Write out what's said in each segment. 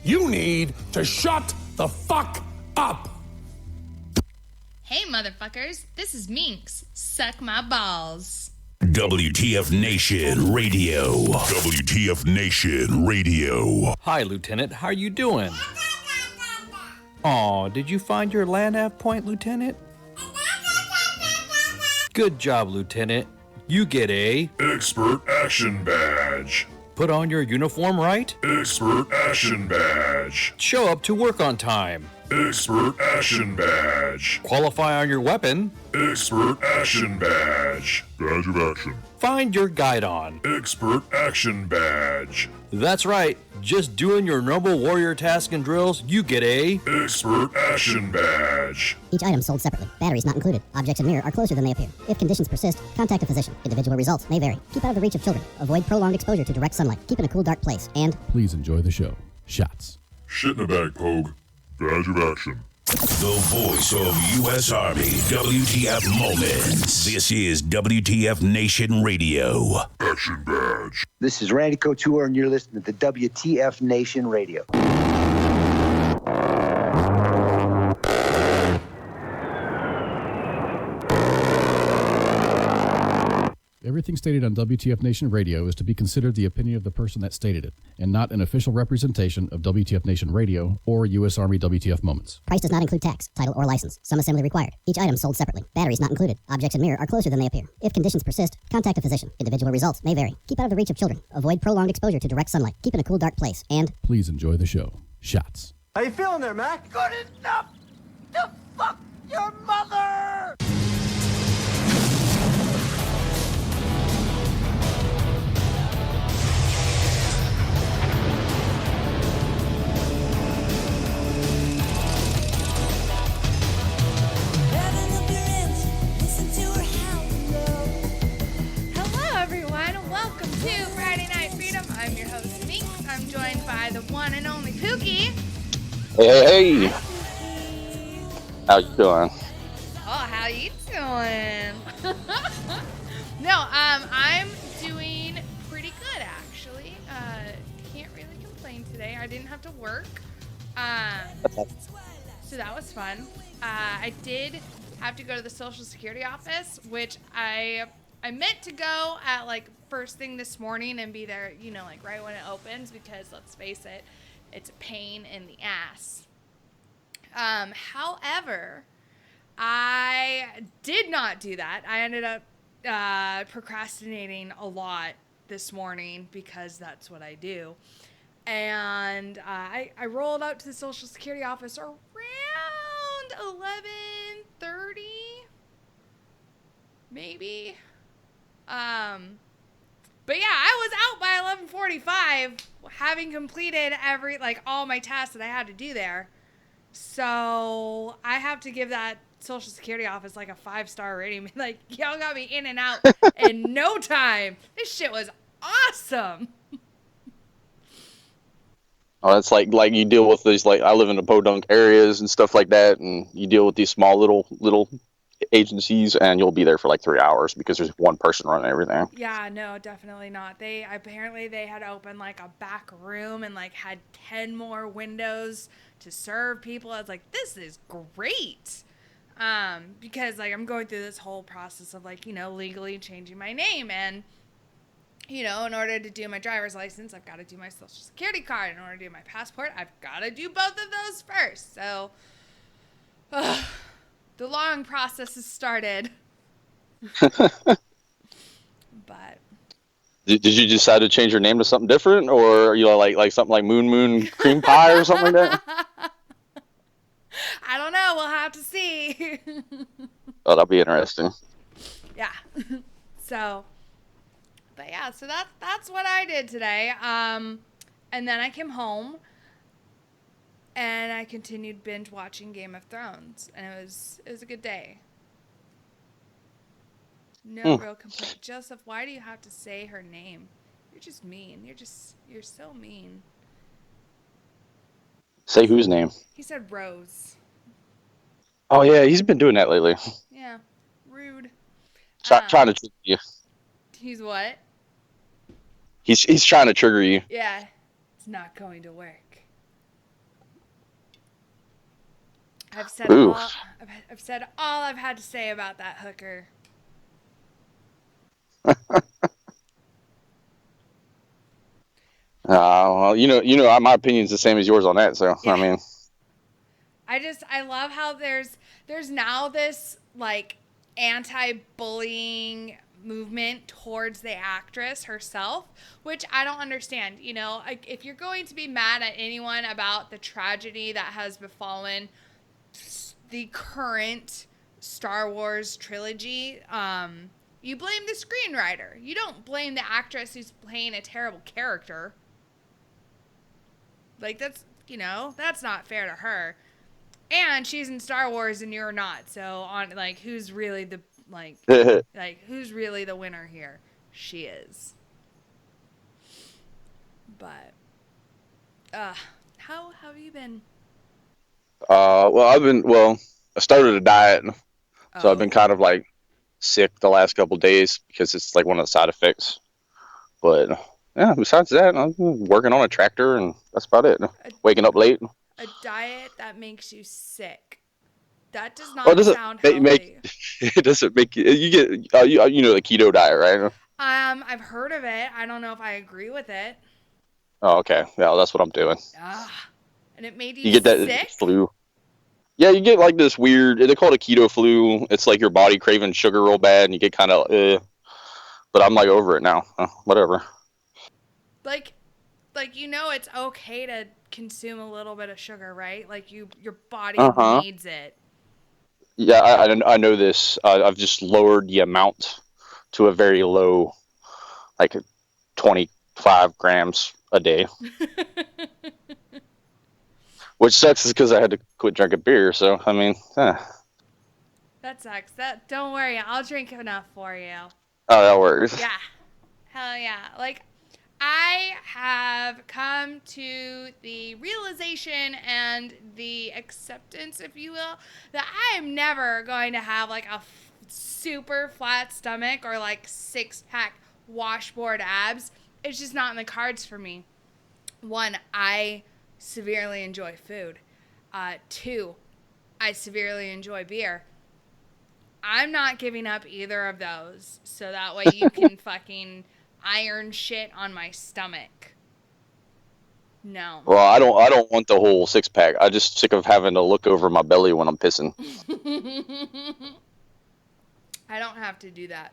You need to shut the fuck up. Hey, motherfuckers. This is Minx. Suck my balls. WTF Nation Radio. WTF Nation Radio. Hi, Lieutenant. How are you doing? Aw, did you find your land nav point, Lieutenant? Good job, Lieutenant. You get a Expert Action Badge. put on your uniform right, Expert Action Badge. show up to work on time, Expert Action Badge. qualify on your weapon, Expert Action Badge. Badge of Action. find your guidon. Expert Action Badge. That's right, just doing your normal warrior task and drills, you get a Expert Action Badge. Each item sold separately. Batteries not included. Objects in mirror are closer than they appear. If conditions persist, contact a physician. Individual results may vary. Keep out of the reach of children. Avoid prolonged exposure to direct sunlight. Keep in a cool, dark place. And Please enjoy the show. Shots. Shit in a bag, Pogue. Badge of Action. The voice of U.S. Army. WTF Moments. This is WTF Nation Radio. Action Badge. This is Randy Couture, and you're listening to WTF Nation Radio. Everything stated on WTF Nation Radio is to be considered the opinion of the person that stated it, and not an official representation of WTF Nation Radio or U.S. Army WTF Moments. price does not include tax, title, or license. Some assembly required. Each item sold separately. Batteries not included. Objects in mirror are closer than they appear. If conditions persist, contact a physician. Individual results may vary. Keep out of the reach of children. Avoid prolonged exposure to direct sunlight. Keep in a cool, dark place. And Please enjoy the show. Shots. How you feeling there, Mac? Good enough to fuck your mother! Hello, everyone. Welcome to Friday Night Freedom. I'm your host, Minx. I'm joined by the one and only Pookie. Hey. How you doing? Oh, how you doing? No, I'm doing pretty good, actually. Can't really complain today. I didn't have to work. So that was fun. I did have to go to the Social Security office, which I meant to go at like first thing this morning and be there, you know, like right when it opens, because let's face it, it's a pain in the ass. However, I did not do that. I ended up procrastinating a lot this morning because that's what I do. And I rolled out to the Social Security office around 11:30, maybe. But yeah, I was out by 11:45, having completed all my tasks that I had to do there. So I have to give that Social Security office like a 5-star rating. Like, y'all got me in and out in no time. This shit was awesome. Oh, it's like you deal with these, like, I live in the podunk areas and stuff like that, and you deal with these small little agencies, and you'll be there for like 3 hours because there's one person running everything. Yeah, no, definitely not. They had opened like a back room and like had 10 more windows to serve people. I was like, this is great. Because like I'm going through this whole process of like, you know, legally changing my name, and you know, in order to do my driver's license, I've got to do my Social Security card. In order to do my passport, I've got to do both of those first. So the long process has started. But Did you decide to change your name to something different, or you know, like something like Moon Cream Pie or something like that? I don't know. We'll have to see. Oh, that'll be interesting. Yeah. So that's what I did today. And then I came home and I continued binge watching Game of Thrones, and it was a good day. No real complaint. Joseph, why do you have to say her name? You're just mean. You're so mean. Say whose name? He said Rose. Oh yeah, he's been doing that lately. Yeah. Rude. Trying to trigger you. He's what? He's trying to trigger you. Yeah. It's not going to work. I've said all. I've said all I've had to say about that hooker. Well, my opinion's the same as yours on that. So, Yeah. I mean, I love how there's now this like anti-bullying movement towards the actress herself, which I don't understand. You know, like, if you're going to be mad at anyone about the tragedy that has befallen the current Star Wars trilogy, you blame the screenwriter. You don't blame the actress who's playing a terrible character. Like, that's not fair to her. And she's in Star Wars and you're not. So who's really the who's really the winner here? She is. But how have you been? I started a diet, so I've been Oh. kind of like sick the last couple days because it's like one of the side effects. But yeah, besides that, I'm working on a tractor and that's about it. Waking up late. A diet that makes you sick. That does Well, not it doesn't sound make healthy. it doesn't make you get you know the keto diet, right? I've heard of it. I don't know if I agree with it. Oh, okay. Yeah, that's what I'm doing. And it made you You get that sick? flu. Yeah, you get like this weird. They call it a keto flu. It's like your body craving sugar real bad, and you get kind of. But I'm like over it now. Whatever. Like it's okay to consume a little bit of sugar, right? Like your body needs it. Yeah, I know this. I've just lowered the amount to a very low, like 25 grams a day. Which sucks because I had to quit drinking beer. So I mean, That sucks. Don't worry, I'll drink enough for you. Oh, that works. Yeah. Hell yeah. Like, I have come to the realization and the acceptance, if you will, that I am never going to have like a super flat stomach or like 6-pack washboard abs. It's just not in the cards for me. One, I severely enjoy food. Two, I severely enjoy beer. I'm not giving up either of those so that way you can fucking iron shit on my stomach. No. Well, I don't want the whole 6-pack. I'm just sick of having to look over my belly when I'm pissing. I don't have to do that.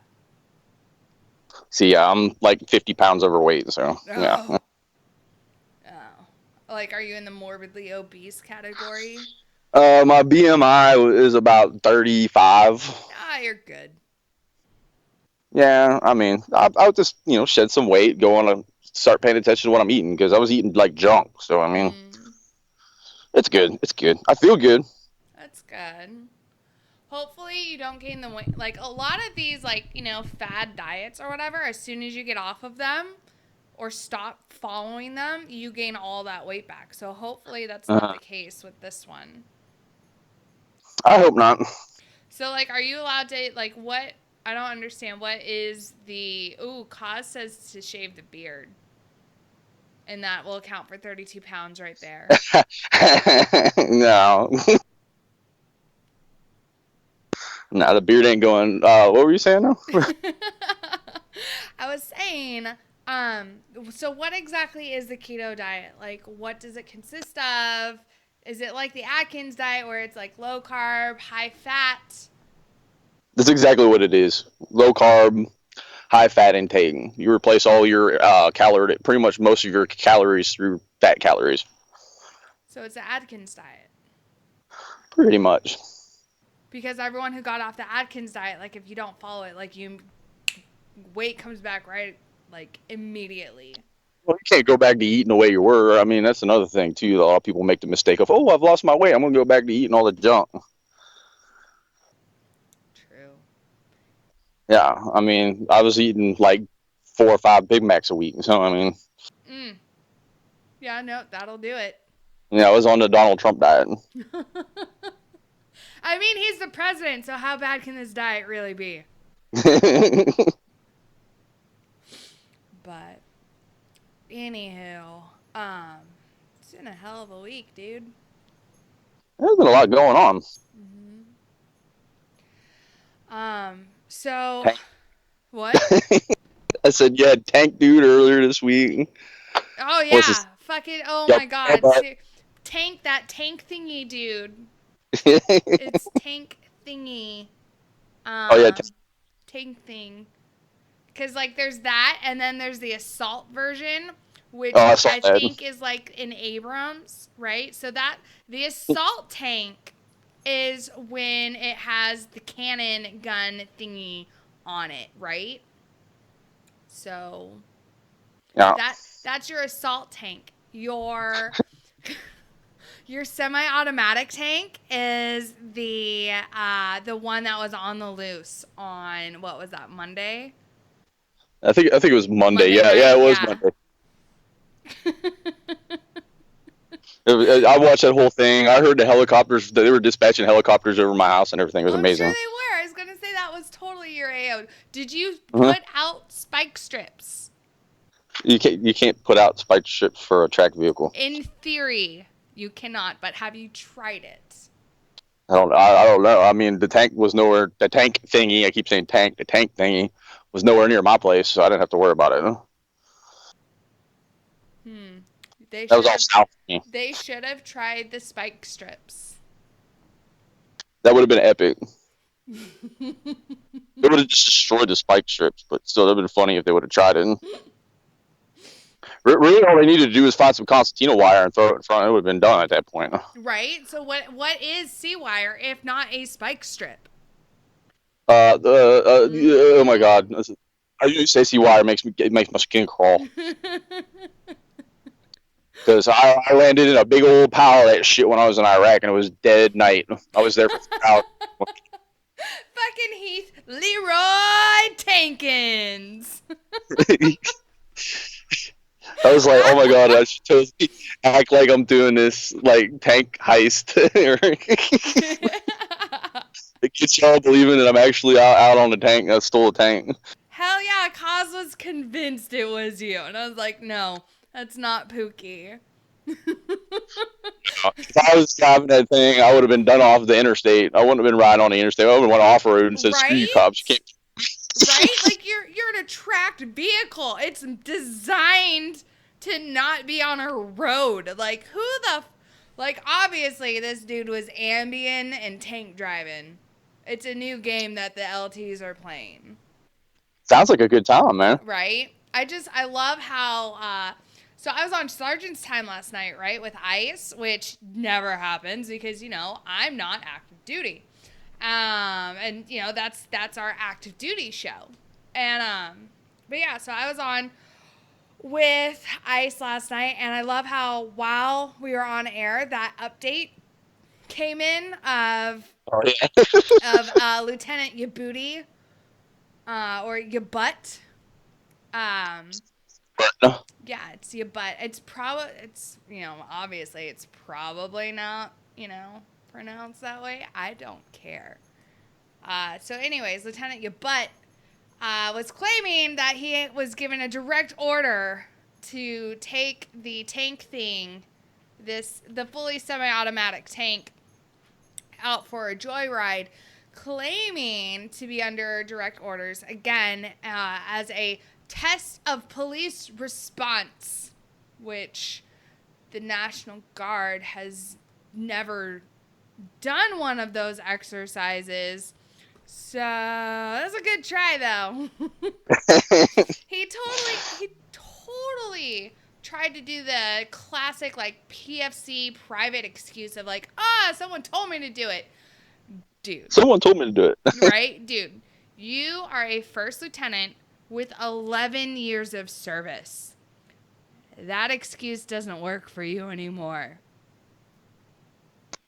See, yeah, I'm like 50 pounds overweight, so yeah. Oh. Like, are you in the morbidly obese category? My BMI is about 35. You're good. Yeah, I mean, I'll just shed some weight, go on and start paying attention to what I'm eating because I was eating like junk. So I mean, it's good. It's good. I feel good. That's good. Hopefully you don't gain the weight. Like, a lot of these, like, fad diets or whatever, as soon as you get off of them or stop following them, you gain all that weight back. So hopefully that's not the case with this one. I hope not. So, like, are you allowed to, like, what? I don't understand. What is the... Ooh, Kaz says to shave the beard. And that will account for 32 pounds right there. No. No, the beard ain't going. What were you saying now? I was saying, so what exactly is the keto diet? Like, what does it consist of? Is it like the Atkins diet where it's like low carb, high fat? That's exactly what it is. Low carb, high fat intake. You replace all your pretty much most of your calories through fat calories. So it's the Atkins diet. Pretty much. Because everyone who got off the Atkins diet, like, if you don't follow it, like, weight comes back right, like, immediately. Well, you can't go back to eating the way you were. I mean, that's another thing too. A lot of people make the mistake of, oh, I've lost my weight, I'm gonna go back to eating all the junk. True. Yeah, I mean, I was eating like 4 or 5 Big Macs a week. So I mean, yeah, no, that'll do it. Yeah, I was on the Donald Trump diet. I mean, he's the president, so how bad can this diet really be? But anywho, it's been a hell of a week, dude. There's been a lot going on. So, Tank. what? I said, yeah, tank dude earlier this week. Oh, What's yeah. his- Fucking, oh Yep. my God. Tank, that tank thingy, dude. It's tank thingy. Oh, yeah. Tank thing. Because, like, there's that, and then there's the assault version, which Oh, I saw that. think is, like, an Abrams, right? So the assault tank is when it has the cannon gun thingy on it, right? So, Yeah. that's your assault tank. Your semi-automatic tank is the one that was on the loose on, what was that, Monday? I think it was Monday. Monday Yeah, night, it was yeah. Monday. I watched that whole thing. I heard the helicopters. They were dispatching helicopters over my house and everything. It was I'm amazing. sure they were. I was gonna say that was totally your AO. Did you Mm-hmm. put out spike strips? You can't put out spike strips for a tracked vehicle. In theory, you cannot. But have you tried it? I don't know. I mean, the tank was nowhere. The tank thingy. I keep saying tank. The tank thingy was nowhere near my place, so I didn't have to worry about it. That was all south of me. They should have tried the spike strips. That would have been epic. They would have just destroyed the spike strips, but still, it would have been funny if they would have tried it. Really, all they needed to do was find some concertina wire and throw it in front. It would have been done at that point. Right? So what is C-wire if not a spike strip? Oh my God! I usually say C-wire makes my skin crawl. Because I landed in a big old pile of that shit when I was in Iraq, and it was dead night. I was there for hours. Fucking Heath Leroy Tankins. I was like, oh my God, I should totally act like I'm doing this like tank heist. It gets y'all believing that I'm actually out on the tank. I stole a tank. Hell yeah, Kaz was convinced it was you. And I was like, no, that's not Pookie. If I was driving that thing, I would have been done off the interstate. I wouldn't have been riding on the interstate. I would have went off road and said, "Screw you, cops! You can't." Right? Like you're an tracked vehicle. It's designed to not be on a road. Like obviously this dude was Ambien and tank driving. It's a new game that the LTs are playing. Sounds like a good time, man. Right? I love how so I was on Sergeant's time last night, right, with ICE, which never happens because, I'm not active duty. And, that's our active duty show. And, but yeah, so I was on with ICE last night, and I love how while we were on air, that update came in of Lieutenant Yabooty, or Yabutt. Yeah, it's Yabutt. Obviously it's probably not, pronounced that way. I don't care. So anyways, Lieutenant Yabutt was claiming that he was given a direct order to take the tank thing, the fully semi-automatic tank, out for a joyride, claiming to be under direct orders, again, as a test of police response, which the National Guard has never done one of those exercises. So that's a good try, though. He totally tried to do the classic, like, PFC private excuse of, like, someone told me to do it. Dude. Someone told me to do it. Right? Dude, you are a first lieutenant with 11 years of service. That excuse doesn't work for you anymore.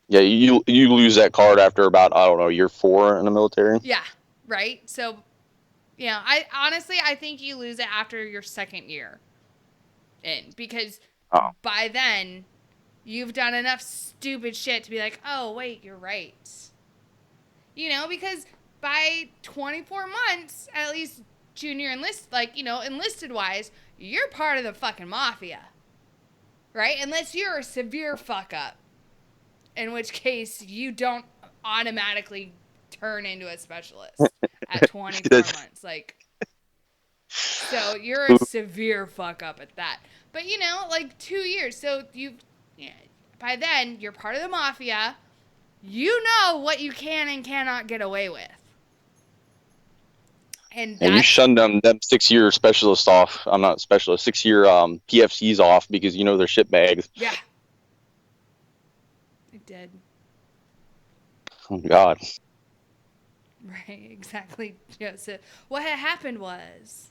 Yeah, you lose that card after about, I don't know, year 4 in the military. Yeah, right? So, I think you lose it after your second year in, because by then you've done enough stupid shit to be like, oh, wait, you're right. Because by 24 months, at least junior enlisted wise, you're part of the fucking mafia. Right? Unless you're a severe fuck up. in which case you don't automatically turn into a specialist at 24 months. Like, so you're a severe fuck up at that. But, you know, like 2 years. So by then, you're part of the mafia. You know what you can and cannot get away with. And you shun them 6-year specialists off. I'm not specialist. 6-year PFCs off because you know they're shitbags. Yeah. I did. Oh, God. Right, exactly. Yeah, so what had happened was...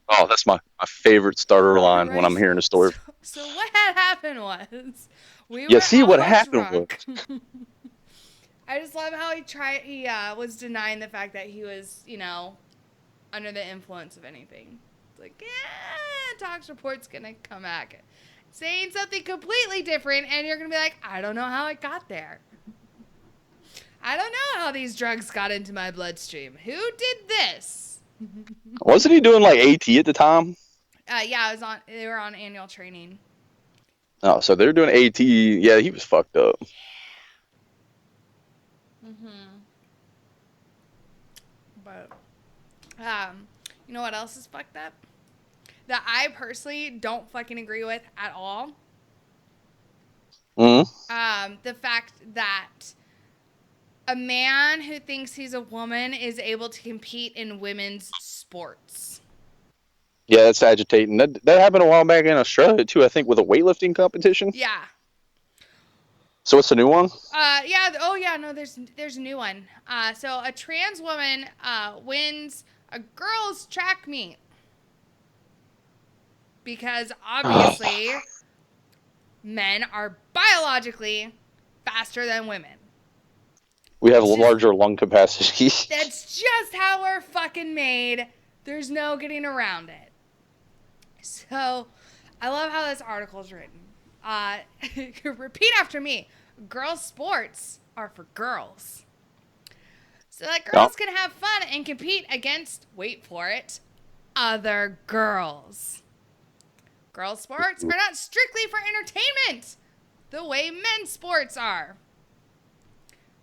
Oh, that's my favorite starter line when I'm hearing a story. So what had happened was... we Yeah, were see what all happened drunk. was... I just love how he was denying the fact that he was, you know, under the influence of anything. It's like, yeah, Talks Report's gonna come back saying something completely different, and you're gonna be like, I don't know how it got there. I don't know how these drugs got into my bloodstream. Who did this? Wasn't he doing like AT at the time? Yeah, they were on annual training. Oh, so they were doing AT. Yeah, he was fucked up. But, you know what else is fucked up? That I personally don't fucking agree with at all. The fact that a man who thinks he's a woman is able to compete in women's sports. Yeah, that's agitating. That happened a while back in Australia too, I think, with a weightlifting competition. Yeah. So what's the new one? Yeah. Oh, yeah. No, there's a new one. So a trans woman wins a girls' track meet because obviously men are biologically faster than women. We have larger lung capacity. That's just how we're fucking made. There's no getting around it. So, I love how this article is written. Repeat after me. Girls' sports are for girls. So that girls can have fun and compete against, wait for it, other girls. Girls' sports are not strictly for entertainment, the way men's sports are.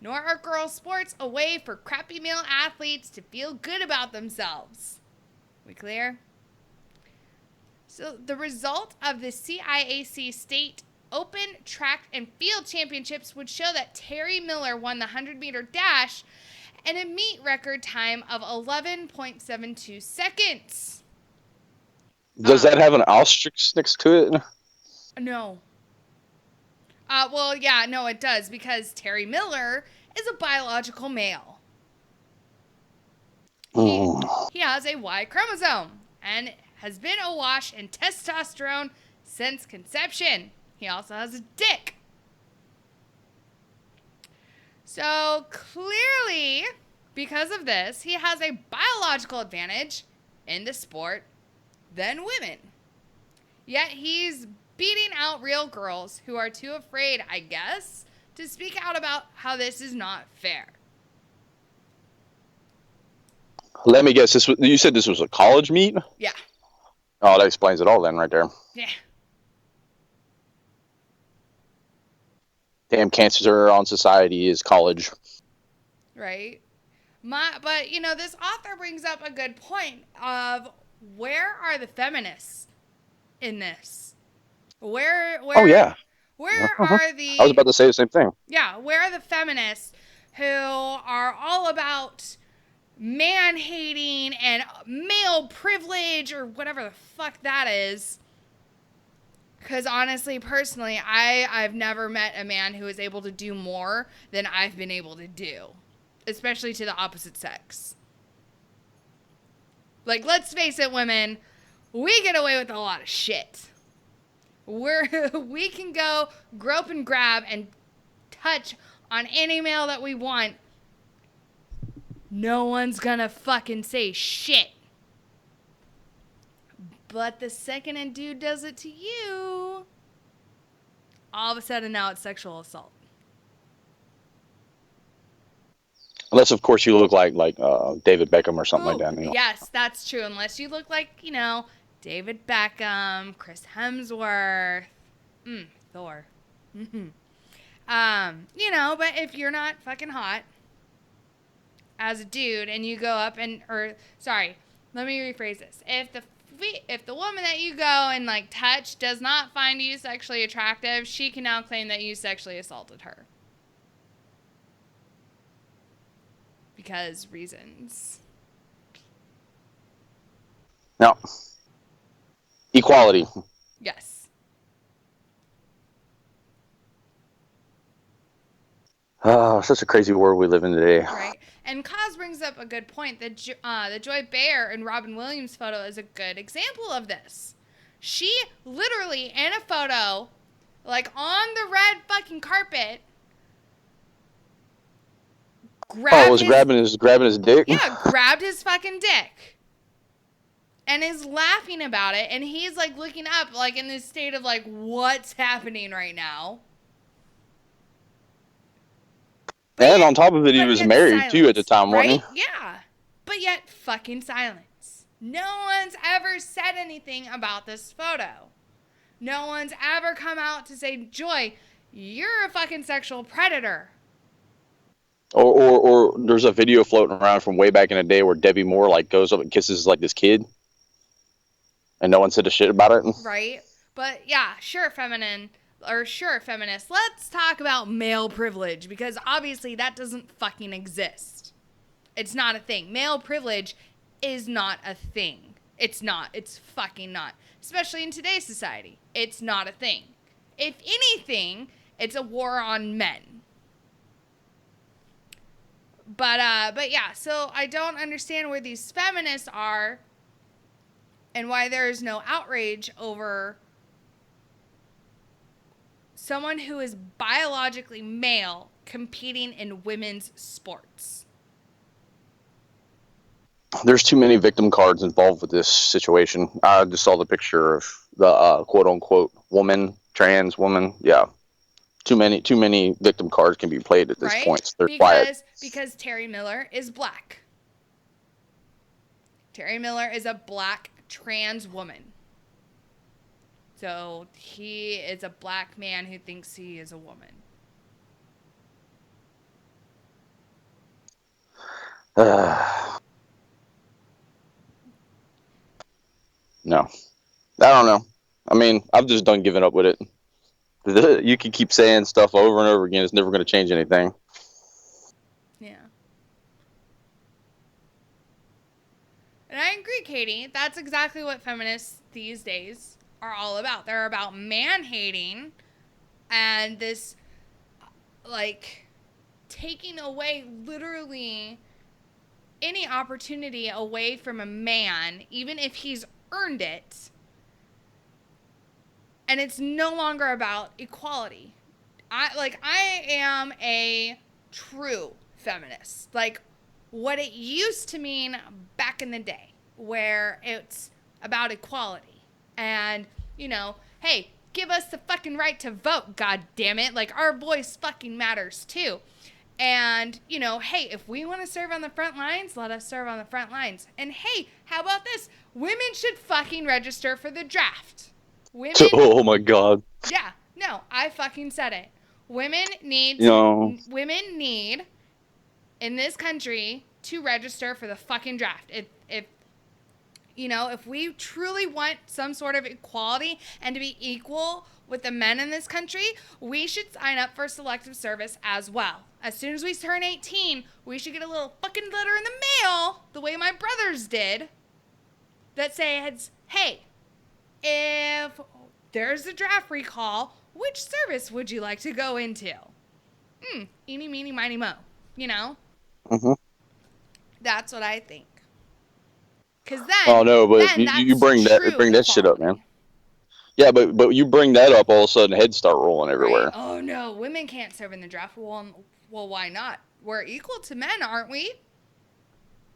Nor are girls' sports a way for crappy male athletes to feel good about themselves. We clear? So the result of the CIAC State Open Track and Field Championships would show that Terry Miller won the 100-meter dash in a meet record time of 11.72 seconds. Does that have an asterisk next to it? No. Well, yeah, no, it does, because Terry Miller is a biological male. He has a Y chromosome and has been awash in testosterone since conception. He also has a dick. So clearly, because of this, he has a biological advantage in the sport than women. Yet he's beating out real girls who are too afraid, I guess, to speak out about how this is not fair. Let me guess. You said this was a college meet? Yeah. Oh, that explains it all then, right there. Yeah. Damn, cancer on society is college. Right. But, you know, this author brings up a good point of where are the feminists in this? Where oh, yeah. Where are the... I was about to say the same thing. Yeah, where are the feminists who are all about man-hating and male privilege or whatever the fuck that is? Because honestly, personally, I've never met a man who is able to do more than I've been able to do. Especially to the opposite sex. Like, let's face it, women, we get away with a lot of shit. We can go grope and grab and touch on any male that we want. No one's gonna fucking say shit. But the second a dude does it to you, all of a sudden now it's sexual assault. Unless, of course, you look like David Beckham or something like that. You know? Yes, that's true. Unless you look like, you know, David Beckham, Chris Hemsworth, Thor. But if you're not fucking hot as a dude and you go up let me rephrase this. If the woman that you go and like touch does not find you sexually attractive, she can now claim that you sexually assaulted her. Because reasons. No. Equality. Yes. Such a crazy world we live in today. Right. And Kaz brings up a good point. The Joy Bear and Robin Williams photo is a good example of this. She literally, in a photo, like on the red fucking carpet, grabbing his dick? Yeah, grabbed his fucking dick. And is laughing about it. And he's like looking up, like in this state of like, what's happening right now? And on top of it, he was married too at the time, wasn't he? Yeah. But yet, fucking silence. No one's ever said anything about this photo. No one's ever come out to say, Joy, you're a fucking sexual predator. Or there's a video floating around from way back in the day where Debbie Moore like goes up and kisses like this kid, and no one said a shit about it. Right. But yeah, sure, feminists, let's talk about male privilege, because obviously that doesn't fucking exist. It's not a thing. Male privilege is not a thing. It's not. It's fucking not. Especially in today's society. It's not a thing. If anything, it's a war on men. But yeah, so I don't understand where these feminists are and why there is no outrage over someone who is biologically male competing in women's sports. There's too many victim cards involved with this situation. I just saw the picture of the quote unquote trans woman. Yeah. Too many victim cards can be played at this point. So they're quiet. Because Terry Miller is black. Terry Miller is a black trans woman. So he is a black man who thinks he is a woman. No. I don't know. I mean, I've just done giving up with it. You can keep saying stuff over and over again. It's never going to change anything. Yeah. And I agree, Katie. That's exactly what feminists these days are all about. They're about man-hating and this, like, taking away literally any opportunity away from a man, even if he's earned it. And it's no longer about equality. I am a true feminist. Like, what it used to mean back in the day, where it's about equality. And, hey, give us the fucking right to vote, god damn it. Like, our voice fucking matters too. And, hey, if we want to serve on the front lines, let us serve on the front lines. And hey, how about this? Women should fucking register for the draft. Women. Oh my god. Yeah, no, I fucking said it. Women need in this country to register for the fucking draft. If we truly want some sort of equality and to be equal with the men in this country, we should sign up for selective service as well. As soon as we turn 18, we should get a little fucking letter in the mail, the way my brothers did, that says, hey, if there's a draft recall, which service would you like to go into? Eeny, meeny, miny, mo. Mm-hmm. That's what I think. Because then, oh no, but you bring that shit up, man. Yeah, but you bring that up, all of a sudden heads start rolling everywhere. Right? Oh no, women can't serve in the draft. Well, why not? We're equal to men, aren't we?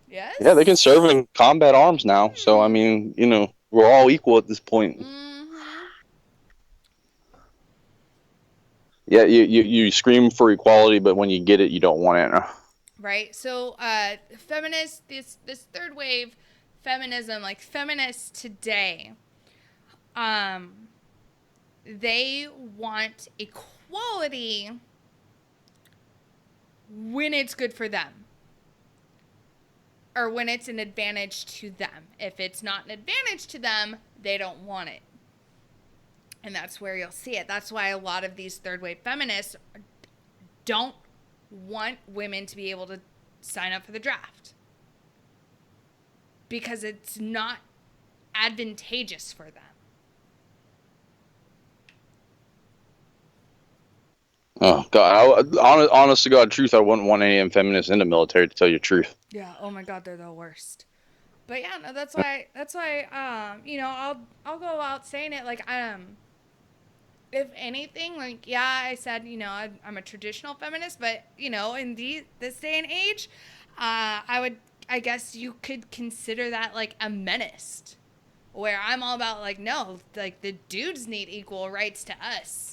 Yes. Yeah, they can serve in combat arms now. So I mean, we're all equal at this point. Mm-hmm. Yeah, you scream for equality, but when you get it, you don't want it. Right. So, feminists, this third wave feminism, like feminists today, they want equality when it's good for them. Or when it's an advantage to them. If it's not an advantage to them, they don't want it. And that's where you'll see it. That's why a lot of these third wave feminists don't want women to be able to sign up for the draft. Because it's not advantageous for them. Oh God! Honest to God, truth, I wouldn't want any feminists in the military, to tell you the truth. Yeah. Oh my God, they're the worst. But yeah, no, that's why. You know, I'll go out saying it like if anything, like yeah, I said, you know, I'm a traditional feminist, but you know, in this day and age, I guess you could consider that like a menace, where I'm all about like no, like the dudes need equal rights to us.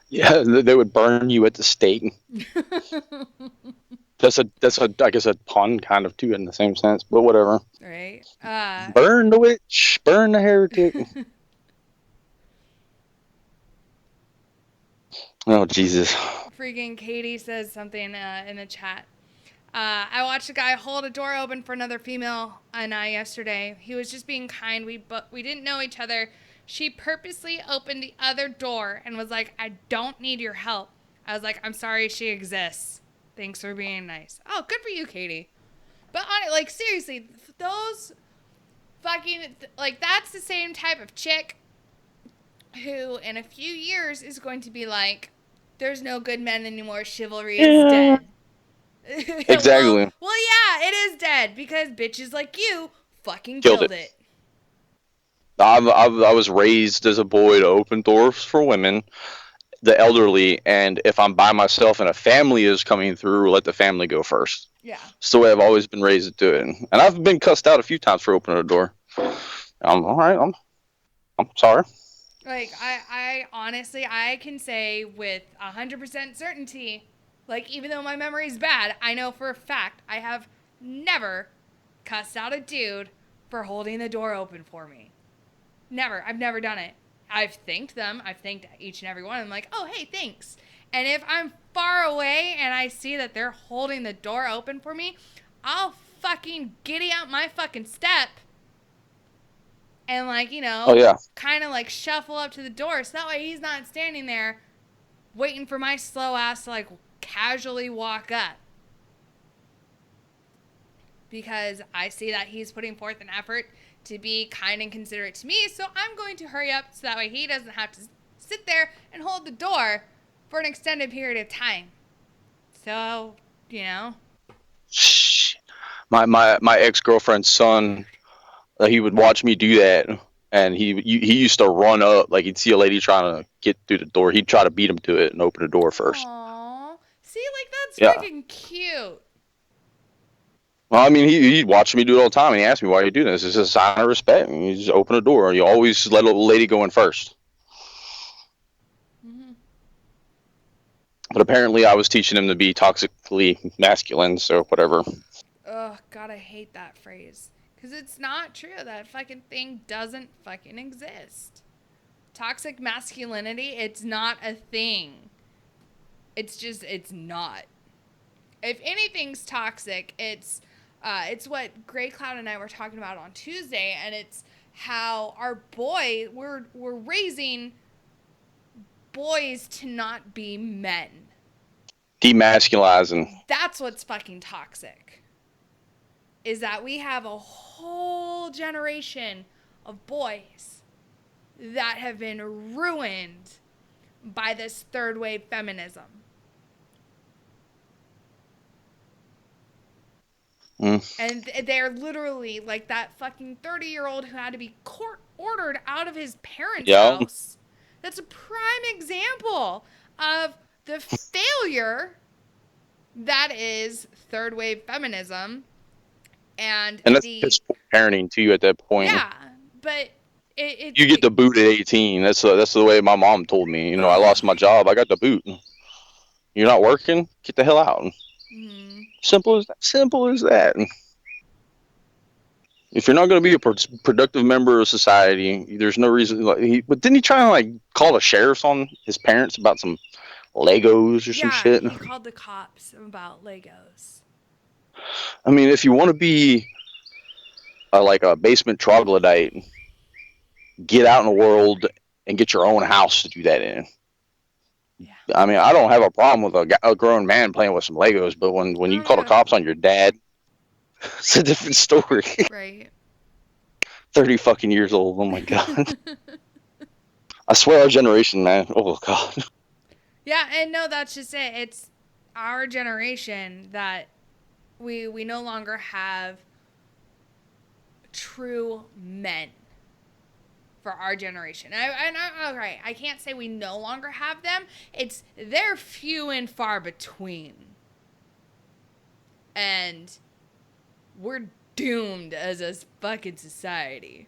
Yeah, they would burn you at the stake. That's I guess a pun kind of too in the same sense, but whatever. Right. Burn the witch, burn the heretic. Oh Jesus. Freaking Katie says something in the chat. I watched a guy hold a door open for another female and I yesterday. He was just being kind. We didn't know each other. She purposely opened the other door and was like, I don't need your help. I was like, I'm sorry she exists. Thanks for being nice. Oh, good for you, Katie. But like seriously, those fucking like that's the same type of chick who in a few years is going to be like, there's no good men anymore. Chivalry is dead. Exactly. well, yeah, it is dead because bitches like you fucking killed it. I was raised as a boy to open doors for women, the elderly, and if I'm by myself and a family is coming through, let the family go first. Yeah. It's the way I've always been raised to do it. And I've been cussed out a few times for opening a door. I'm all right. I'm sorry. Like, I honestly, I can say with 100% certainty, like, even though my memory's bad, I know for a fact I have never cussed out a dude for holding the door open for me. Never. I've never done it. I've thanked them. I've thanked each and every one. I'm like, oh, hey, thanks. And if I'm far away and I see that they're holding the door open for me, I'll fucking giddy out my fucking step and, like, you know, kind of, like, shuffle up to the door so that way he's not standing there waiting for my slow ass to, like, casually walk up. Because I see that he's putting forth an effort to be kind and considerate to me, so I'm going to hurry up so that way he doesn't have to sit there and hold the door for an extended period of time. So, you know. My ex-girlfriend's son, he would watch me do that, and he used to run up, like he'd see a lady trying to get through the door, he'd try to beat him to it and open the door first. Aww. See, like, that's freaking cute. Well, I mean, he'd watch me do it all the time, and he asked me, why are you doing this? It's a sign of respect. And you just open the door. You always let a lady go in first. Mm-hmm. But apparently I was teaching him to be toxically masculine, so whatever. Ugh, God, I hate that phrase. Because it's not true. That fucking thing doesn't fucking exist. Toxic masculinity, it's not a thing. It's not. If anything's toxic, it's what Gray Cloud and I were talking about on Tuesday, and it's how we're raising boys to not be men. Demasculizing. That's what's fucking toxic. Is that we have a whole generation of boys that have been ruined by this third wave feminism. And they're literally like that fucking 30-year-old who had to be court-ordered out of his parents' house. That's a prime example of the failure that is third wave feminism. And that's parenting to you at that point. Yeah, but you get the boot at 18. That's the way my mom told me. You know, I lost my job. I got the boot. You're not working? Get the hell out. Mm-hmm. Simple as that. If you're not going to be a productive member of society, there's no reason. But didn't he try to call the sheriffs on his parents about some Legos or some shit. He called the cops about Legos. I mean, if you want to be like a basement troglodyte, get out in the world and get your own house to do that in. Yeah. I mean, I don't have a problem with a grown man playing with some Legos, but when you call the cops on your dad, it's a different story. Right. 30 fucking years old. Oh my God. I swear our generation, man. Oh God. Yeah, and no, that's just it. It's our generation that we no longer have true men for our generation. Okay, I can't say we no longer have them. They're few and far between. And we're doomed as a fucking society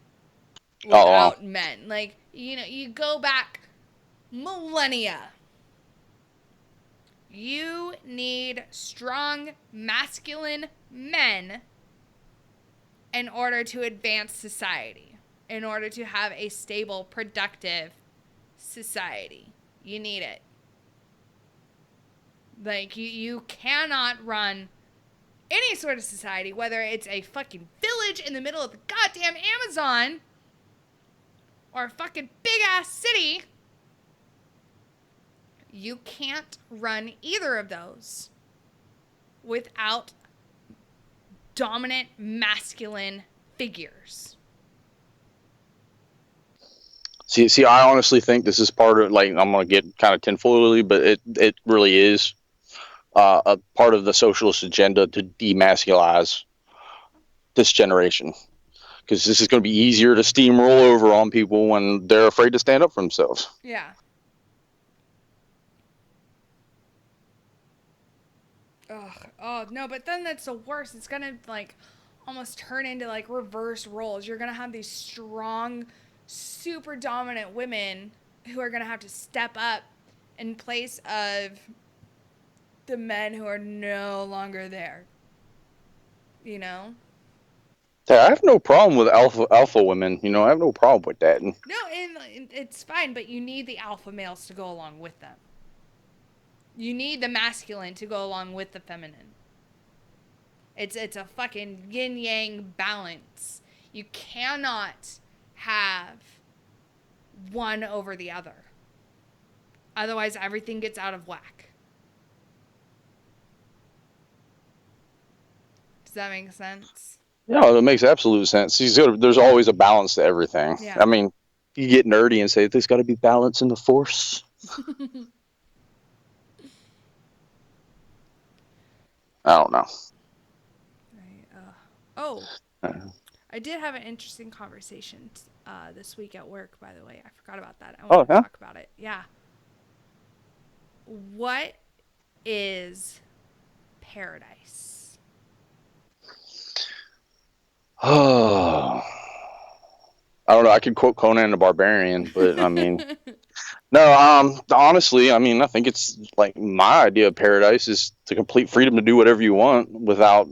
without men. Like, you go back millennia. You need strong, masculine men in order to advance society, in order to have a stable, productive society. You need it. Like, you cannot run any sort of society, whether it's a fucking village in the middle of the goddamn Amazon or a fucking big-ass city. You can't run either of those without dominant masculine figures. See, I honestly think this is part of, like, I'm gonna get kind of tinfoily, but it really is a part of the socialist agenda to demasculize this generation, because this is going to be easier to steamroll over on people when they're afraid to stand up for themselves. Yeah. Ugh. Oh, no, but then that's the worst. It's going to, like, almost turn into, like, reverse roles. You're going to have these strong, super dominant women who are going to have to step up in place of the men who are no longer there. You know? Yeah, I have no problem with alpha women. You know, I have no problem with that. No, and it's fine, but you need the alpha males to go along with them. You need the masculine to go along with the feminine. It's a fucking yin-yang balance. You cannot have one over the other. Otherwise, everything gets out of whack. Does that make sense? Yeah, it makes absolute sense. There's always a balance to everything. Yeah. I mean, you get nerdy and say there's got to be balance in the force. I don't know. I did have an interesting conversation this week at work, by the way. I forgot about that. I want to talk about it. Yeah. What is paradise? Oh, I don't know. I could quote Conan the Barbarian, but I mean, no. Honestly, I mean, I think it's like my idea of paradise is the complete freedom to do whatever you want without,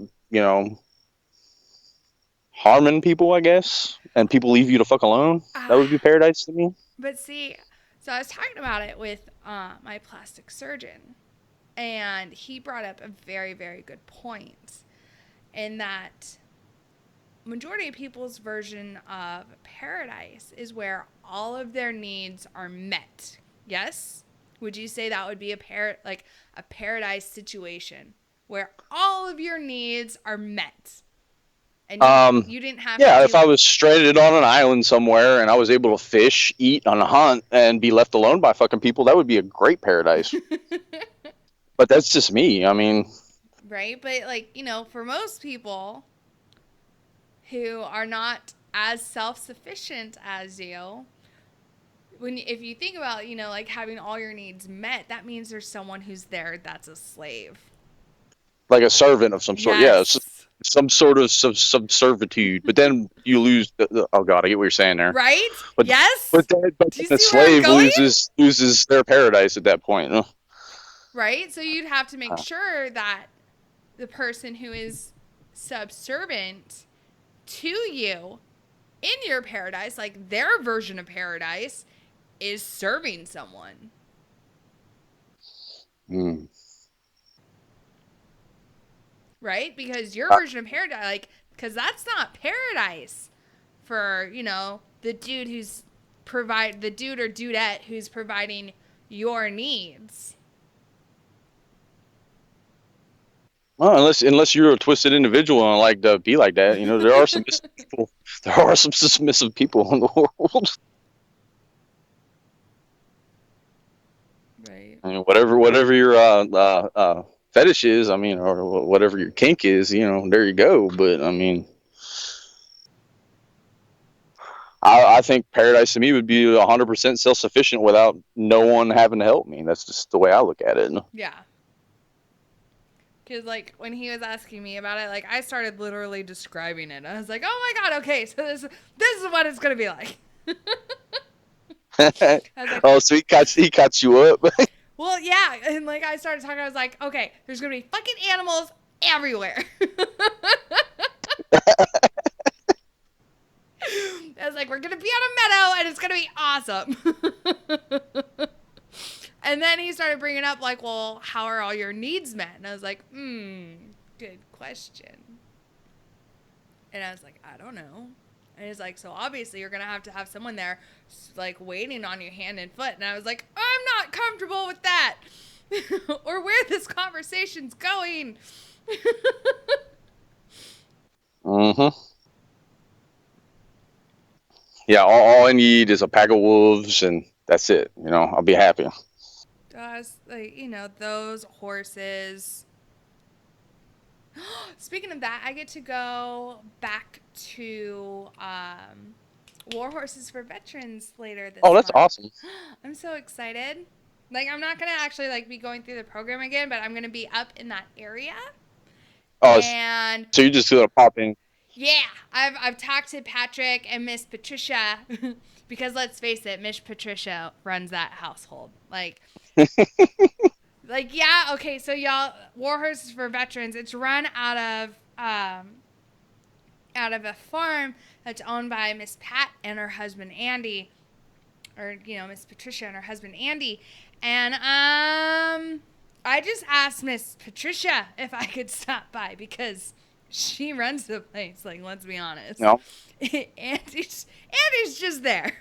harming people, I guess, and people leave you to fuck alone. That would be paradise to me. But see, so I was talking about it with my plastic surgeon, and he brought up a very, very good point in that majority of people's version of paradise is where all of their needs are met. Yes? Would you say that would be a paradise situation where all of your needs are met? And you didn't have to if I was stranded on an island somewhere and I was able to fish, eat, on a hunt, and be left alone by fucking people, that would be a great paradise. But that's just me. I mean, right? But for most people who are not as self-sufficient as you, if you think about, having all your needs met, that means there's someone who's there that's a slave. Like a servant of some sort. Yes. Yeah, some sort of servitude. But then you lose. Oh God, I get what you're saying there. Right? But, yes. But the slave loses their paradise at that point. Right. So you'd have to make sure that the person who is subservient to you in your paradise, like their version of paradise, is serving someone. Mm. Right? Because your version of paradise, like, because that's not paradise for, you know, the dude or dudette who's providing your needs. Well, unless you're a twisted individual and like to be like that, you know, there are some people. There are some submissive people in the world. Right. I mean, whatever your fetish is, I mean, or whatever your kink is, you know, there you go. But I mean, I think paradise to me would be 100% self-sufficient without no one having to help me. That's just the way I look at it. Yeah. Because, like, when he was asking me about it, like, I started literally describing it. I was like, oh my God, okay, so this is what it's going to be like. Like, oh, so he cuts you up. Well, yeah, and, like, I started talking, I was like, okay, there's going to be fucking animals everywhere. I was like, we're going to be on a meadow, and it's going to be awesome. And then he started bringing up, like, well, how are all your needs met? And I was like, good question. And I was like, I don't know. And he's like, so obviously you're going to have someone there, like, waiting on you hand and foot. And I was like, I'm not comfortable with that. Or where this conversation's going. Mm-hmm. Yeah, all I need is a pack of wolves, and that's it. You know, I'll be happy. Like, you know, those horses. Speaking of that, I get to go back to War Horses for Veterans later this Oh, that's month. awesome. I'm so excited. Like, I'm not going to actually, like, be going through the program again, but I'm going to be up in that area. Oh, and so you just gonna pop in? Yeah, I've talked to Patrick and Miss Patricia because let's face it, Miss Patricia runs that household. Like, like, yeah, okay, so y'all, War Horses for Veterans, it's run out of a farm that's owned by Miss Pat and her husband Andy, or, you know, Miss Patricia and her husband Andy, and I just asked Miss Patricia if I could stop by because she runs the place. Like, let's be honest. No. Andy's just there.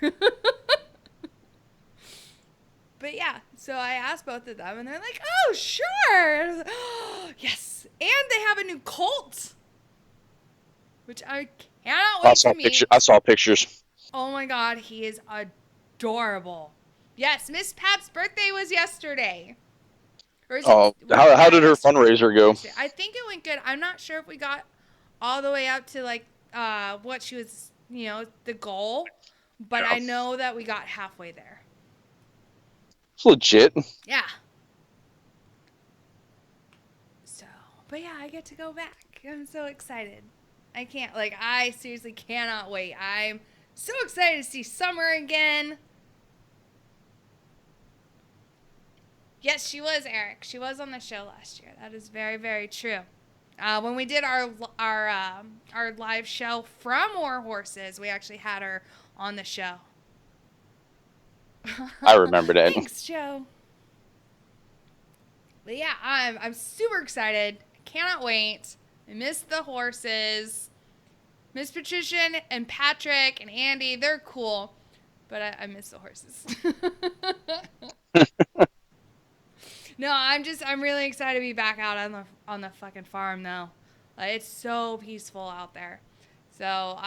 But yeah, so I asked both of them, and they're like, "Oh, sure, like, oh, yes." And they have a new colt, which I cannot wait to meet. I saw pictures. Oh my God, he is adorable. Yes, Miss Pat's birthday was yesterday. Oh, how did her fundraiser go? I think it went good. I'm not sure if we got all the way up to, like, what she was, you know, the goal, but yeah. I know that we got halfway there. It's legit. Yeah. So, but yeah, I get to go back. I'm so excited. I seriously cannot wait. I'm so excited to see Summer again. Yes, she was, Eric. She was on the show last year. That is very, very true. When we did our live show from War Horses, we actually had her on the show. I remember that. Thanks, Joe. But yeah, I'm super excited. I cannot wait. I miss the horses. Miss Patricia and Patrick and Andy, they're cool, but I miss the horses. No, I'm really excited to be back out on the fucking farm though. Like, it's so peaceful out there. So,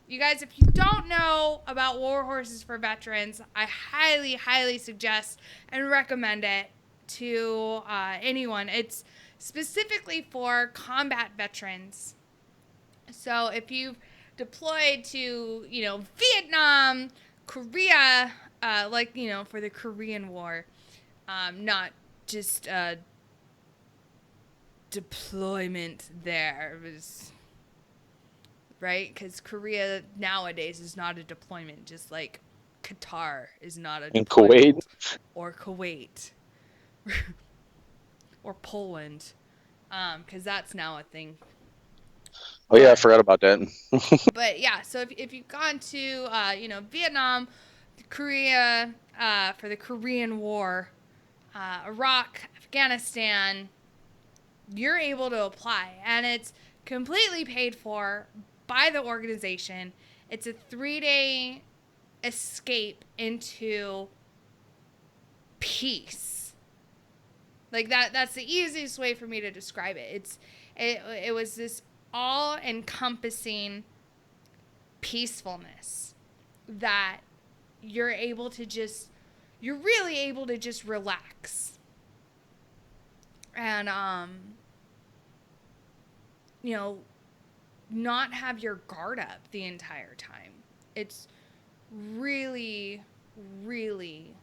you guys, if you don't know about War Horses for Veterans, I highly, highly suggest and recommend it to anyone. It's specifically for combat veterans. So, if you've deployed to, you know, Vietnam, Korea, like, you know, for the Korean War, not just deployment there. It was, right? Because Korea nowadays is not a deployment, just like Qatar is not a deployment. In Kuwait. Or Kuwait. Or Poland. Because that's now a thing. Oh, yeah, I forgot about that. But, yeah, so if you've gone to, you know, Vietnam, Korea, for the Korean War, Iraq, Afghanistan, you're able to apply. And it's completely paid for by the organization. It's a 3-day escape into peace. Like that's the easiest way for me to describe it. It was this all-encompassing peacefulness that you're really able to just relax. And not have your guard up the entire time. It's really, really,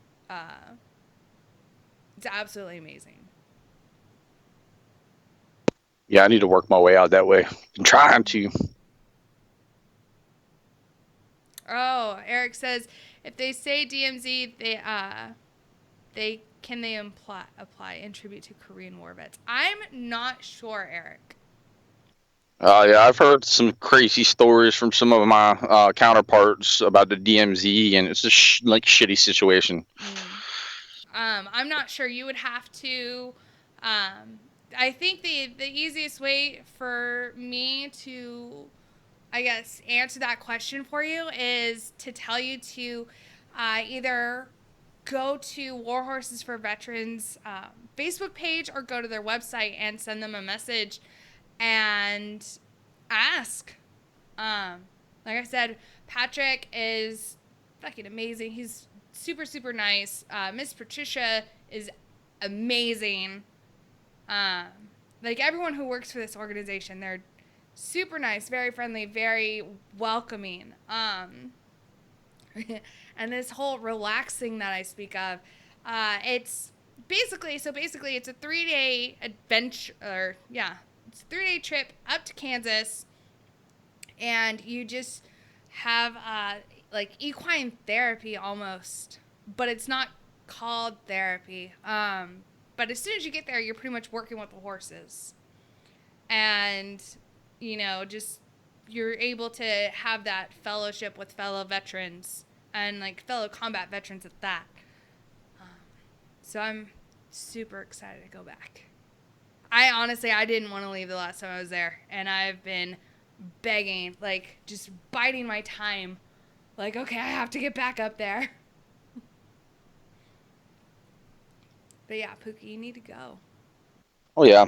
it's absolutely amazing. Yeah, I need to work my way out that way. I'm trying to. Oh, Eric says if they say DMZ, they apply in tribute to Korean War vets. I'm not sure, Eric. Yeah, I've heard some crazy stories from some of my counterparts about the DMZ, and it's a shitty situation. I'm not sure. You would have to. I think the easiest way for me to, I guess, answer that question for you is to tell you to either go to War Horses for Veterans Facebook page or go to their website and send them a message and ask. Like I said, Patrick is fucking amazing. He's super, super nice. Miss Patricia is amazing. Like everyone who works for this organization, they're super nice, very friendly, very welcoming. And this whole relaxing that I speak of, it's basically it's a 3-day adventure, it's a 3-day trip up to Kansas, and you just have like equine therapy almost, but it's not called therapy. But as soon as you get there, you're pretty much working with the horses, and just you're able to have that fellowship with fellow veterans and like fellow combat veterans at that. So I'm super excited to go back. I didn't want to leave the last time I was there, and I've been begging, like just biding my time, like, okay, I have to get back up there. But yeah, Pookie, you need to go. Oh yeah.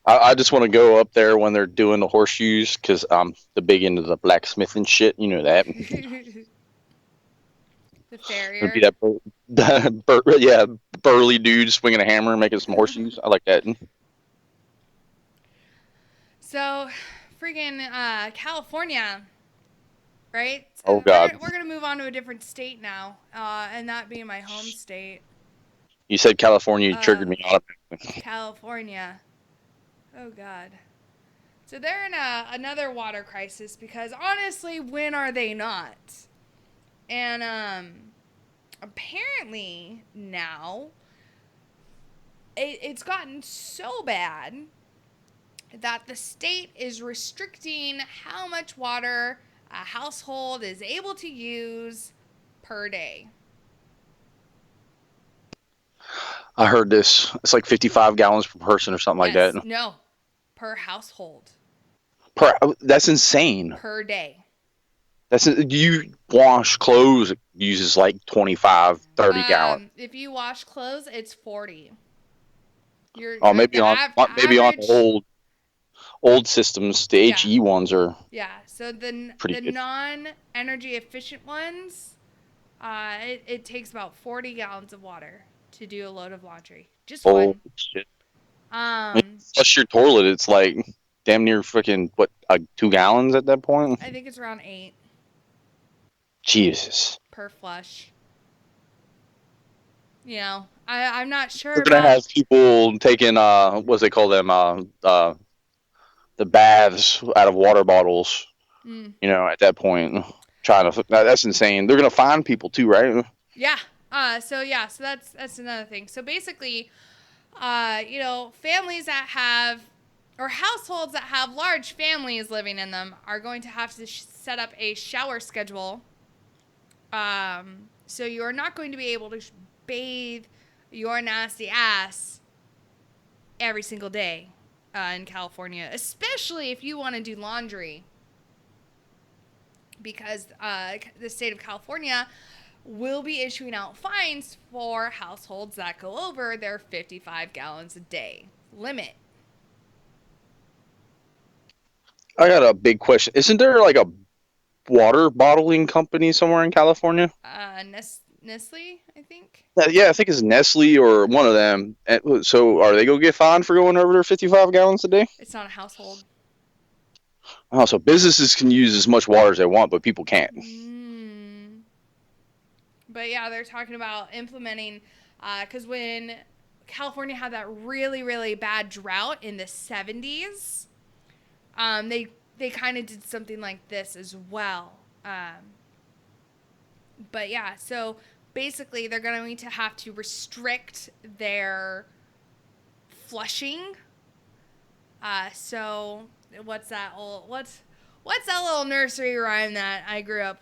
I just want to go up there when they're doing the horseshoes because I'm the big into the blacksmithing shit. You know that. The farrier. It'd be that burly dude swinging a hammer and making some horseshoes. I like that. So, freaking California, right? So Oh God. We're gonna move on to a different state now, and that being my home state. You said California triggered me automatically. California. Oh God. So they're in another water crisis because honestly, when are they not? And apparently now it's gotten so bad that the state is restricting how much water a household is able to use per day. I heard this. It's like 55 gallons per person or something like that. No, per household. That's insane. Per day. You wash clothes, it uses like 25, 30 gallons. If you wash clothes, it's 40. Maybe on old systems, the HE ones are. Yeah, so the good. non-energy efficient ones, it takes about 40 gallons of water to do a load of laundry. Just one. Shit. Flush your toilet, it's like damn near freaking 2 gallons at that point. I think it's around 8. Jesus. Per flush. I'm not sure. We're gonna have people taking what they call them, the baths out of water bottles. At that point, trying to. That's insane. They're gonna find people too, right? Yeah. So that's another thing. So basically, families that have, or households that have large families living in them are going to have to set up a shower schedule, So you are not going to be able to bathe your nasty ass every single day in California, especially if you want to do laundry, because the state of California will be issuing out fines for households that go over their 55 gallons a day limit. I got a big question. Isn't there like a water bottling company somewhere in California? Nestle, I think. Yeah, I think it's Nestle or one of them. And so are they going to get fined for going over their 55 gallons a day? It's not a household. Oh, so businesses can use as much water as they want, but people can't. But yeah, they're talking about implementing, because when California had that really, really bad drought in the 70s, they kind of did something like this as well. But yeah, so basically they're going to have to restrict their flushing. So what's that little nursery rhyme that I grew up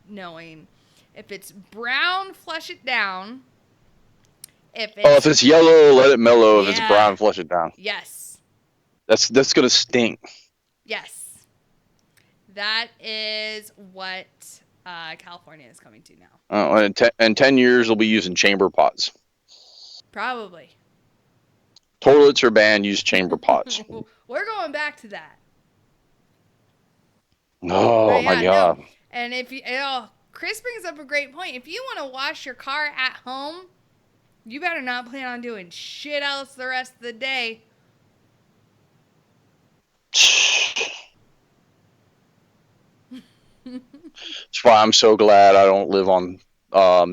knowing? If it's brown, flush it down. If it's yellow, let it mellow. If it's brown, flush it down. Yes. That's gonna stink. Yes. That is what California is coming to now. In 10 years, they'll be using chamber pots. Probably. Toilets are banned. Use chamber pots. We're going back to that. Oh my god. No. And if you, Chris brings up a great point. If you want to wash your car at home, you better not plan on doing shit else the rest of the day. That's why I'm so glad I don't live on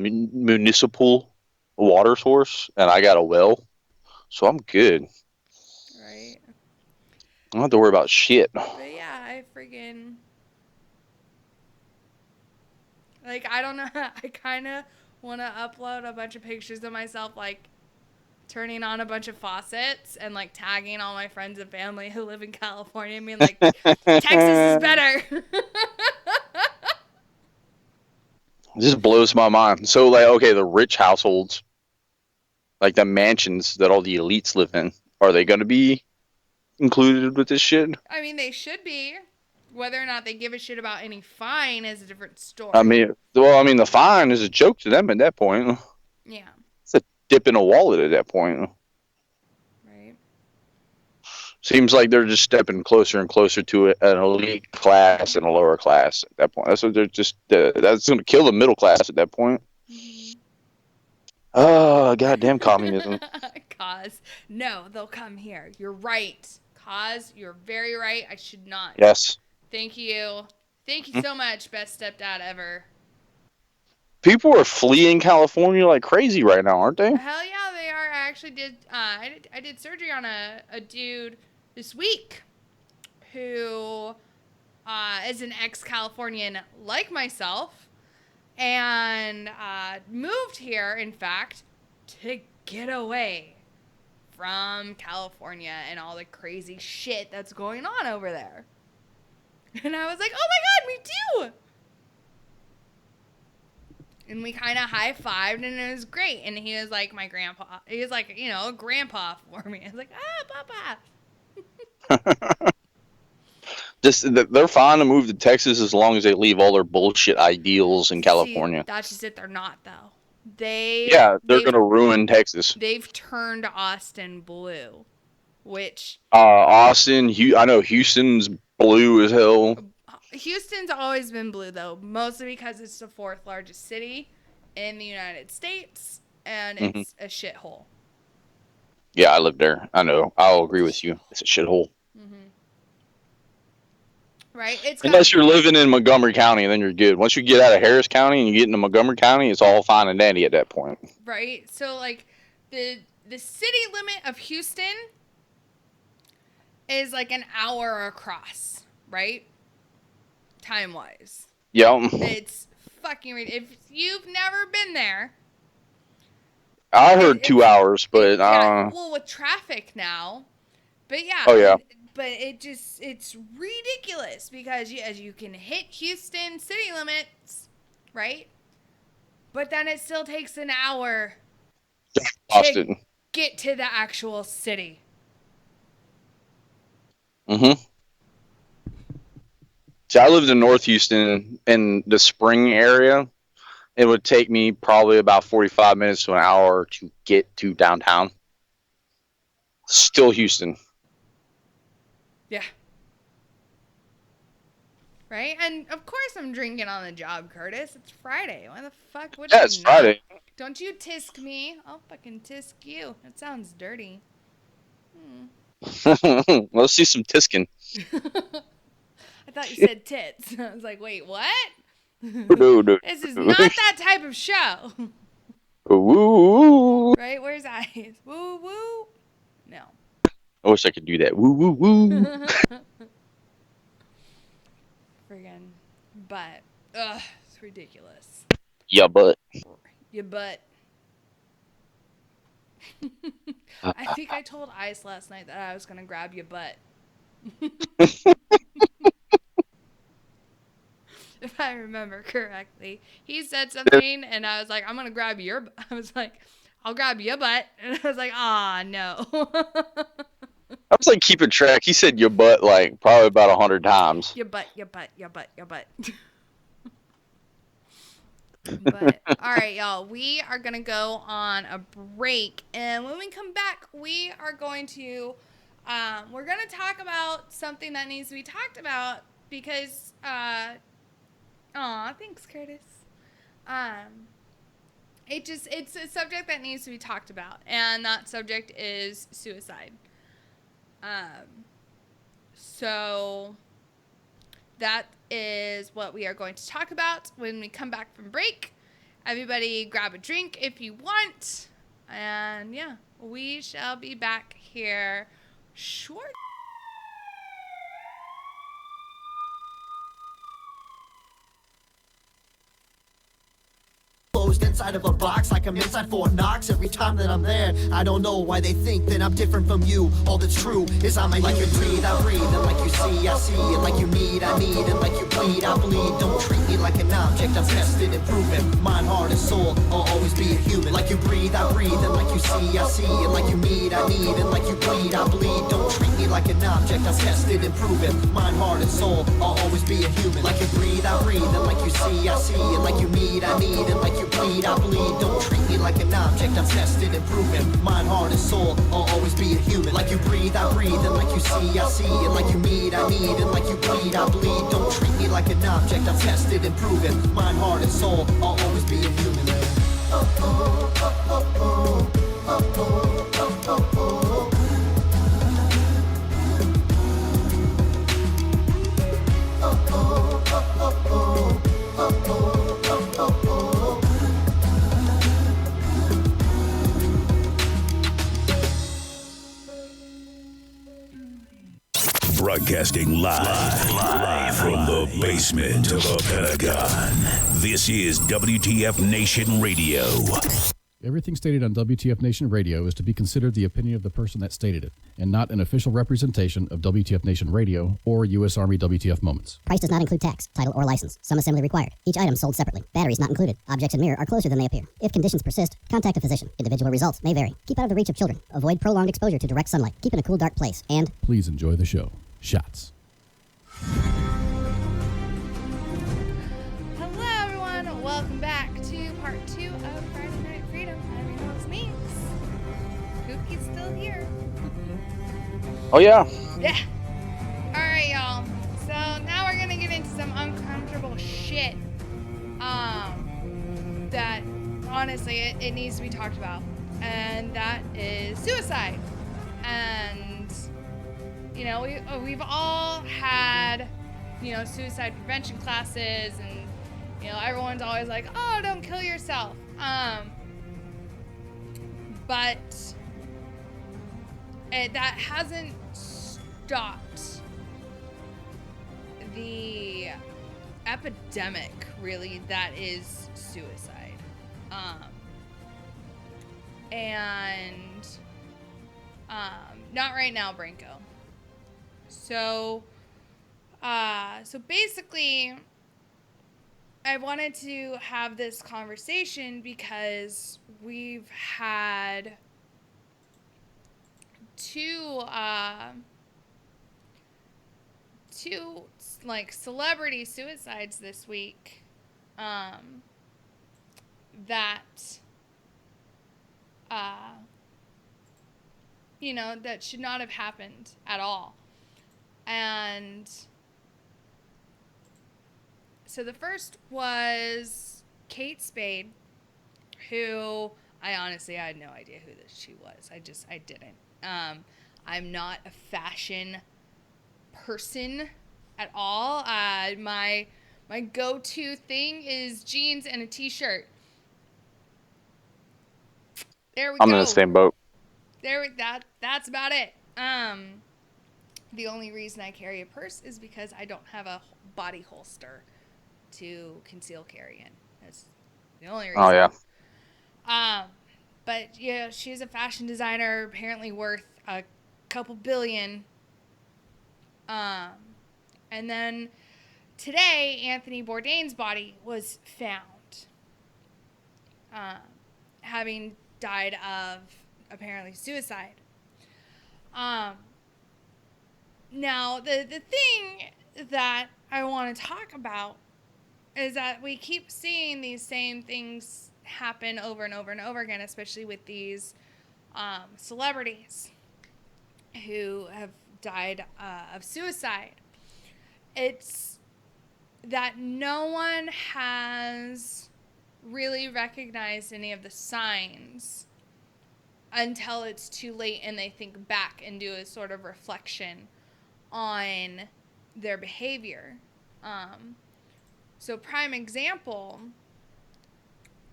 municipal water source, and I got a well, so I'm good. Right. I don't have to worry about shit. But yeah, I friggin'... Like, I don't know. I kind of want to upload a bunch of pictures of myself, like, turning on a bunch of faucets and, like, tagging all my friends and family who live in California and being like, Texas is better. It just blows my mind. So, like, okay, the rich households, like the mansions that all the elites live in, are they going to be included with this shit? I mean, they should be. Whether or not they give a shit about any fine is a different story. I mean, the fine is a joke to them at that point. Yeah. It's a dip in a wallet at that point. Right. Seems like they're just stepping closer and closer to an elite class and a lower class at that point. That's what they're just. That's going to kill the middle class at that point. Mm-hmm. Oh, goddamn communism. Cause. No, they'll come here. You're right. Cause, you're very right. I should not. Yes. Thank you. Thank you so much, best stepdad ever. People are fleeing California like crazy right now, aren't they? Hell yeah, they are. I actually did. I did surgery on a dude this week who is an ex-Californian like myself and moved here, in fact, to get away from California and all the crazy shit that's going on over there. And I was like, oh my god, me too! And we kind of high-fived, and it was great. And he was like my grandpa. He was like, you know, a grandpa for me. I was like, Papa. They're fine to move to Texas as long as they leave all their bullshit ideals in California. See, that's just it. They're not, though. They're going to ruin Texas. They've turned Austin blue, which... Austin, I know Houston's blue as hell. Houston's always been blue, though, mostly because it's the 4th largest city in the United States, and it's a shithole. Yeah, I live there. I know. I'll agree with you. It's a shithole. Mm-hmm. Right? Unless you're living in Montgomery County, then you're good. Once you get out of Harris County and you get into Montgomery County, it's all fine and dandy at that point. Right? So, like, the city limit of Houston is like an hour across, right? Time-wise. Yeah. It's fucking ridiculous. If you've never been there... I heard 2 hours, but... Yeah, well, with traffic now. But yeah. Oh, yeah. But it's ridiculous because you can hit Houston city limits, right? But then it still takes an hour Austin. to get to the actual city. Mm-hmm. See, I lived in North Houston in the Spring area. It would take me probably about 45 minutes to an hour to get to downtown. Still Houston. Yeah. Right? And of course I'm drinking on the job, Curtis. It's Friday. Why the fuck would Yeah, I it's not? Friday. Don't you tisk me. I'll fucking tisk you. That sounds dirty. Let's see some tisking. I thought you said tits. I was like, wait, what? No. This is not that type of show. Woo. Right? Where's eyes? Woo woo. No. I wish I could do that. Woo woo woo. Friggin' butt. Ugh, it's ridiculous. Yeah, but Your butt. I think I told Ice last night that I was gonna grab your butt. If I remember correctly, he said something, and I was like, "I'm gonna grab your." I was like, "I'll grab your butt," and I was like, "Ah, no." I was like keeping track. He said your butt like probably about 100 times. Your butt, your butt, your butt, your butt. But all right, y'all, we are gonna go on a break, and when we come back, we are going to we're gonna talk about something that needs to be talked about because thanks, Curtis. It's a subject that needs to be talked about, and that subject is suicide. So that is what we are going to talk about when we come back from break. Everybody grab a drink if you want. And yeah, we shall be back here shortly. Closed inside of a box like I'm inside Fort Knox. Every time that I'm there, I don't know why they think that I'm different from you. All that's true is I'm a like you breathe, I breathe, and like you see, I see, and like you need, I need, and like you bleed, I bleed. Don't treat me like an object, I'm tested and proven. Mind, heart, and soul, I'll always be a human. Like you breathe, I breathe, and like you see, I see, and like you need, I need, and like you bleed, I bleed. Don't treat me like an object, I'm tested and proven. Mind, heart, and soul, I'll always be a human. Like you breathe, I breathe, and like you see, I see, and like you need, I need, and like you bleed, I bleed. Don't treat me like an object, I'm tested and proven. Mind, heart, and soul, I'll always be a human. Like you breathe, I breathe, and like you see, I see, and like you need, I need, and like you bleed, I bleed. Don't treat me like an object, I'm tested and proven. Mind, heart, and soul, I'll always be a human. Broadcasting live from the basement of a Pentagon. This is WTF Nation Radio. Everything stated on WTF Nation Radio is to be considered the opinion of the person that stated it, and not an official representation of WTF Nation Radio or U.S. Army WTF Moments. Price does not include tax, title, or license. Some assembly required. Each item sold separately. Batteries not included. Objects in mirror are closer than they appear. If conditions persist, contact a physician. Individual results may vary. Keep out of the reach of children. Avoid prolonged exposure to direct sunlight. Keep in a cool, dark place. And please enjoy the show. Shots. Hello, everyone. Welcome back to part 2 of Friday Night Freedom. I'm your host, Minx. Kookie's still here. Oh yeah. Yeah. All right, y'all. So now we're gonna get into some uncomfortable shit. That honestly it needs to be talked about, and that is suicide. And you know, we've all had, you know, suicide prevention classes, and you know, everyone's always like, oh, don't kill yourself. But that hasn't stopped the epidemic, really, that is suicide. Not right now, Branko. So basically, I wanted to have this conversation because we've had two like celebrity suicides this week that that should not have happened at all. And so the first was Kate Spade, who I had no idea who she was. I didn't. I'm not a fashion person at all. My go-to thing is jeans and a t-shirt. There we go. I'm in the same boat. That's about it. The only reason I carry a purse is because I don't have a body holster to conceal carry in. That's the only reason. Oh yeah. But yeah, she's a fashion designer, apparently worth a couple billion. And then today, Anthony Bourdain's body was found, having died of apparently suicide. Now, the thing that I want to talk about is that we keep seeing these same things happen over and over and over again, especially with these celebrities who have died of suicide. It's that no one has really recognized any of the signs until it's too late and they think back and do a sort of reflection on their behavior. So prime example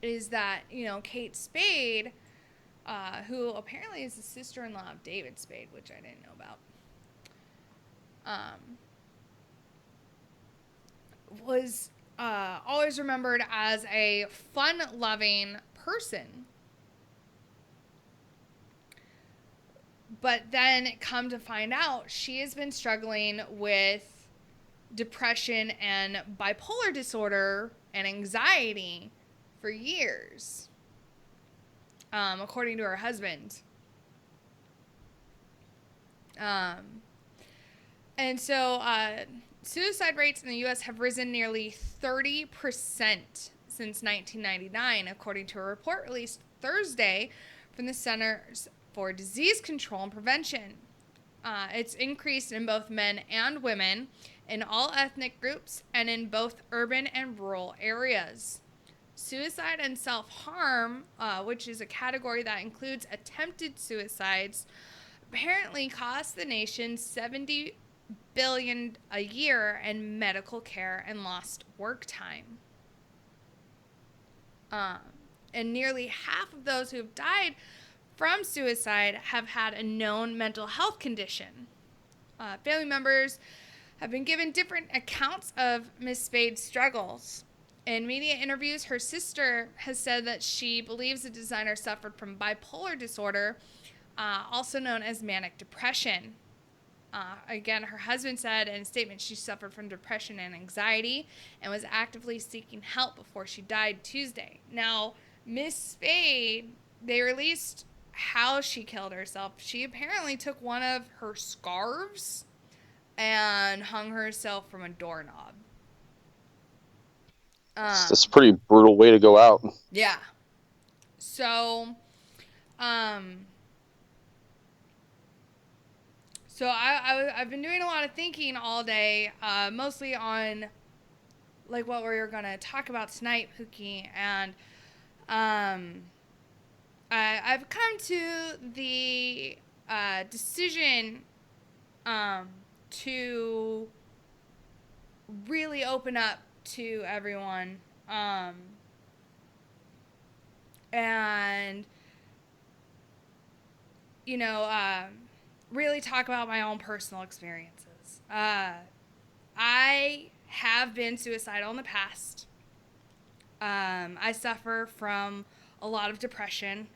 is that, Kate Spade, who apparently is the sister-in-law of David Spade, which I didn't know about, was always remembered as a fun-loving person. But then come to find out, she has been struggling with depression and bipolar disorder and anxiety for years, according to her husband. And so suicide rates in the U.S. have risen nearly 30% since 1999, according to a report released Thursday from the Centers for Disease Control and Prevention. It's increased in both men and women, in all ethnic groups, and in both urban and rural areas. Suicide and self-harm, which is a category that includes attempted suicides, apparently cost the nation $70 billion a year in medical care and lost work time. And nearly half of those who have died from suicide have had a known mental health condition. Family members have been given different accounts of Miss Spade's struggles. In media interviews, her sister has said that she believes the designer suffered from bipolar disorder, also known as manic depression. Again, her husband said in a statement she suffered from depression and anxiety and was actively seeking help before she died Tuesday. Now, Miss Spade, they released how she killed herself. She apparently took one of her scarves and hung herself from a doorknob. That's a pretty brutal way to go out. Yeah. So, I've been doing a lot of thinking all day, mostly on like what we're going to talk about tonight, Pookie, and I've come to the decision to really open up to everyone, and really talk about my own personal experiences. I have been suicidal in the past. I suffer from a lot of depression.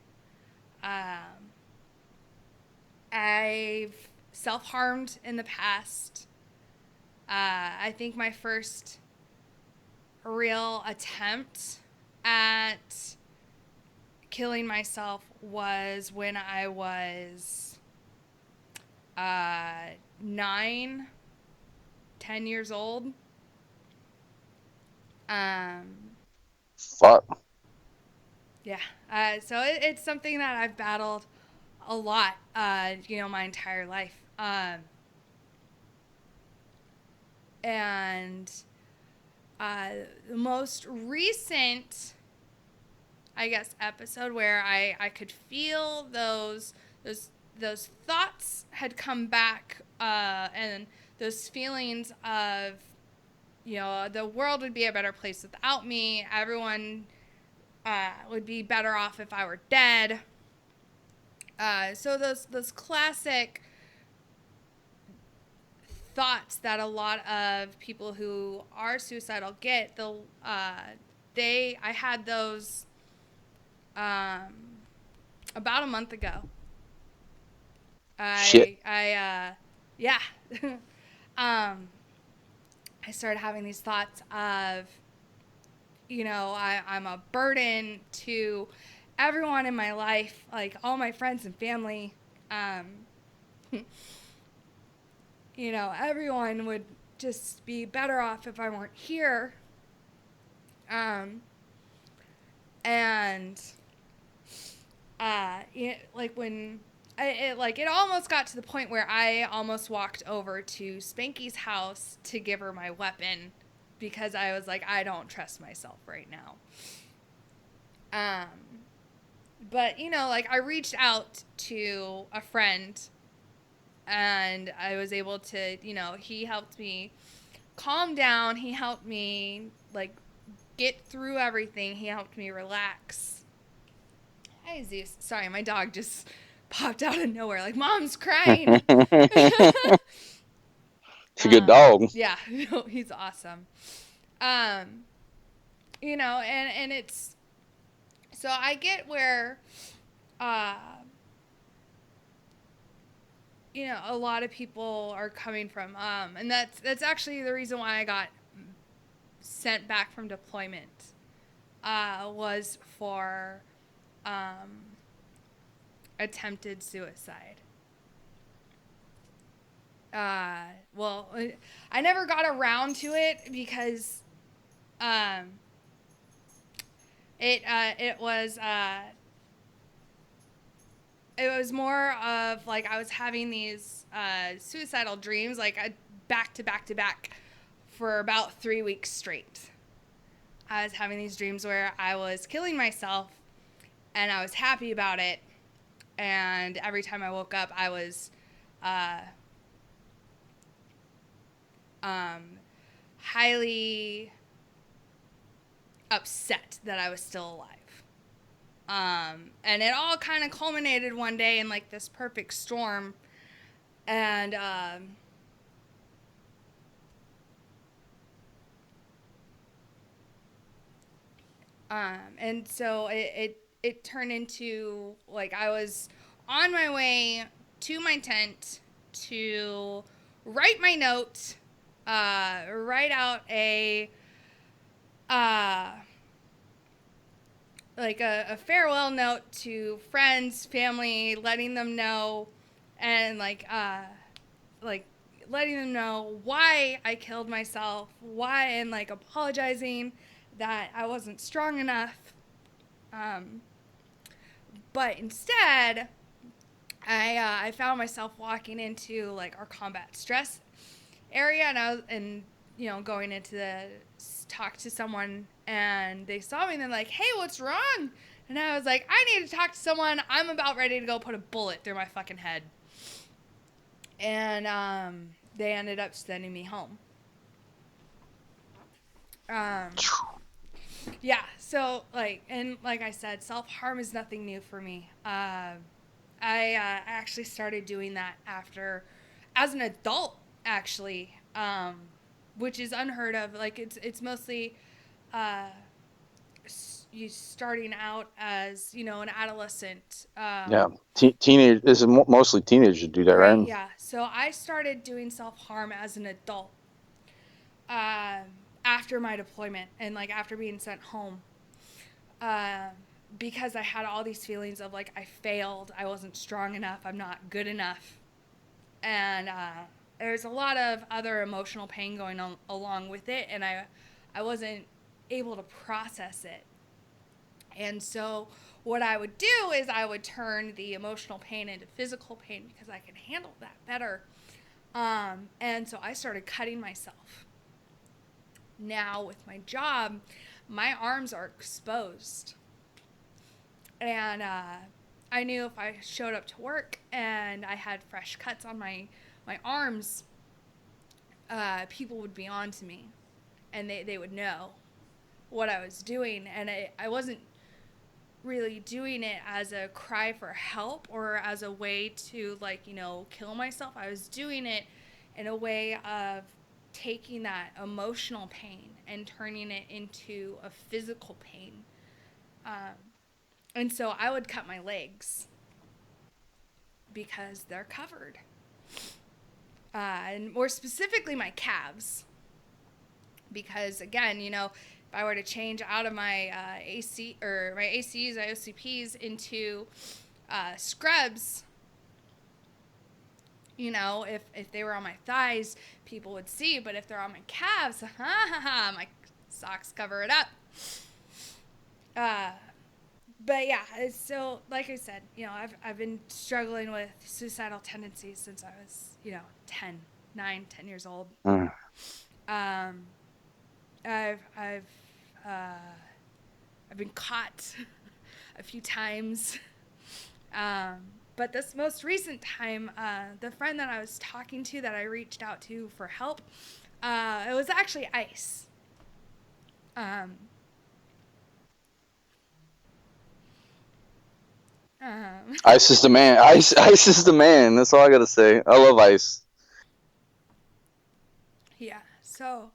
I've self-harmed in the past. I think my first real attempt at killing myself was when I was 9, 10 years old. Fuck. Yeah. So it's something that I've battled a lot, my entire life. And the most recent, I guess, episode where I could feel those thoughts had come back, and those feelings of, the world would be a better place without me. Everyone would be better off if I were dead. So those classic thoughts that a lot of people who are suicidal get, I had those about a month ago. Shit. Yeah. I started having these thoughts of, I'm a burden to everyone in my life, like all my friends and family. Everyone would just be better off if I weren't here. It almost got to the point where I almost walked over to Spanky's house to give her my weapon because I was like, I don't trust myself right now. But I reached out to a friend and I was able to, he helped me calm down. He helped me get through everything. He helped me relax. Hi, Zeus. Sorry, my dog just popped out of nowhere. Like, Mom's crying. It's a good dog. Yeah, he's awesome. And it's, so I get where, a lot of people are coming from. And that's actually the reason why I got sent back from deployment, was for, attempted suicide. Well, I never got around to it because, it was more of like I was having these suicidal dreams, back to back to back for about 3 weeks straight. I was having these dreams where I was killing myself and I was happy about it. And every time I woke up, I was highly upset that I was still alive. And it all kind of culminated one day in this perfect storm. And and so it turned into I was on my way to my tent to write my note, write out a farewell note to friends, family, letting them know, and letting them know why I killed myself, why, and apologizing that I wasn't strong enough. But instead, I found myself walking into our combat stress area, and going into the talk to someone, and they saw me and they're like, "Hey, what's wrong?" And I was like, "I need to talk to someone. I'm about ready to go put a bullet through my fucking head." And they ended up sending me home. Yeah, so like I said, self-harm is nothing new for me. I actually started doing that as an adult, actually, which is unheard of. It's mostly you starting out as an adolescent. Yeah, teenage. This is mostly teenagers do that, right? Yeah. So I started doing self-harm as an adult. after my deployment and like after being sent home, because I had all these feelings of like I failed, I wasn't strong enough, I'm not good enough, and there's a lot of other emotional pain going on along with it, and I wasn't able to process it. And so what I would do is I would turn the emotional pain into physical pain because I could handle that better. And so I started cutting myself. Now with my job, my arms are exposed. And I knew if I showed up to work and I had fresh cuts on my arms, people would be on to me. And they would know what I was doing. And I wasn't really doing it as a cry for help or as a way to, like, you know, kill myself. I was doing it in a way of taking that emotional pain and turning it into a physical pain. And so I would cut my legs because they're covered. And more specifically, my calves. Because, again, you know, if I were to change out of my AC or my ACs, IOCPs into scrubs, you know, if they were on my thighs, people would see. But if they're on my calves, my socks cover it up. But yeah, so like I said, you know, I've been struggling with suicidal tendencies since I was, you know, 10 years old. I've been caught a few times. But this most recent time, the friend that I was talking to that I reached out to for help, it was actually Ice. Ice is the man. Ice is the man. That's all I gotta say. I love Ice. Yeah, so...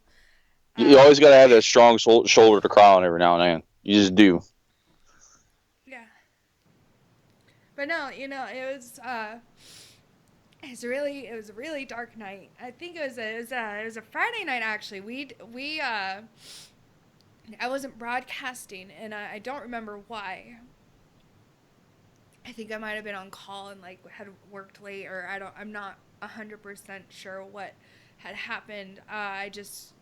You always gotta have that strong shoulder to cry on every now and then. You just do. Yeah. But no, you know, it was a really dark night. I think it was a Friday night actually. I wasn't broadcasting, and I don't remember why. I think I might have been on call and like had worked late, or I'm not 100% sure what had happened. I just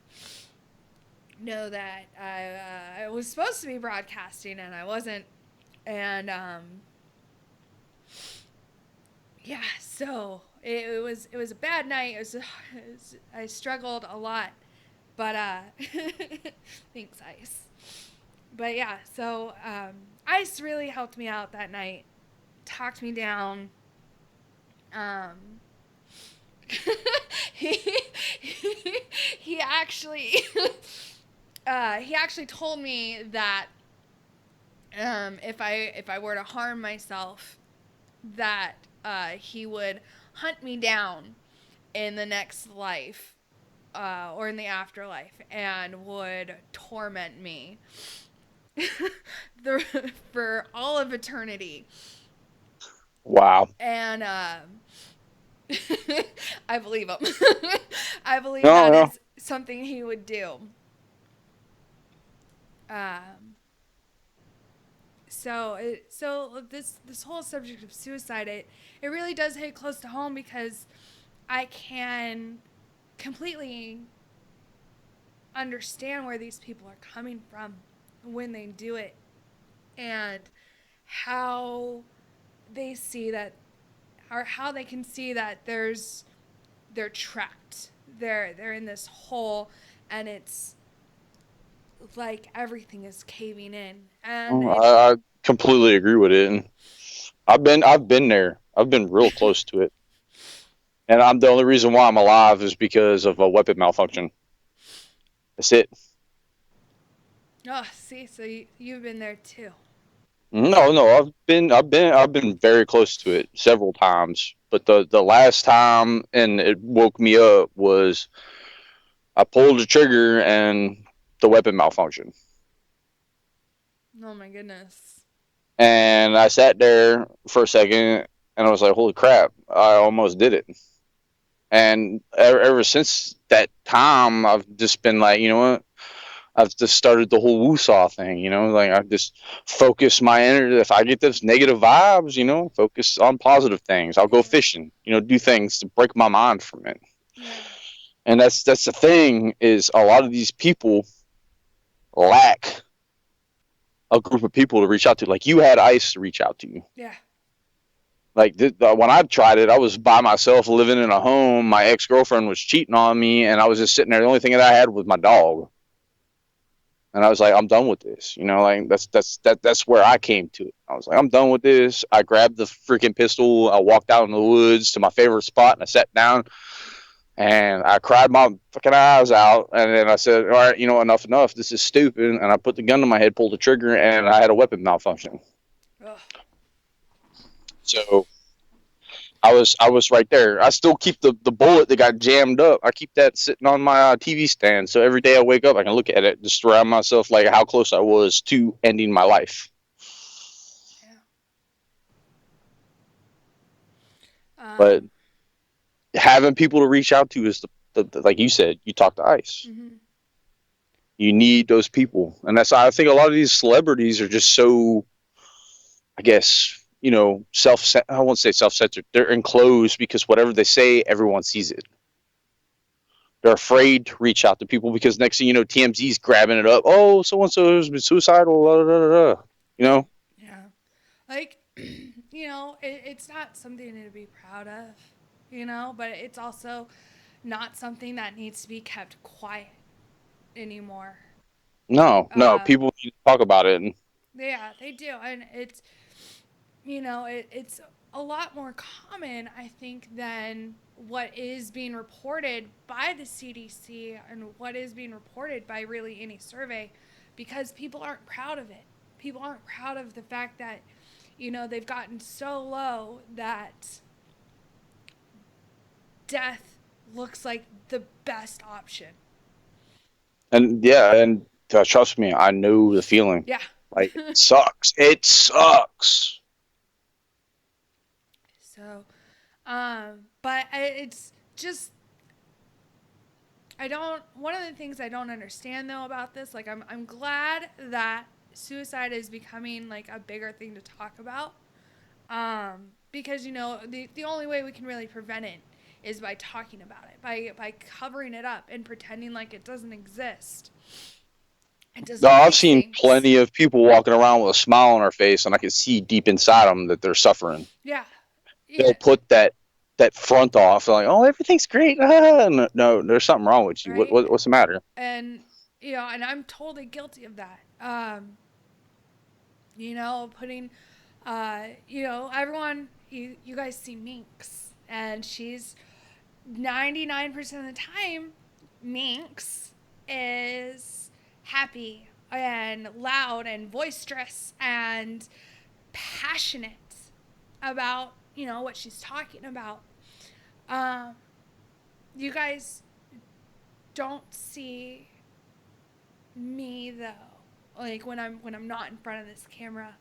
know that I was supposed to be broadcasting and I wasn't, and yeah, so it was a bad night. I struggled a lot, but thanks, Ice. But yeah, so Ice really helped me out that night, talked me down. He actually he actually told me that if I were to harm myself, that he would hunt me down in the next life or in the afterlife and would torment me for all of eternity. Wow. And I believe him. I believe that is something he would do. So this whole subject of suicide, it really does hit close to home because I can completely understand where these people are coming from when they do it, and how they see that, or how they can see that they're trapped. They're in this hole, and it's like everything is caving in. And I completely agree with it. And I've been there. I've been real close to it. And the only reason why I'm alive is because of a weapon malfunction. That's it. Oh, see, so you've been there too. No, I've been very close to it several times. But the last time, and it woke me up, was I pulled the trigger and the weapon malfunctioned. Oh my goodness. And I sat there for a second and I was like, holy crap, I almost did it. And ever since that time, I've just been like, you know what? I've just started the whole woo-saw thing, like I just focus my energy. If I get those negative vibes, focus on positive things. I'll go fishing, do things to break my mind from it. Yeah. And that's the thing, is a lot of these people lack a group of people to reach out to. Like, you had Ice to reach out to you. Yeah. Like, when I tried it, I was by myself living in a home. My ex-girlfriend was cheating on me, and I was just sitting there. The only thing that I had was my dog. And I was like, I'm done with this. Like, that's where I came to it. I was like, I'm done with this. I grabbed the freaking pistol. I walked out in the woods to my favorite spot, and I sat down, and I cried my fucking eyes out. And then I said, all right, enough. This is stupid. And I put the gun to my head, pulled the trigger, and I had a weapon malfunction. Ugh. So I was right there. I still keep the bullet that got jammed up. I keep that sitting on my TV stand. So every day I wake up, I can look at it, just remind myself like how close I was to ending my life. Yeah. But having people to reach out to is the like you said, you talk to Ice. Mm-hmm. You need those people. And that's why I think a lot of these celebrities are just so, I guess, I won't say self-centered. They're enclosed because whatever they say, everyone sees it. They're afraid to reach out to people because next thing you know, TMZ's grabbing it up. Oh, so-and-so has been suicidal. Blah, blah, blah, blah. Yeah. Like, it's not something to be proud of, but it's also not something that needs to be kept quiet anymore. No, people need to talk about it. Yeah, they do. And it's, it's a lot more common, I think, than what is being reported by the CDC and what is being reported by really any survey, because people aren't proud of it. People aren't proud of the fact that, they've gotten so low that death looks like the best option. And yeah, and trust me, I know the feeling. Yeah. Like, it sucks. It sucks. So, but it's just, one of the things I don't understand though about this, like I'm glad that suicide is becoming like a bigger thing to talk about. Because the only way we can really prevent it is by talking about it, by covering it up and pretending like it doesn't exist. I've seen plenty of people walking around with a smile on their face, and I can see deep inside them that they're suffering. Yeah. They'll put that front off, like, oh, everything's great. No, there's something wrong with you. Right? What's the matter? And and I'm totally guilty of that. Putting, everyone, you guys see Minx, and she's 99% of the time, Minx is happy and loud and boisterous and passionate about, what she's talking about. You guys don't see me though, like when I'm not in front of this camera,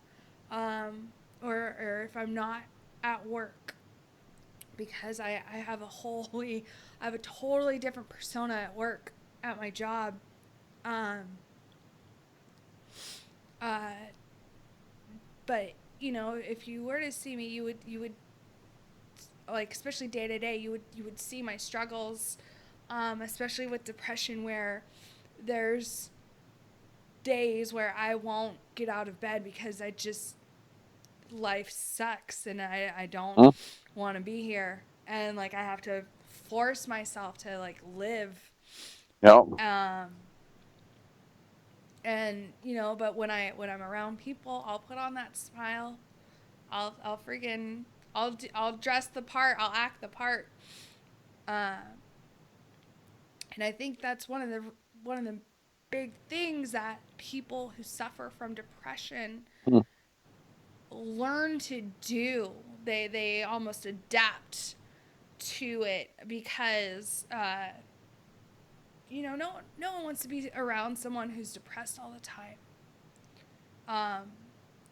or if I'm not at work, because I have a totally different persona at work, at my job. But if you were to see me, you would like, especially day to day, you would see my struggles, especially with depression, where there's days where I won't get out of bed because life sucks and I don't want to be here, and like I have to force myself to like live. Yep. And but when I'm around people, I'll put on that smile. I'll dress the part. I'll act the part. And I think that's one of the big things that people who suffer from depression learn to do. They almost adapt to it, because no one wants to be around someone who's depressed all the time,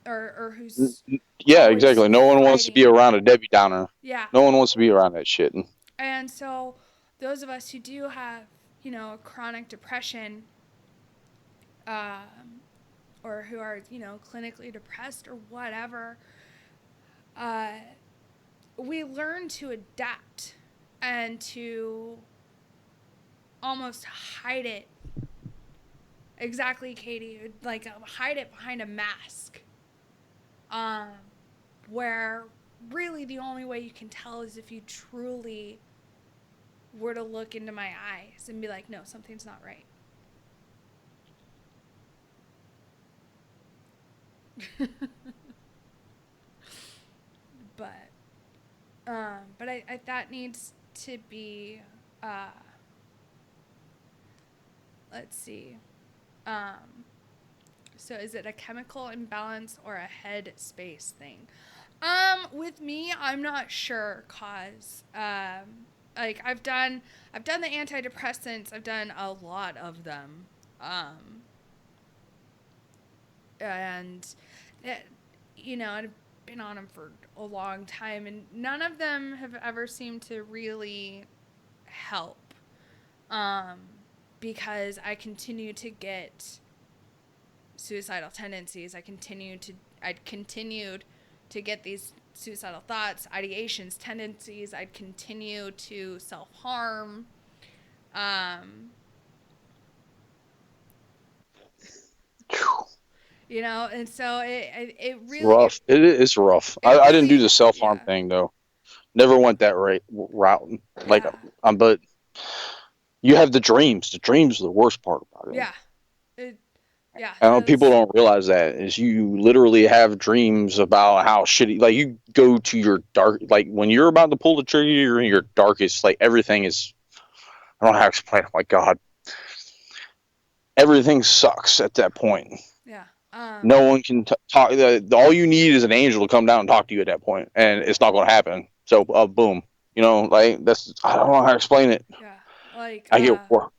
or who's exactly. No one wants to be around a Debbie Downer. Yeah. No one wants to be around that shit. And so those of us who do have a chronic depression, or who are, clinically depressed or whatever, we learn to adapt and to almost hide it. Exactly, Katie. Like, hide it behind a mask. Where really the only way you can tell is if you truly were to look into my eyes and be like, no, something's not right. But I that needs to be, let's see. So is it a chemical imbalance or a head space thing? With me, I'm not sure, cause like I've done the antidepressants. I've done a lot of them. And it, I've been on them for a long time, and none of them have ever seemed to really help. Because I continue to get suicidal tendencies. I'd continued to get these suicidal thoughts, ideations, tendencies. I'd continue to self-harm. And so it really... Rough. It is rough. I didn't do the self-harm thing, though. Never went that route. Like, but you have the dreams. The dreams are the worst part about it. Yeah. I know people don't realize that is you literally have dreams about how shitty, like you go to your dark, like when you're about to pull the trigger, you're in your darkest, like everything is, I don't know how to explain it. My God, everything sucks at that point. Yeah. No one can talk. All you need is an angel to come down and talk to you at that point, and it's not going to happen. So, boom, like that's, I don't know how to explain it. Yeah. Like, I get work.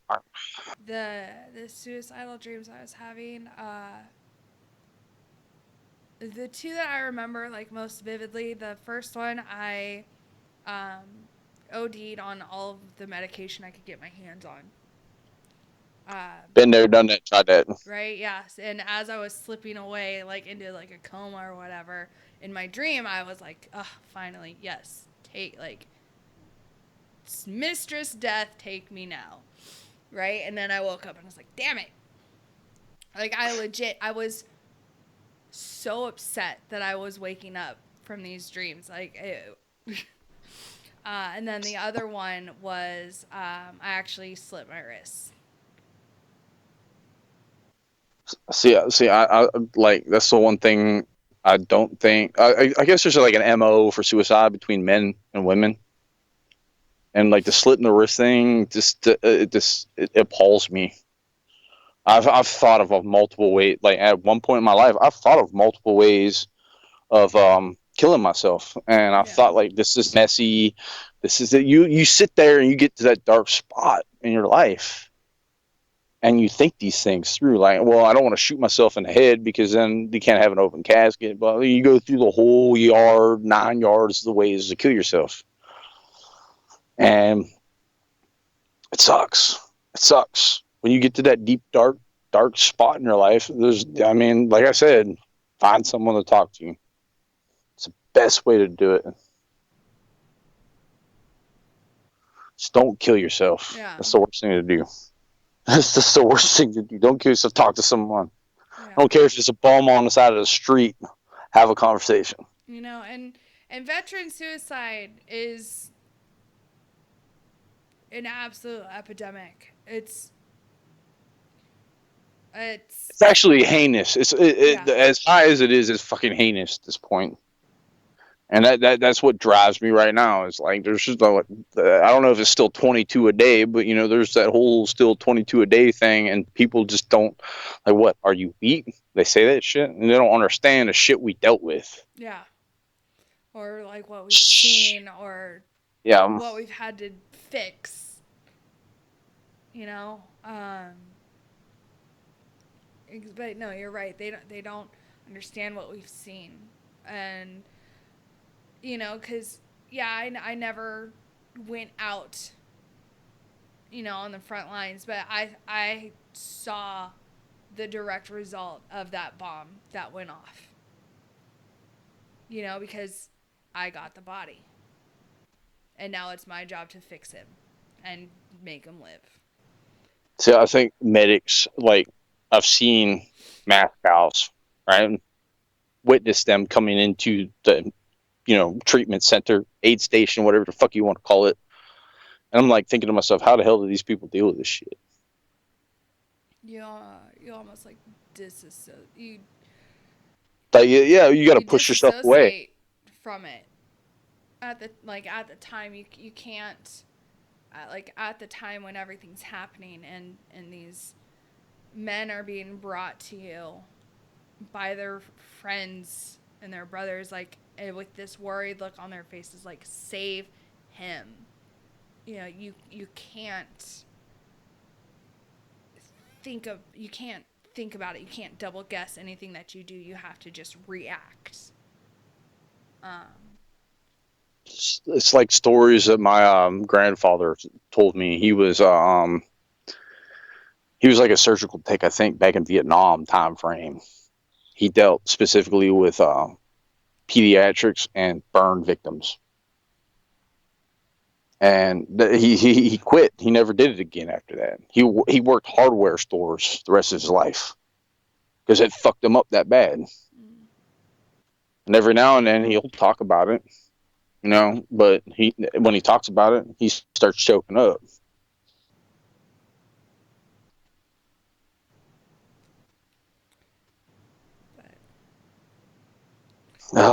The suicidal dreams I was having, the two that I remember like most vividly, the first one I OD'd on all of the medication I could get my hands on. Been there, done that, tried that. Right, yes. And as I was slipping away like into like a coma or whatever, in my dream I was like, finally, yes, take, like, Mistress Death, take me now. Right? And then I woke up and I was like, damn it. Like, I was so upset that I was waking up from these dreams. Like, ew. And then the other one was, I actually slit my wrists. See, I like, that's the one thing I don't think, I guess there's like an MO for suicide between men and women. And like the slit in the wrist thing, it appalls me. I've thought of multiple ways. Like at one point in my life, I've thought of multiple ways of killing myself, and I thought, like, this is messy. This is it. You sit there and you get to that dark spot in your life, and you think these things through. Like, well, I don't want to shoot myself in the head because then you can't have an open casket. But you go through the whole 9 yards of the ways to kill yourself. And it sucks. It sucks. When you get to that deep, dark spot in your life, like I said, find someone to talk to you. It's the best way to do it. Just don't kill yourself. Yeah. That's the worst thing to do. That's just the worst thing to do. Don't kill yourself. Talk to someone. Yeah. I don't care if it's a bum on the side of the street. Have a conversation. And veteran suicide is an absolute epidemic. It's actually heinous. It's as high as it is, it's fucking heinous at this point. And that's what drives me right now. It's like, there's just I don't know if it's still 22 a day, but there's that whole still 22 a day thing, and people just don't, like, what, are you weak? They say that shit, and they don't understand the shit we dealt with. Yeah. Or like what we've seen, or what we've had to fix. But no, you're right. They don't understand what we've seen, and because I never went out, on the front lines, but I saw the direct result of that bomb that went off. You know, because I got the body. And now it's my job to fix him and make him live. So I think medics, like, I've seen mass cows, right? Witness them coming into the, treatment center, aid station, whatever the fuck you want to call it. And I'm like thinking to myself, how the hell do these people deal with this shit? You almost like you you got to push yourself away from it. At the time, you can't. At the time when everything's happening and these men are being brought to you by their friends and their brothers, like, with this worried look on their faces, like, save him. You know, you can't think about it. You can't double guess anything that you do. You have to just react. It's like stories that my grandfather told me. He was like a surgical tech, I think, back in Vietnam time frame. He dealt specifically with pediatrics and burn victims. And he quit. He never did it again after that. He worked hardware stores the rest of his life because it fucked him up that bad. And every now and then he'll talk about it, but when he talks about it, he starts choking up. But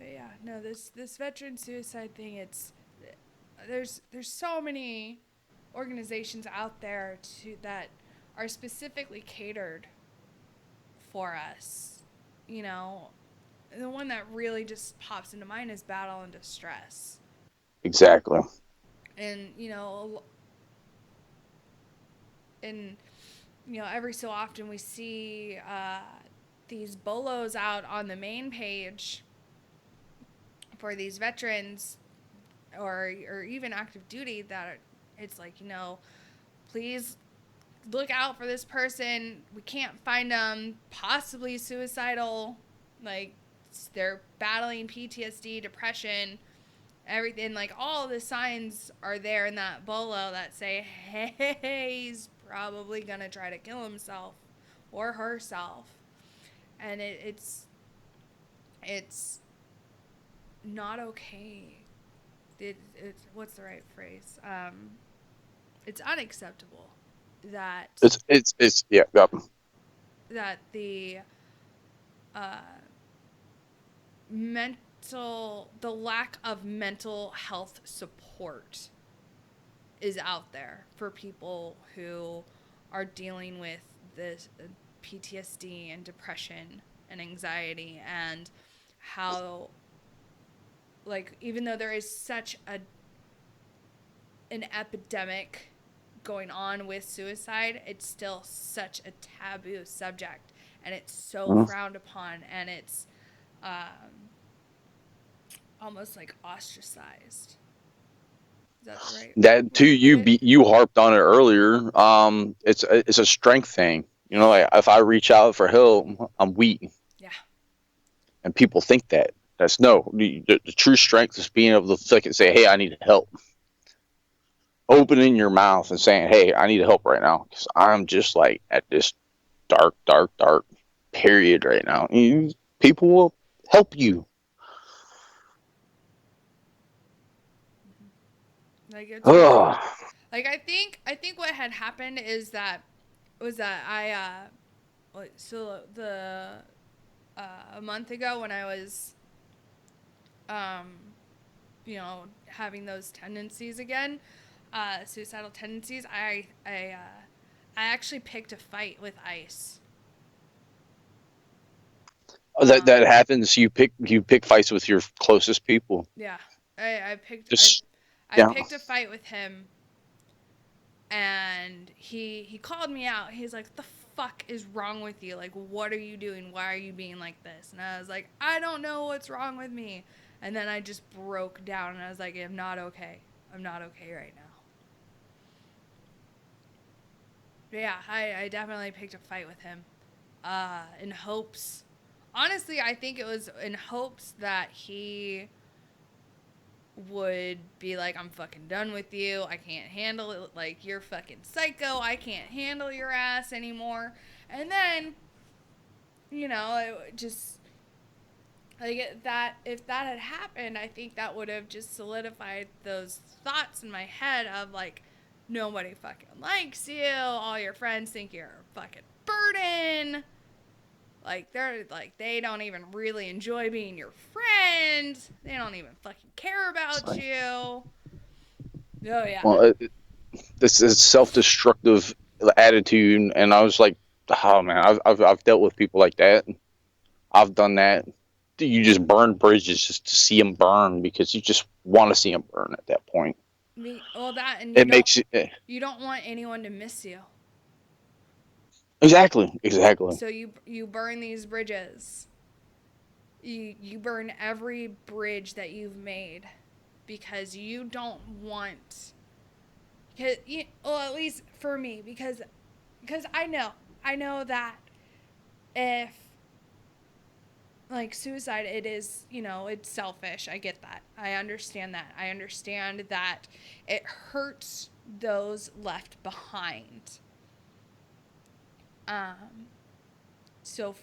yeah, no, this veteran suicide thing, there's so many organizations out there that are specifically catered for us. You know, the one that really just pops into mind is Battle and Distress. Exactly. And every so often we see these bolos out on the main page for these veterans or even active duty that it's like, please look out for this person. We can't find them, possibly suicidal, like they're battling PTSD, depression, everything. Like, all the signs are there in that bolo that say, hey, he's probably gonna try to kill himself or herself. And it's not okay. It's what's the right phrase? It's unacceptable that it's that the the lack of mental health support is out there for people who are dealing with this PTSD and depression and anxiety, and how, like, even though there is such an epidemic going on with suicide, it's still such a taboo subject, and it's so frowned upon, and it's almost like ostracized. Is that the right? That too. You harped on it earlier. It's a strength thing. Like, if I reach out for help, I'm weak. Yeah. And people think that's no. The true strength is being able to say, "Hey, I need help." Opening your mouth and saying, "Hey, I need help right now," because I'm just like at this dark period right now. People will help you. Like, it's really, like, I think what had happened is that I a month ago when I was having those tendencies again, suicidal tendencies, I actually picked a fight with ICE. That happens. You pick fights with your closest people. Yeah, I picked a fight with him, and he called me out. He's like, "The fuck is wrong with you? Like, what are you doing? Why are you being like this?" And I was like, "I don't know what's wrong with me." And then I just broke down, and I was like, "I'm not okay. I'm not okay right now." Yeah, I definitely picked a fight with him. In hopes, honestly, I think it was in hopes that he would be like, I'm fucking done with you. I can't handle it. Like, you're fucking psycho. I can't handle your ass anymore. And then, you know, it just, like, that, if that had happened, I think that would have just solidified those thoughts in my head of, like, nobody fucking likes you. All your friends think you're a fucking burden. Like, they're like, they don't even really enjoy being your friend. They don't even fucking care about you. Oh, yeah. Well, this is self-destructive attitude, and I was like, oh man, I've dealt with people like that. I've done that. You just burn bridges just to see them burn because you just want to see them burn at that point. Well, that, and It makes you don't want anyone to miss you. Exactly. So you burn these bridges. You burn every bridge that you've made because you don't want. Well, at least for me, because I know that if, like, suicide, it is, you know, it's selfish. I get that. I understand that. I understand that it hurts those left behind. So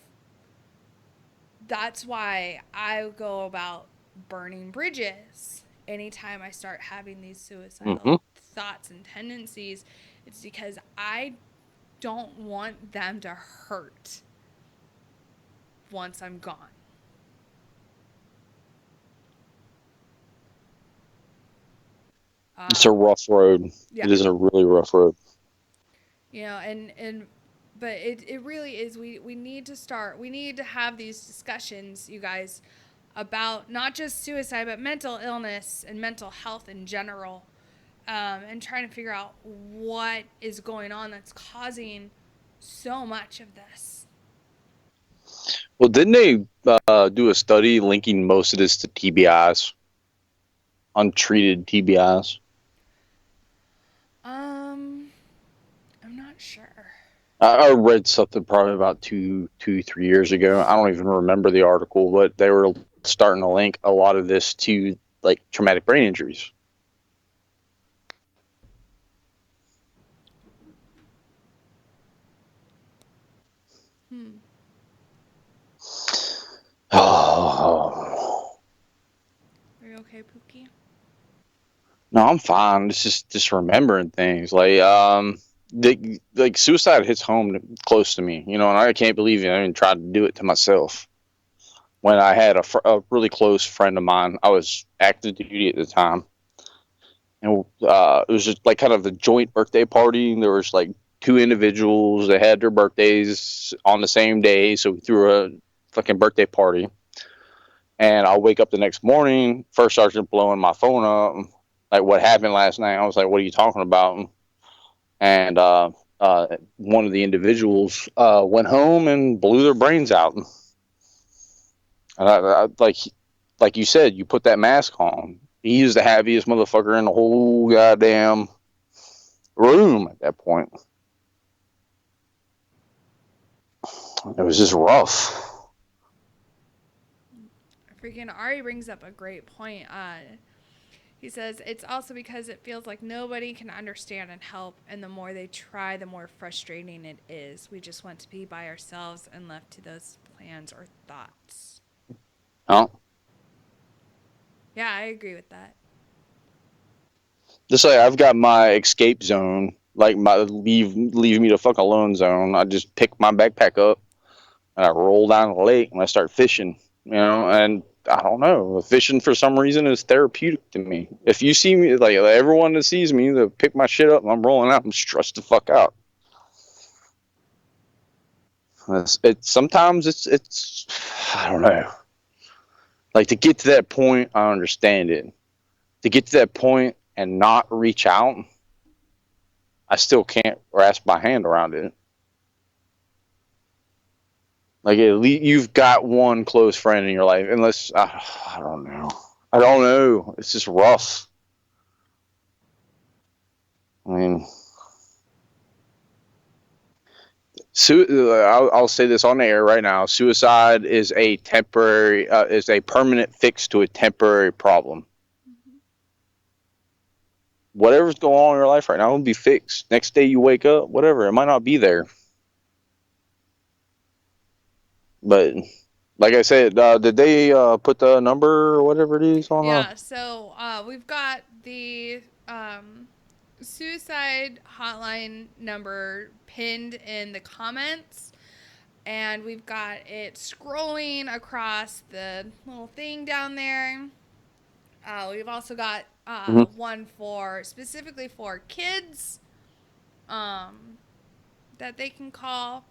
that's why I go about burning bridges anytime I start having these suicidal thoughts and tendencies. It's because I don't want them to hurt once I'm gone. It's a rough road. Yeah. It is a really rough road. You know, but it really is. We need to have these discussions, you guys, about not just suicide, but mental illness and mental health in general, and trying to figure out what is going on that's causing so much of this. Well, didn't they do a study linking most of this to TBIs? Untreated TBIs? I'm not sure. I read something probably about 3 years ago. I don't even remember the article, but they were starting to link a lot of this to, like, traumatic brain injuries. Oh. Are you okay, Pookie? No, I'm fine. It's just remembering things. Like suicide hits home close to me, you know, and I can't believe it. I even tried to do it to myself. When I had a really close friend of mine, I was active duty at the time, and it was just like kind of a joint birthday party. And there was like 2 individuals that had their birthdays on the same day, so we threw a fucking birthday party. And I'll wake up the next morning, first sergeant blowing my phone up, like, what happened last night? I was like, what are you talking about? And one of the individuals went home and blew their brains out. And I like you said, you put that mask on. He was the happiest motherfucker in the whole goddamn room at that point. It was just rough. Freaking Ari brings up a great point. He says, it's also because it feels like nobody can understand and help, and the more they try, the more frustrating it is. We just want to be by ourselves and left to those plans or thoughts. Oh. Yeah, I agree with that. Just like I've got my escape zone, like my leave me the fuck alone zone. I just pick my backpack up and I roll down the lake and I start fishing, you know, and I don't know, fishing for some reason is therapeutic to me. If you see me, like everyone that sees me, they pick my shit up and I'm rolling out, I'm stressed the fuck out. Sometimes it's I don't know. Like, to get to that point, I understand it. To get to that point and not reach out, I still can't grasp my hand around it. Like, at least you've got one close friend in your life, unless I don't know. It's just rough. I mean, I'll say this on the air right now. Suicide is a permanent fix to a temporary problem. Whatever's going on in your life right now will be fixed. Next day you wake up, whatever, it might not be there. But like I said, did they put the number or whatever it is on? Yeah. So we've got the suicide hotline number pinned in the comments, and we've got it scrolling across the little thing down there. We've also got one for specifically for kids that they can call.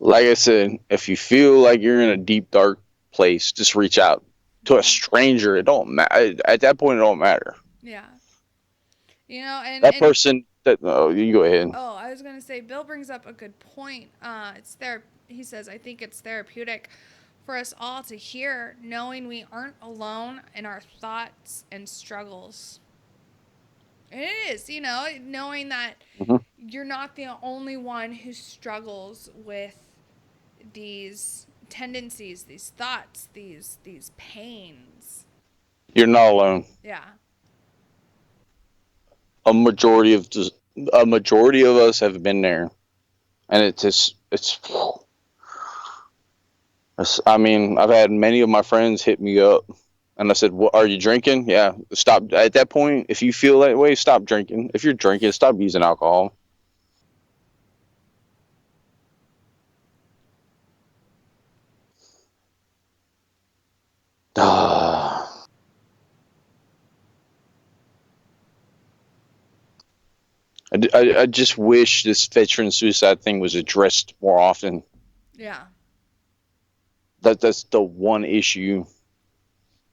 Like I said, if you feel like you're in a deep, dark place, just reach out to a stranger. It don't matter. At that point, it don't matter. Yeah. You know, and That person that you go ahead. Oh, I was gonna say, Bill brings up a good point. He says, I think it's therapeutic for us all to hear, knowing we aren't alone in our thoughts and struggles. And it is, you know, knowing that you're not the only one who struggles with these tendencies, these thoughts, these pains. You're not alone. Yeah. A majority of us have been there, and it's. I mean, I've had many of my friends hit me up, and I said, "What are you drinking?" Yeah, stop. At that point, if you feel that way, stop drinking. If you're drinking, stop using alcohol. I just wish this veteran suicide thing was addressed more often. Yeah. That's the one issue.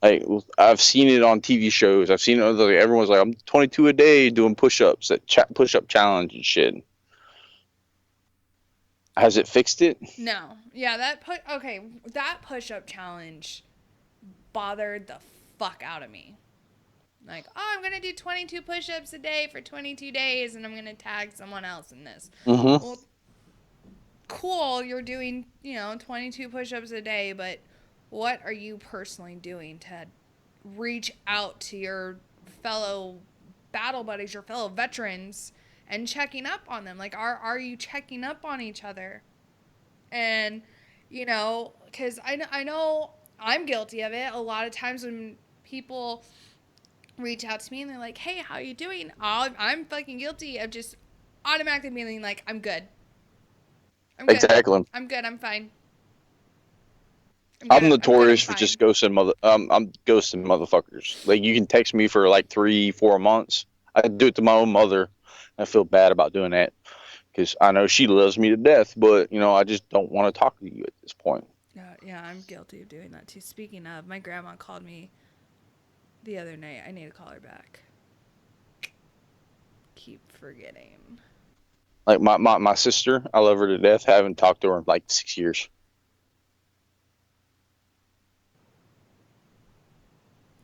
Like, I've seen it on TV shows. I've seen it. Like, everyone's like, I'm 22 a day doing push-ups, that push-up challenge and shit. Has it fixed it? No. Yeah, that push-up challenge bothered the fuck out of me. Like, oh, I'm going to do 22 push-ups a day for 22 days, and I'm going to tag someone else in this. Well, cool, you're doing, 22 push-ups a day, but what are you personally doing to reach out to your fellow battle buddies, your fellow veterans, and checking up on them? Like, are you checking up on each other? And, because I know I'm guilty of it. A lot of times when people reach out to me and they're like, hey, how you doing? I'm fucking guilty of just automatically being like, I'm good. I'm good. Exactly. I'm good. I'm fine. I'm notorious for just ghosting I'm ghosting motherfuckers. Like, you can text me for like 3-4 months. I do it to my own mother. I feel bad about doing that because I know she loves me to death, but I just don't want to talk to you at this point. Yeah, I'm guilty of doing that too. Speaking of, my grandma called me the other night. I need to call her back. Keep forgetting. Like my sister, I love her to death. I haven't talked to her in like 6 years.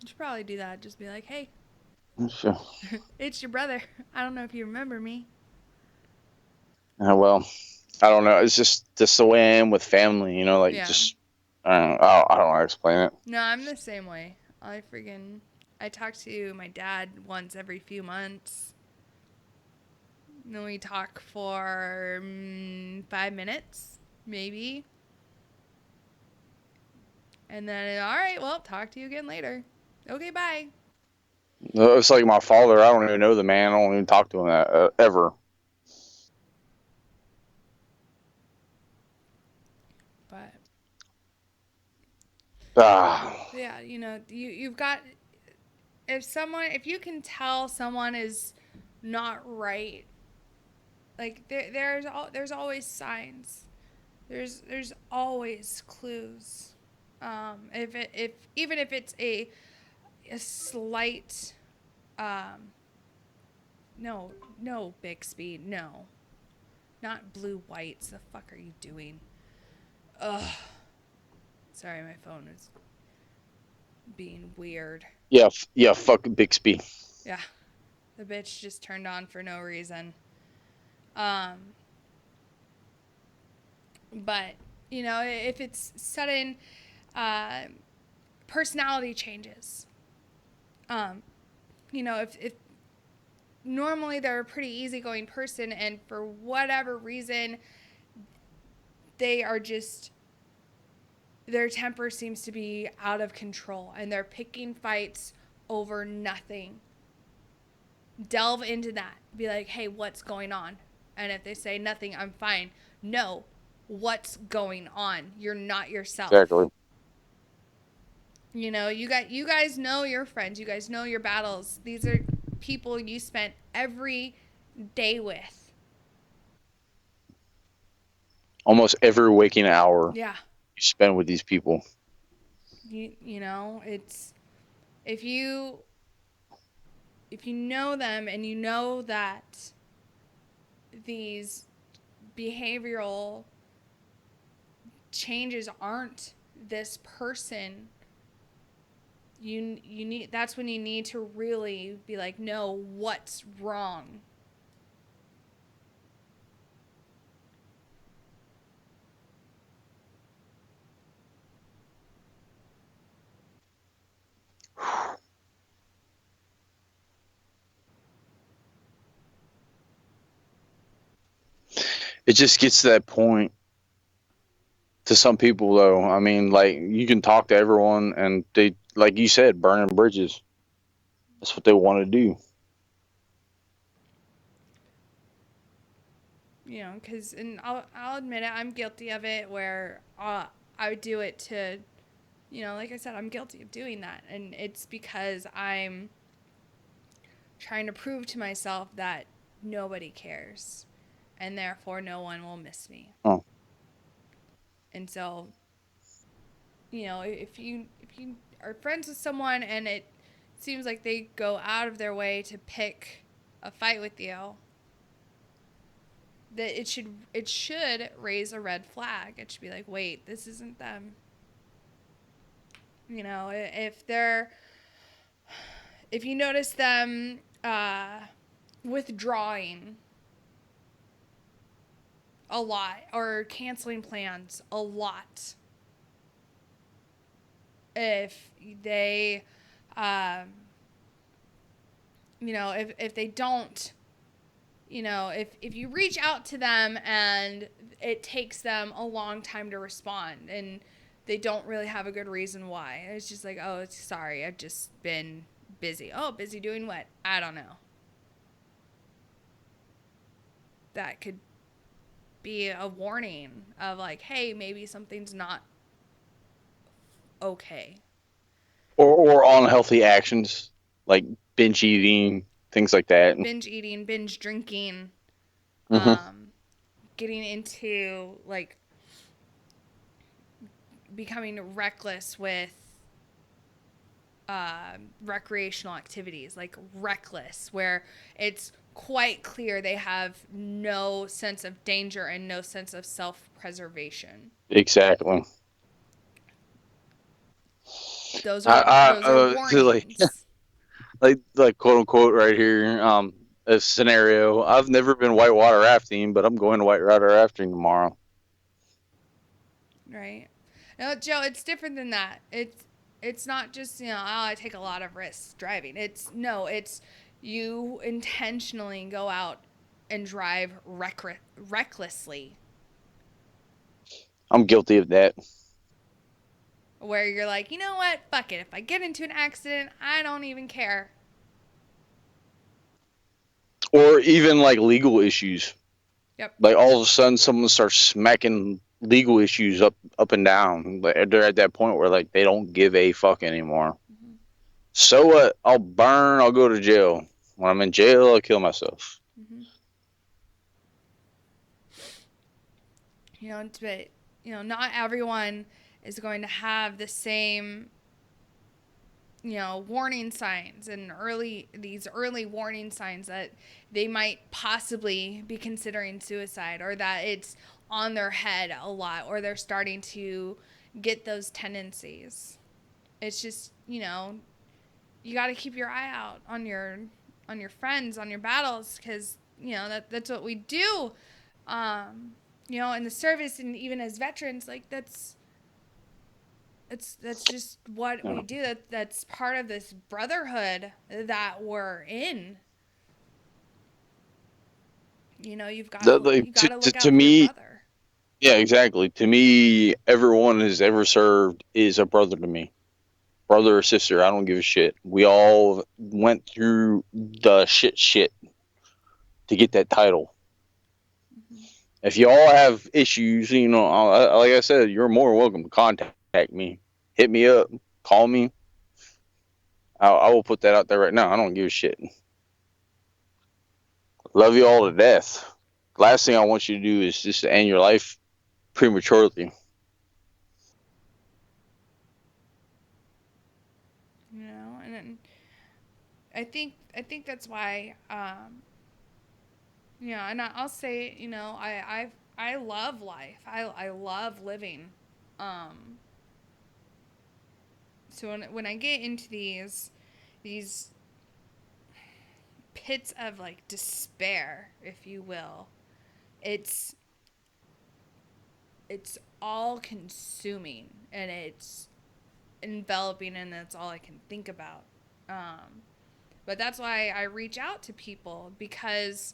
You should probably do that. Just be like, hey, Sure. It's your brother. I don't know if you remember me. Well, I don't know. It's just the way I am with family, just, I don't know how to explain it. No, I'm the same way. I talk to my dad once every few months. And then we talk for 5 minutes, maybe. And then, all right, well, talk to you again later. Okay, bye. It's like my father. I don't even know the man. I don't even talk to him ever. But yeah, you've got, if you can tell someone is not right, like there's always signs. There's always clues. Even if it's a slight, no Bixby, no, not blue whites. The fuck are you doing? Ugh. Sorry, my phone is being weird. Yeah, fuck Bixby. Yeah, The bitch just turned on for no reason. But, you know, if it's sudden personality changes, you know, if normally they're a pretty easygoing person and for whatever reason they are just, their temper seems to be out of control and they're picking fights over nothing. Delve into that. Be like, hey, what's going on? And if they say nothing, I'm fine. No, what's going on? You're not yourself. Exactly. You know, you guys know your friends. You guys know your battles. These are people you spent every day with. Almost every waking hour Yeah. you spend with these people. You know, it's if you know them and you know that these behavioral changes aren't this person, you need, that's when you need to really be like, no, what's wrong? It just gets to that point to some people, though. I mean, like, you can talk to everyone and they, like you said, burning bridges. That's what they want to do. You know, because, and I'll admit it, I'm guilty of it, where I would do it to, you know, like I said, I'm guilty of doing that. And it's because I'm trying to prove to myself that nobody cares. And therefore, no one will miss me. Oh. And so, you know, if you are friends with someone and it seems like they go out of their way to pick a fight with you, that it should raise a red flag. It should be like, wait, this isn't them. You know, if you notice them withdrawing a lot or canceling plans a lot, if they, you know, if they don't, you know, if you reach out to them and it takes them a long time to respond and they don't really have a good reason why. It's just like, oh, sorry, I've just been busy. Oh, busy doing what? I don't know. That could be a warning of like, hey, maybe something's not okay. Or unhealthy actions like binge eating, things like that. Binge eating, binge drinking, Mm-hmm. getting into like becoming reckless with recreational activities, like reckless, where it's quite clear they have no sense of danger and no sense of self-preservation. Exactly. Those are warnings. like quote unquote right here, a scenario. I've never been whitewater rafting, but I'm going to whitewater rafting tomorrow. Right. No, Joe, it's different than that. It's not just, you know, oh, I take a lot of risks driving. It's you intentionally go out and drive recklessly. I'm guilty of that. Where you're like, you know what? Fuck it. If I get into an accident, I don't even care. Or even like legal issues. Yep. Like all of a sudden someone starts smacking legal issues up and down. Like they're at that point where like they don't give a fuck anymore. Mm-hmm. So what? I'll burn. I'll go to jail. When I'm in jail, I'll kill myself. Mm-hmm. You know, but you know, not everyone is going to have the same, you know, warning signs and these early warning signs that they might possibly be considering suicide, or that it's on their head a lot, or they're starting to get those tendencies. It's just, you know, you got to keep your eye out on your your friends, on your battles, because you know that's what we do. You know, in the service, and even as veterans, like that's just what we do. That's part of this brotherhood that we're in. You know, you gotta look out to for your me, brother. yeah, exactly. To me, everyone who's ever served is a brother to me. Brother or sister, I don't give a shit. We all went through the shit to get that title. Mm-hmm. If you all have issues, you know, like I said, you're more welcome to contact me. Hit me up. Call me. I will put that out there right now. I don't give a shit. Love you all to death. Last thing I want you to do is just to end your life prematurely. You know, and then I think that's why, you know, and I'll say, you know, I love life. I love living. So when I get into these pits of like despair, if you will, it's all consuming, and it's enveloping, and that's all I can think about. But that's why I reach out to people, because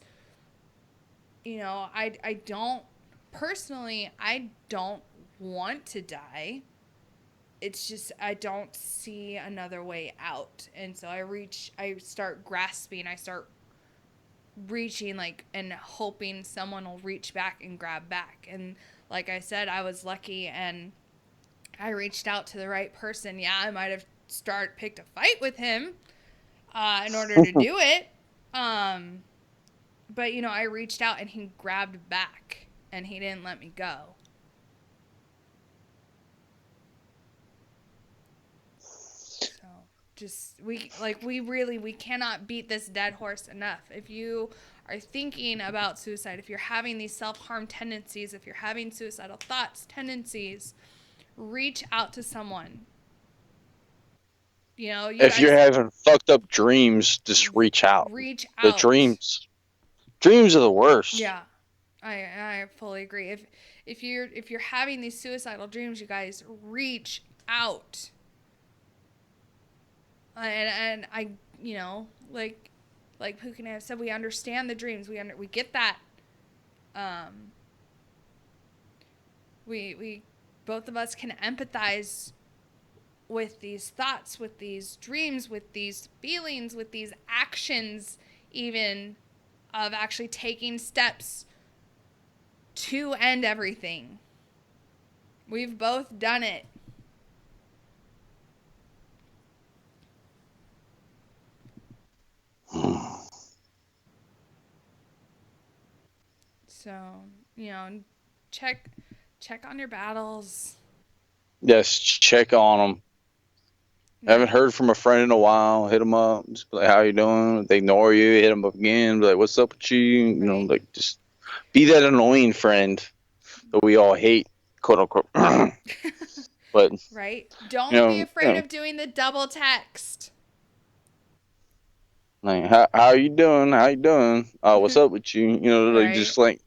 you know, I don't personally, I don't want to die. It's just I don't see another way out. And so I start grasping, I start reaching, like, and hoping someone will reach back and grab back. And like I said, I was lucky and I reached out to the right person. Yeah, I might have picked a fight with him in order to do it. But you know, I reached out and he grabbed back and he didn't let me go. So just we cannot beat this dead horse enough. If you are thinking about suicide, if you're having these self-harm tendencies, if you're having suicidal thoughts, tendencies, reach out to someone. You know, you If you're guys having fucked up dreams, just reach out. reach The out. dreams are the worst. Yeah. I fully agree. If you're having these suicidal dreams, you guys reach out. And I, you know, like Puka and I have said, we understand the dreams. We get that. We both of us can empathize with these thoughts, with these dreams, with these feelings, with these actions, even of actually taking steps to end everything. We've both done it. So, you know, check on your battles. Yes, check on them. Yeah. Haven't heard from a friend in a while. Hit them up. Just be like, how you doing? If they ignore you, hit them up again. Be like, what's up with you? You know, like, just be that annoying friend that we all hate, quote unquote. But right? Don't be afraid of doing the double text. Like, how you doing? How you doing? What's up with you? You know, like, just like,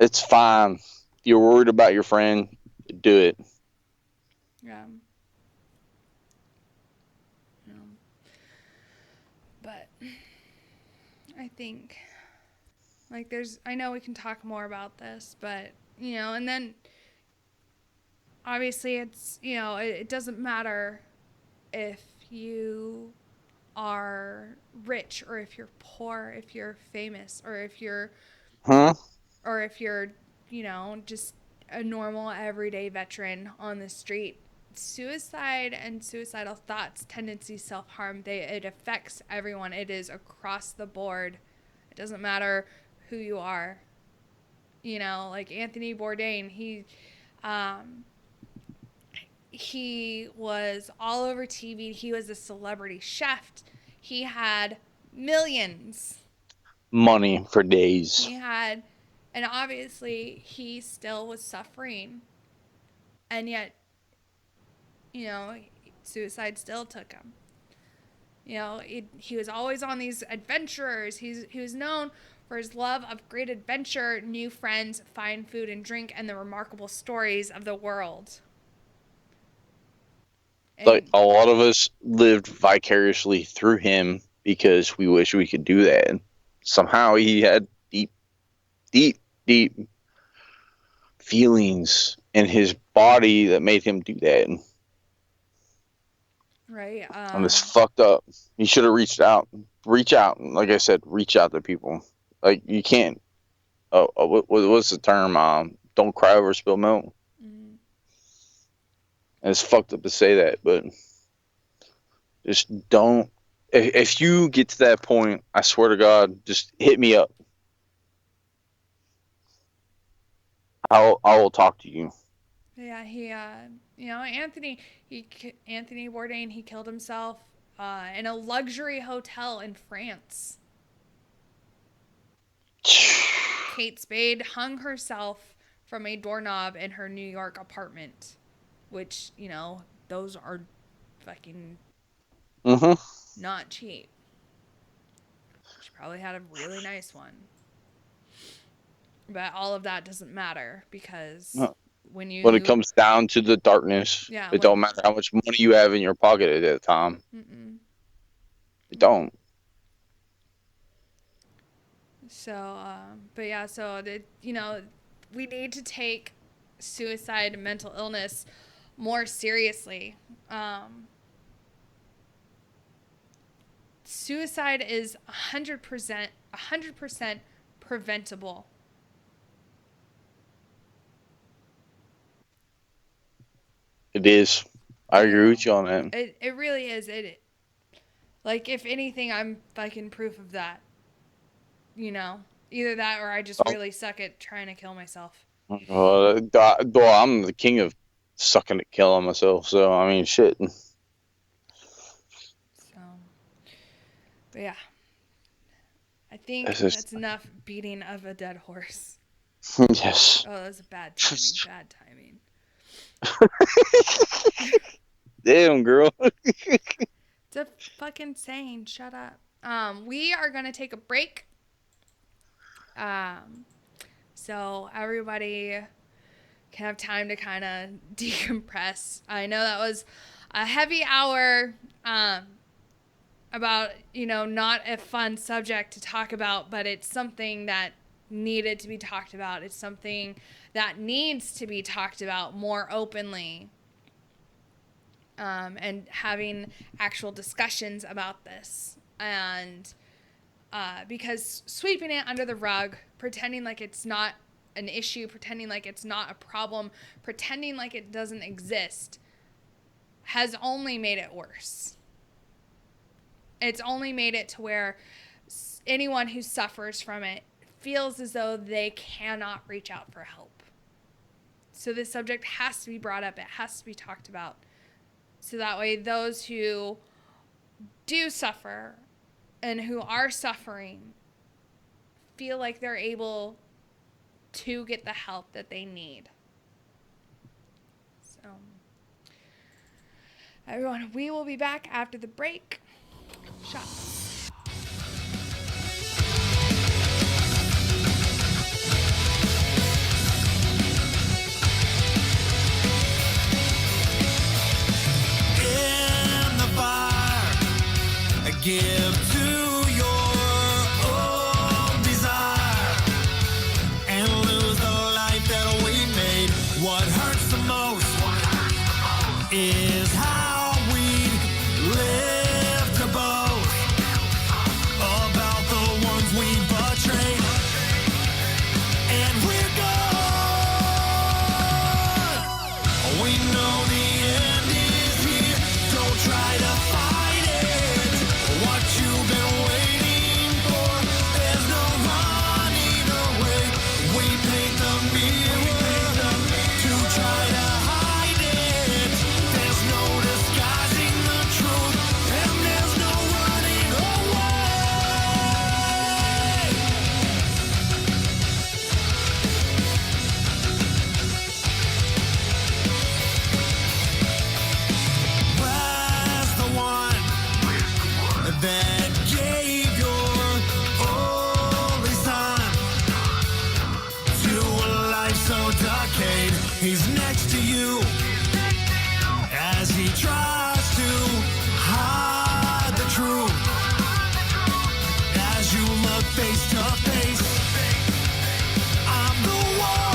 it's fine. You're worried about your friend, do it. Yeah. But I think, like, I know we can talk more about this, but, you know, and then obviously it's, you know, it doesn't matter if you are rich or if you're poor, if you're famous or if you're, you know, just a normal everyday veteran on the street. Suicide and suicidal thoughts, tendencies, self-harm, it affects everyone. It is across the board. It doesn't matter who you are. You know, like Anthony Bourdain, he was all over TV. He was a celebrity chef. He had millions. Money for days. And obviously he still was suffering. And yet, you know, suicide still took him. You know, he was always on these adventurers. He was known for his love of great adventure, new friends, fine food and drink, and the remarkable stories of the world. And Like, a lot of us lived vicariously through him because we wish we could do that. And somehow he had deep, deep, deep feelings in his body that made him do that. right. And it's fucked up. He should have reached out. Reach out. Like I said, reach out to people. Like, you can't. What's the term? Don't cry over spilled milk. Mm-hmm. And it's fucked up to say that, but just don't. If you get to that point, I swear to God, just hit me up. I will talk to you. Yeah, he, you know, Anthony Bourdain, he killed himself in a luxury hotel in France. Kate Spade hung herself from a doorknob in her New York apartment, which, you know, those are fucking not cheap. She probably had a really nice one. But all of that doesn't matter because when it comes down to the darkness, it don't matter how much money you have in your pocket at that time. It don't. So, but yeah, so, you know, we need to take suicide and mental illness more seriously. Suicide is 100% preventable. It is. I agree with you on that. It really is. Like, if anything, I'm fucking proof of that. You know, either that or I just really suck at trying to kill myself. Well, I'm the king of sucking at killing myself. So I mean, shit. So, but yeah, I think that's enough beating of a dead horse. Yes. Oh, that was a bad timing. Bad timing. Damn, girl. It's a fucking saying. Shut up. We are gonna take a break. So everybody can have time to kind of decompress. I know that was a heavy hour, about, you know, not a fun subject to talk about, but it's something that needed to be talked about. It's something that needs to be talked about more openly, and having actual discussions about this. And because sweeping it under the rug, pretending like it's not an issue, pretending like it's not a problem, pretending like it doesn't exist, has only made it worse. It's only made it to where anyone who suffers from it feels as though they cannot reach out for help. So this subject has to be brought up. It has to be talked about. So that way those who do suffer and who are suffering feel like they're able to get the help that they need. So, everyone, we will be back after the break. Shots. In the fire, give to your own desire and lose the life that we made. What hurts the most is how we live to boast about the ones we betrayed. And we're gone. We know the end is here. Don't try to fight it. What you've been waiting for, there's no running away. We paint the mirror to try to hide it. There's no disguising the truth, and there's no running away. next to you as he tries to hide the truth. As you look face to face, I'm the one.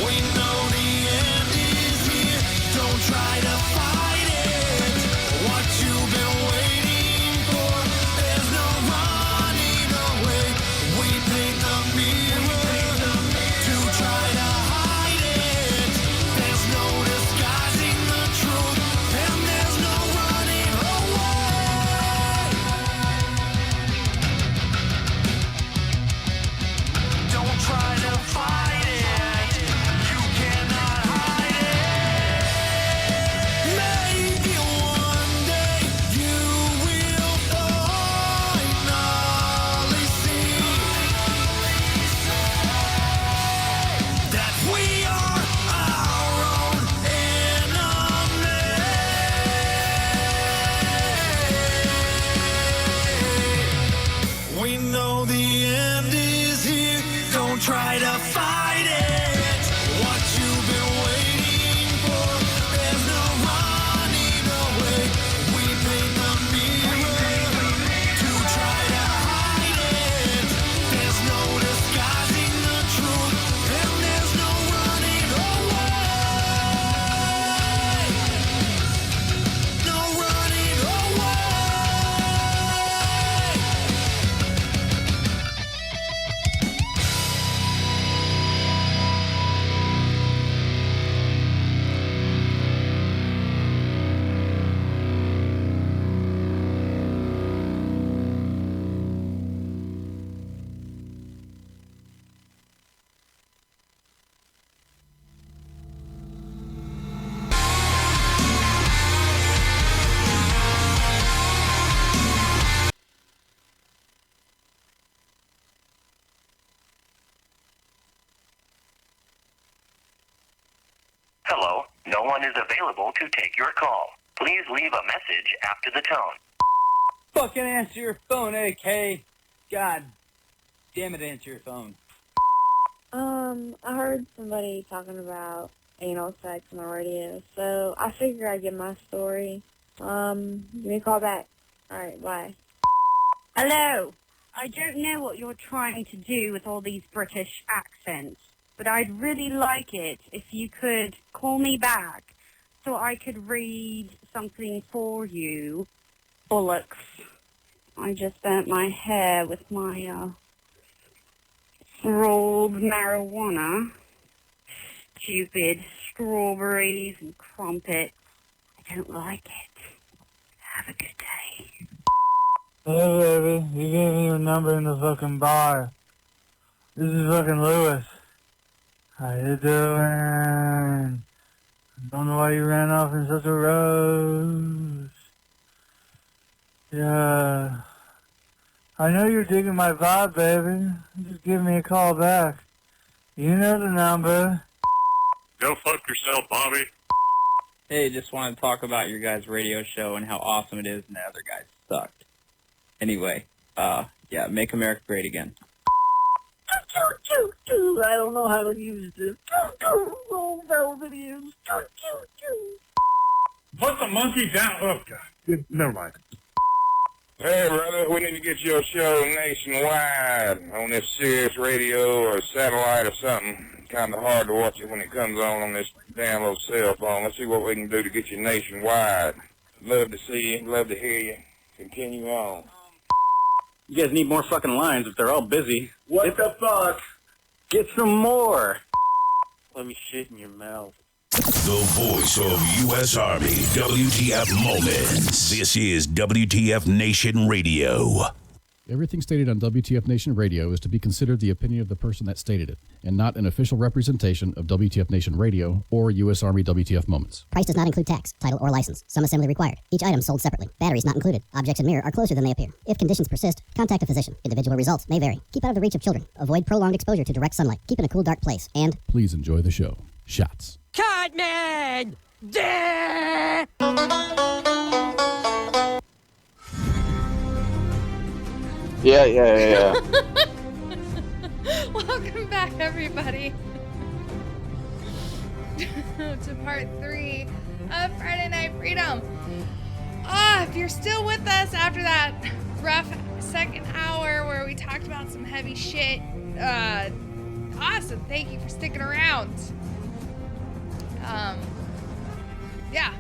We know the end is here. Don't try to fight it. What you've been waiting for, there's no running away. We paint the mirror to try to hide it. There's no disguising the truth, and there's no running away. Don't try to fight it. You cannot hide it. Maybe one day you will finally see that we are our own enemy. We know the end is here. Don't try to fight it. What you've been waiting for, there's no running away. We paint the mirror to try to hide it. There's no disguising the truth, and there's no running away. No running away. Hello, no one is available to take your call. Please leave a message after the tone. Fucking answer your phone, AK. God damn it, answer your phone. I heard somebody talking about anal sex on the radio, so I figured I'd give my story. Give me a call back. Alright, bye. Hello. I don't know what you're trying to do with all these British accents, but I'd really like it if you could call me back so I could read something for you. Bollocks. I just burnt my hair with my, rolled marijuana. Stupid strawberries and crumpets. I don't like it. Have a good day. Hey baby, you gave me your number in the fucking bar. This is fucking Lewis. How you doing? Don't know why you ran off in such a rush. Yeah. I know you're digging my vibe, baby. Just give me a call back. You know the number. Go fuck yourself, Bobby. Hey, just want to talk about your guys' radio show and how awesome it is and the other guys sucked. Anyway, yeah, make America great again. I don't know how to use this. Oh, velvet is. Put the monkey down. Oh, God. Never mind. Hey, brother, we need to get your show nationwide on this Sirius radio or satellite or something. Kind of hard to watch it when it comes on this damn little cell phone. Let's see what we can do to get you nationwide. Love to see you. Love to hear you. Continue on. You guys need more fucking lines if they're all busy. What the fuck? Get some more. Let me shit in your mouth. The voice of U.S. Army, WTF Moments. This is WTF Nation Radio. Everything stated on WTF Nation Radio is to be considered the opinion of the person that stated it, and not an official representation of WTF Nation Radio or U.S. Army WTF Moments. Price does not include tax, title, or license. Some assembly required. Each item sold separately. Batteries not included. Objects in mirror are closer than they appear. If conditions persist, contact a physician. Individual results may vary. Keep out of the reach of children. Avoid prolonged exposure to direct sunlight. Keep in a cool, dark place. And please enjoy the show. Shots. Cartman! Yeah. Welcome back, everybody. to part 3 of Friday Night Freedom. If you're still with us after that rough second hour where we talked about some heavy shit, awesome. Thank you for sticking around. Yeah.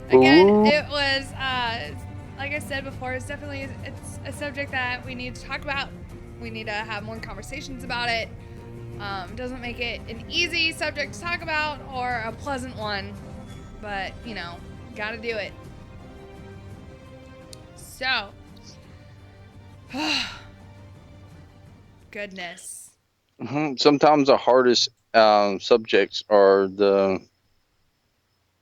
Again, it was, like I said before, it's a subject that we need to talk about. We need to have more conversations about it. Doesn't make it an easy subject to talk about or a pleasant one, but, you know, gotta do it. So, goodness. Sometimes the hardest subjects are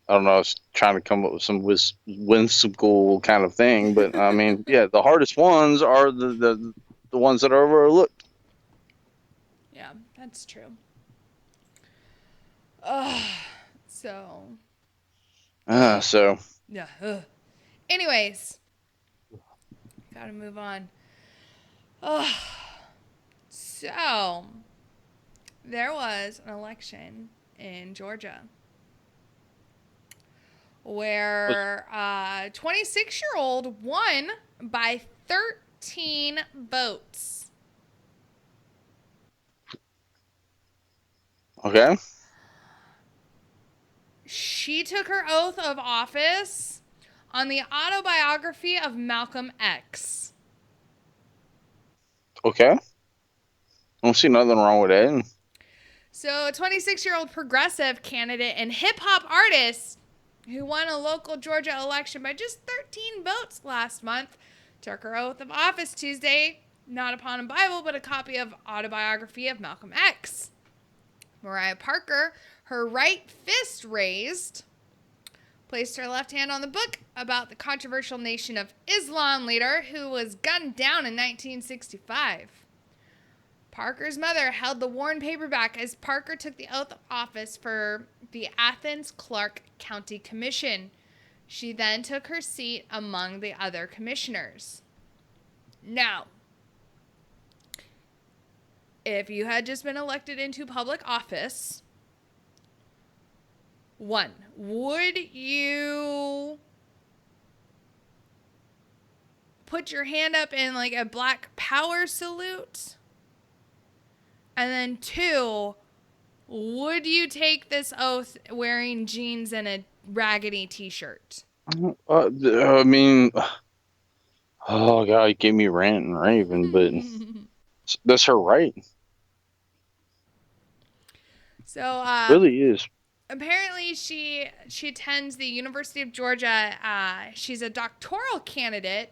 I don't know, I was trying to come up with some whimsical kind of thing, but I mean, yeah, the hardest ones are the ones that are overlooked. Yeah, that's true. So. Yeah. Anyways, gotta move on. So, there was an election in Georgia where 26-year-old won by 13 votes. Okay. She took her oath of office on the autobiography of Malcolm X. Okay. I don't see nothing wrong with that. So, a 26-year-old progressive candidate and hip-hop artist who won a local Georgia election by just 13 votes last month took her oath of office Tuesday, not upon a Bible, but a copy of autobiography of Malcolm X. Mariah Parker, her right fist raised, placed her left hand on the book about the controversial Nation of Islam leader who was gunned down in 1965. Parker's mother held the worn paperback as Parker took the oath of office for the Athens-Clarke County Commission. She then took her seat among the other commissioners. Now, if you had just been elected into public office, one, would you put your hand up in like a Black Power salute? And then two, would you take this oath wearing jeans and a raggedy t-shirt? I mean, oh God, you gave me rant and raving, but that's her right. So, really is. Apparently, she attends the University of Georgia. She's a doctoral candidate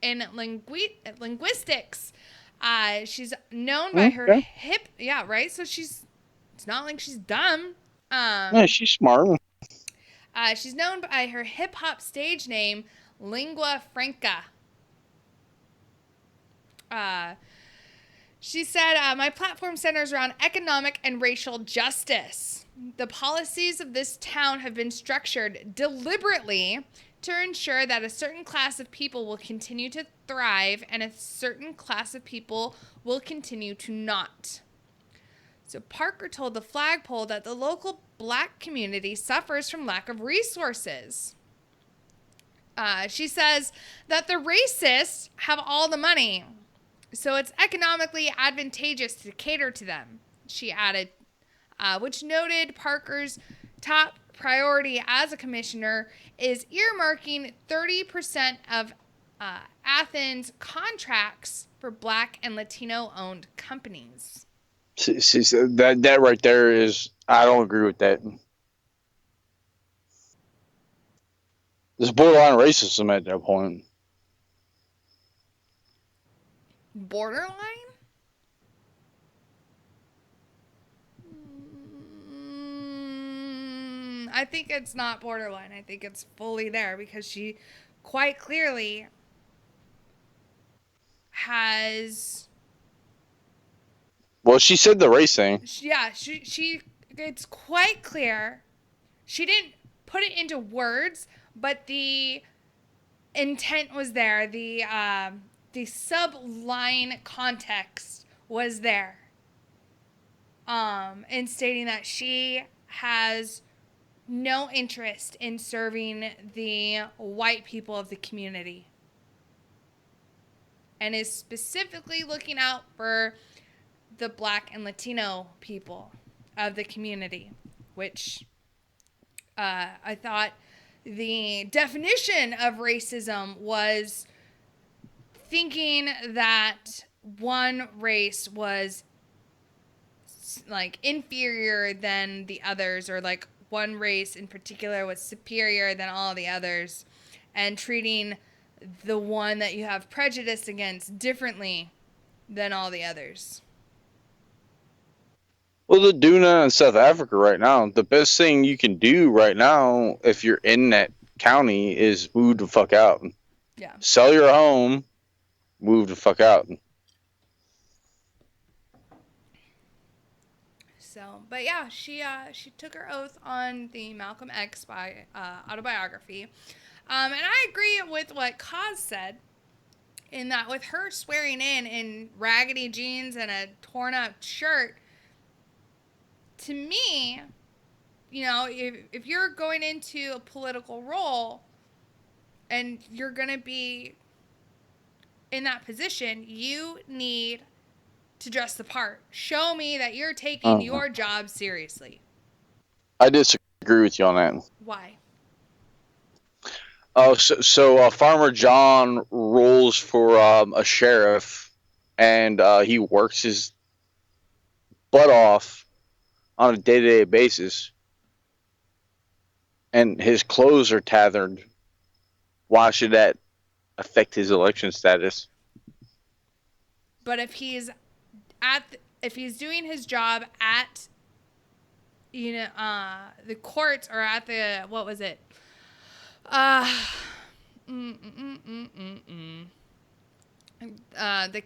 in linguistics. She's known by her hip. Yeah, right. So it's not like she's dumb. Yeah, she's smart. She's known by her hip hop stage name, Lingua Franca. She said, my platform centers around economic and racial justice. The policies of this town have been structured deliberately to ensure that a certain class of people will continue to thrive and a certain class of people will continue to not. So Parker told the flagpole that the local Black community suffers from lack of resources. She says that the racists have all the money, so it's economically advantageous to cater to them, she added, which noted Parker's top priority as a commissioner is earmarking 30% of Athens contracts for Black and Latino-owned companies. See, that right there is, I don't agree with that. There's borderline racism at that point. Borderline? I think it's not borderline. I think it's fully there because she quite clearly has... Well, she said the race thing. Yeah, she it's quite clear. She didn't put it into words, but the intent was there. The subline context was there. and stating that she has no interest in serving the white people of the community and is specifically looking out for the Black and Latino people of the community, which I thought the definition of racism was thinking that one race was like inferior than the others, or like one race in particular was superior than all the others, and treating the one that you have prejudice against differently than all the others. Well, they're doing that in South Africa right now. The best thing you can do right now, if you're in that county, is move the fuck out. Yeah. Sell your home, move the fuck out. So, but yeah, she took her oath on the Malcolm X autobiography, and I agree with what Kaz said, in that with her swearing in raggedy jeans and a torn up shirt, to me, you know, if you're going into a political role and you're gonna be in that position, you need to dress the part. Show me that you're taking your job seriously. I disagree with you on that. Why? So Farmer John rolls for a sheriff, and he works his butt off on a day-to-day basis, and his clothes are tattered. Why should that affect his election status? But if he's doing his job at, you know, the courts, or at the, what was it? The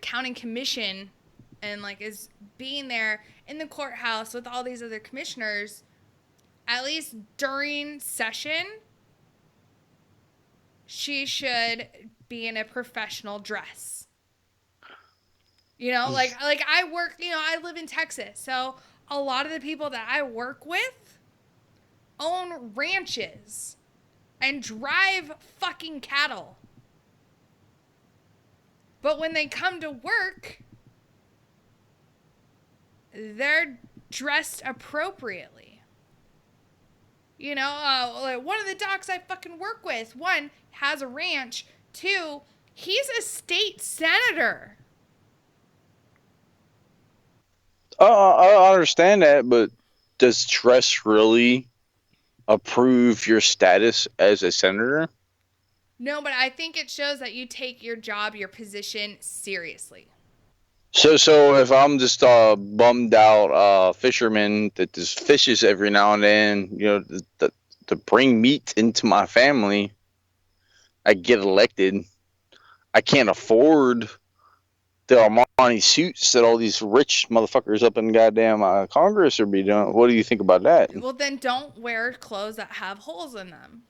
county commission, and like is being there in the courthouse with all these other commissioners, at least during session, she should be in a professional dress. You know, like I work, you know, I live in Texas, so a lot of the people that I work with own ranches and drive fucking cattle. But when they come to work, they're dressed appropriately. You know, like one of the docs I fucking work with, one, has a ranch. Two, he's a state senator. I understand that, but does dress really approve your status as a senator? No, but I think it shows that you take your job, your position seriously. So if I'm just a bummed out fisherman that just fishes every now and then, you know, to bring meat into my family, I get elected. I can't afford the Armani suits that all these rich motherfuckers up in goddamn Congress are be doing. What do you think about that? Well, then don't wear clothes that have holes in them.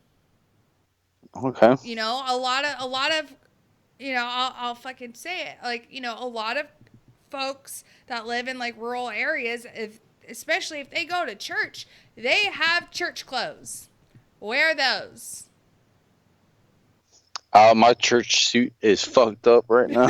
Okay. You know, a lot of, you know, I'll fucking say it. Like, you know, a lot of folks that live in like rural areas, especially if they go to church, they have church clothes. Wear those. My church suit is fucked up right now.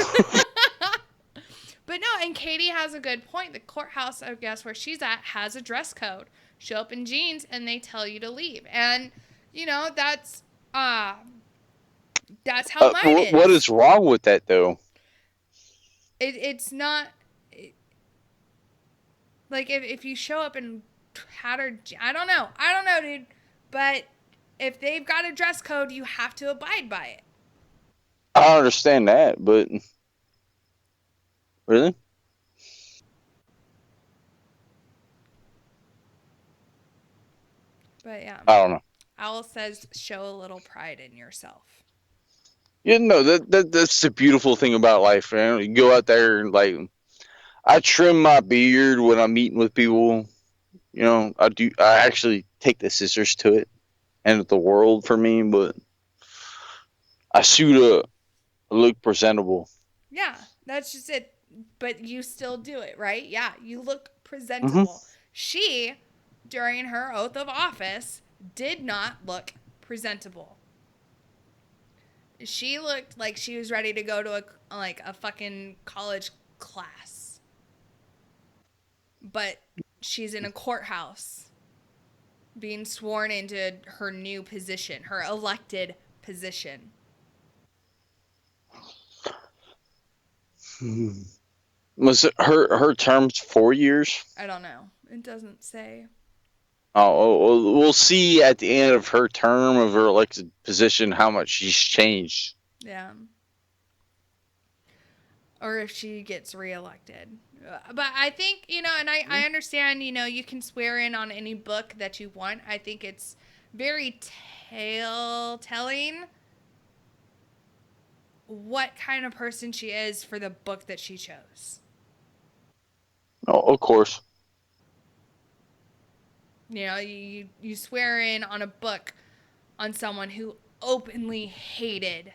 But no, and Katie has a good point. The courthouse, I guess, where she's at, has a dress code. Show up in jeans and they tell you to leave. And, you know, that's how mine is. What is wrong with that, though? It's not... like, if you show up in tattered... I don't know, dude. But if they've got a dress code, you have to abide by it. I understand that, but... Really? But yeah. I don't know. Owl says, show a little pride in yourself. You know, that's the beautiful thing about life, man. You go out there and, like... I trim my beard when I'm meeting with people. You know, I actually take the scissors to it. End of the world for me, but... I suit up. I look presentable. Yeah, that's just it. But you still do it, right? Yeah, you look presentable. She, during her oath of office, did not look presentable. She looked like she was ready to go to a fucking college class. But she's in a courthouse being sworn into her new position, her elected position. Was it her term's 4 years? I don't know. It doesn't say. We'll see at the end of her term of her elected position how much she's changed. Yeah. Or if she gets reelected. But I think, and I understand, you can swear in on any book that you want. I think it's very telling what kind of person she is for the book that she chose. Oh, of course. You swear in on a book on someone who openly hated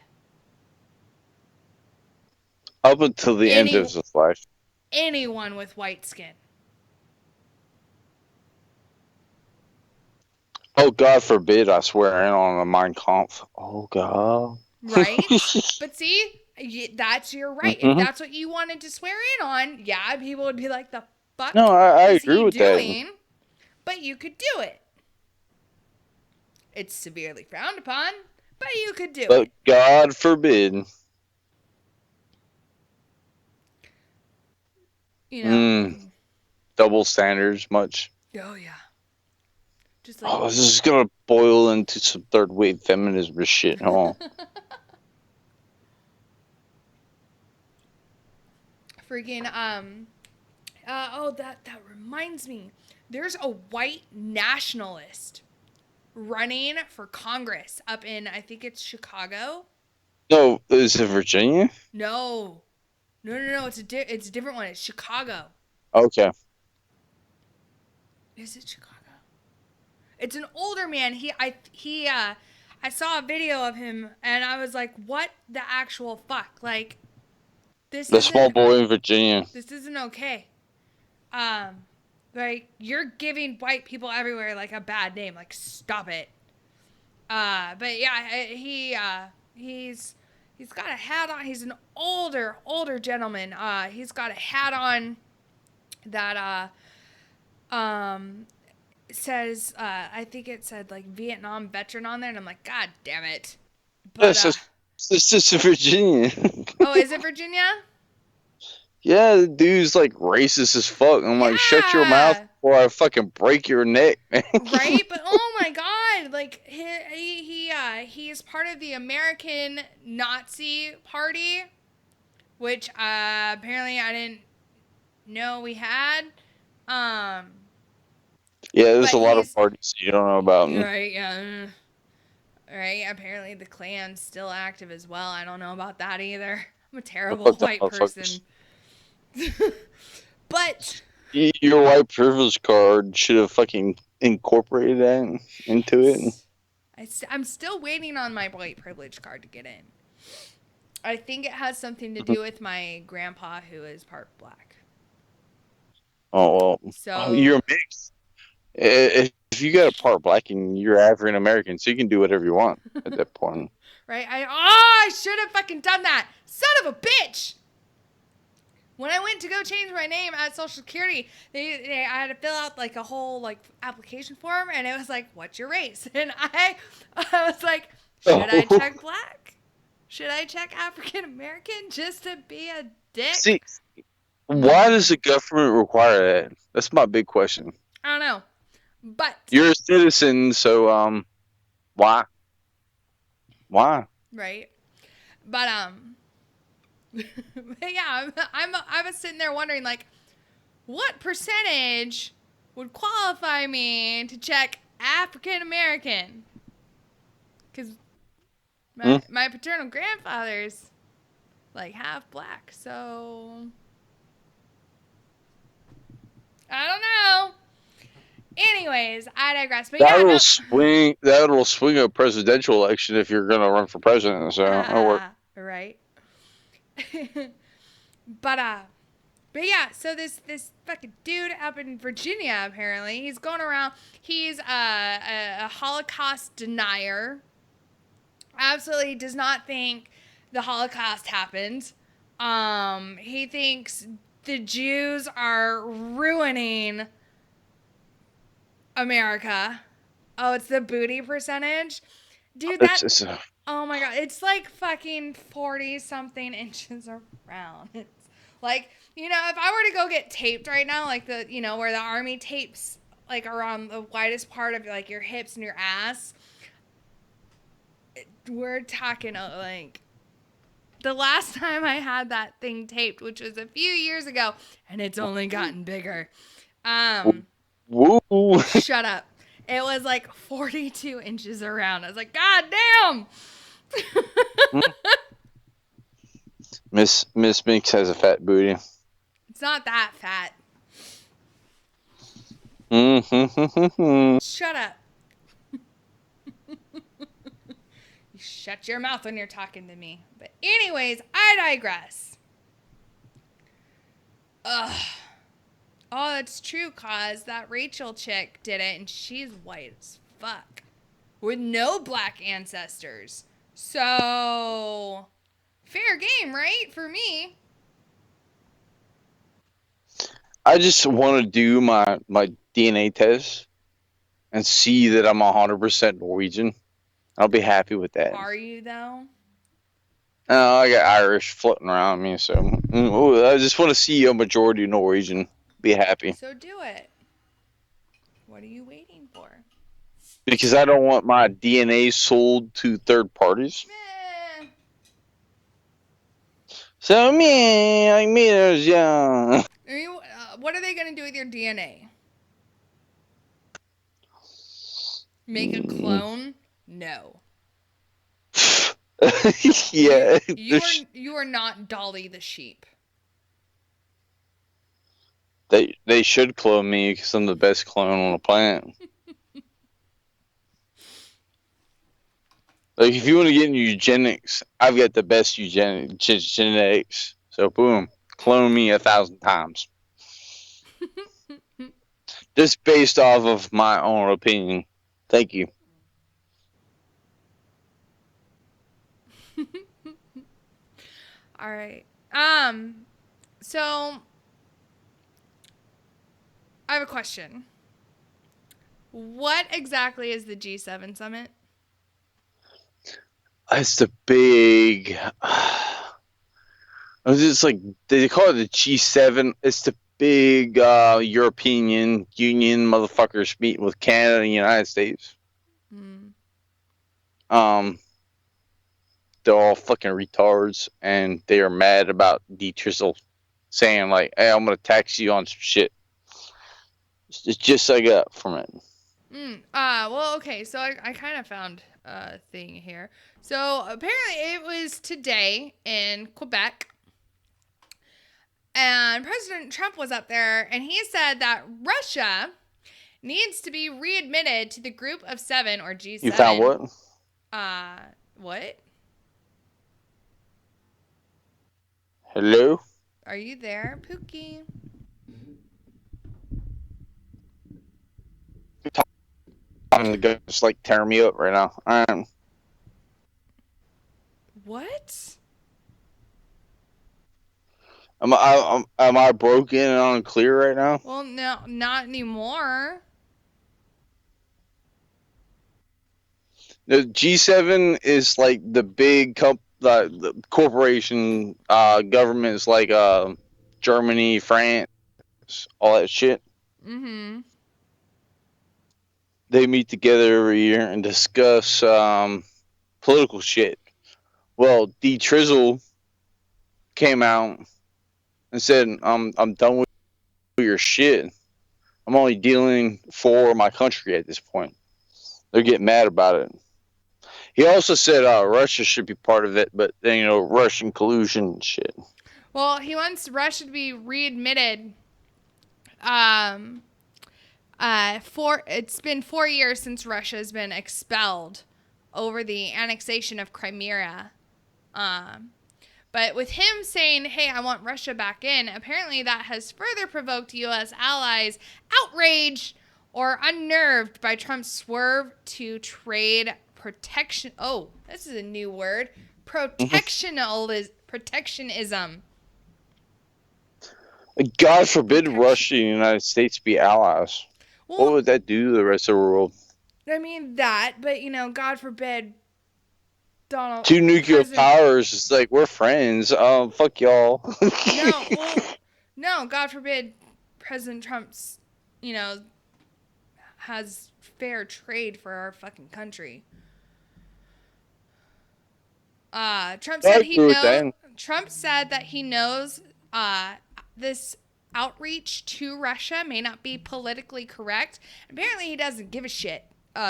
up until the end of his life anyone with white skin. Oh, God forbid I swear in on a Mein Kampf. Oh, God. Right? But see, you're right. If that's what you wanted to swear in on, yeah, people would be like, the fuck no, I is agree he with doing? that. But you could do it. It's severely frowned upon, but you could do it. But God forbid. Double standards much. Oh, yeah. Just this is going to boil into some third wave feminism shit. Huh? Freaking, that reminds me. There's a white nationalist running for Congress up in, I think it's Chicago. No, is it Virginia? No. It's a different one. It's Chicago. Okay. Is it Chicago? It's an older man. I saw a video of him and I was like, what the actual fuck? Like, the small boy in Virginia. This isn't okay. Like, you're giving white people everywhere like a bad name. Like, stop it. But yeah, he's got a hat on. He's an older gentleman. He's got a hat on that says I think it said like Vietnam veteran on there, and I'm like, God damn it. But, this is Virginia. Oh, is it Virginia? Yeah, the dude's like racist as fuck. I'm like, shut your mouth before I fucking break your neck, man. Right? But oh my God, like he is part of the American Nazi Party, which apparently I didn't know we had. Yeah, there's a lot of parties you don't know about. Right? Yeah. Right? Apparently the Klan's still active as well. I don't know about that either. I'm a terrible white person. But your white privilege card should have fucking incorporated that into it. I'm still waiting on my white privilege card to get in. I think it has something to do with my grandpa, who is part black. Oh, well. So you're mixed. If you got a part black and you're African American, so you can do whatever you want at that point. Right? I should have fucking done that. Son of a bitch. When I went to go change my name at Social Security, I had to fill out like a whole like application form, and it was like, "What's your race?" And I was like, "Should I check black? Should I check African American just to be a dick?" See, why does the government require that? That's my big question. I don't know, but you're a citizen, so why? Why? Right, but but yeah, I was sitting there wondering, like, what percentage would qualify me to check African American? Because my paternal grandfather's like half black, so I don't know. Anyways, I digress. But that'll swing a presidential election if you're gonna run for president. So that'll work. Right. But But yeah, so this fucking dude up in Virginia, apparently, he's going around. He's a Holocaust denier. Absolutely does not think the Holocaust happened. He thinks the Jews are ruining America. Oh, it's the booty percentage. Dude, oh my God. It's like fucking 40 something inches around. It's like, if I were to go get taped right now, like where the army tapes like around the widest part of like your hips and your ass, we're talking like the last time I had that thing taped, which was a few years ago, and it's only gotten bigger. Woo! Shut up. It was like 42 inches around. I was like, God damn! Miss Minx has a fat booty. It's not that fat. Shut up. You shut your mouth when you're talking to me. But anyways, I digress. Ugh. Oh, that's true, cause that Rachel chick did it, and she's white as fuck. With no black ancestors. So, fair game, right? For me. I just want to do my DNA test and see that I'm 100% Norwegian. I'll be happy with that. Are you, though? I got Irish floating around me, so I just want to see a majority Norwegian. Be happy. So do it. What are you waiting for? Because I don't want my DNA sold to third parties. So me, like me, there's yeah. What are they gonna do with your DNA? Make a clone? No. Yeah. You are not Dolly the sheep. They should clone me because I'm the best clone on the planet. Like, if you want to get into eugenics, I've got the best genetics. So, boom, clone me 1,000 times. Just based off of my own opinion. Thank you. All right. So I have a question. What exactly is the G7 summit? It's the big. It's like they call it the G7. It's the big European Union motherfuckers meeting with Canada and the United States. They're all fucking retards, and they are mad about D-Trizzle saying like, "Hey, I'm gonna tax you on some shit." It's just I got from it. Well, okay. So I kind of found a thing here. So apparently it was today in Quebec. And President Trump was up there, and he said that Russia needs to be readmitted to the Group of Seven, or G7. You found what? What? Hello? Are you there, Pookie? I'm just like tearing me up right now. What? Am I broken and unclear right now? Well, no, not anymore. The G7 is like the big the corporation governments like Germany, France, all that shit. Mm-hmm. They meet together every year and discuss political shit. Well, D-Trizzle came out and said, I'm done with your shit. I'm only dealing for my country at this point. They're getting mad about it. He also said Russia should be part of it, but then, Russian collusion and shit. Well, he wants Russia to be readmitted. It's been 4 years since Russia has been expelled over the annexation of Crimea. But with him saying, hey, I want Russia back in, apparently that has further provoked U.S. allies' outrage or unnerved by Trump's swerve to trade protection. Oh, this is a new word. Protectionism. God forbid Russia and the United States be allies. Well, what would that do to the rest of the world? I mean that, but God forbid Donald. Two nuclear powers. It's like we're friends. Fuck y'all. No, God forbid President Trump's, has fair trade for our fucking country. Trump said that he knows this outreach to Russia may not be politically correct. Apparently, he doesn't give a shit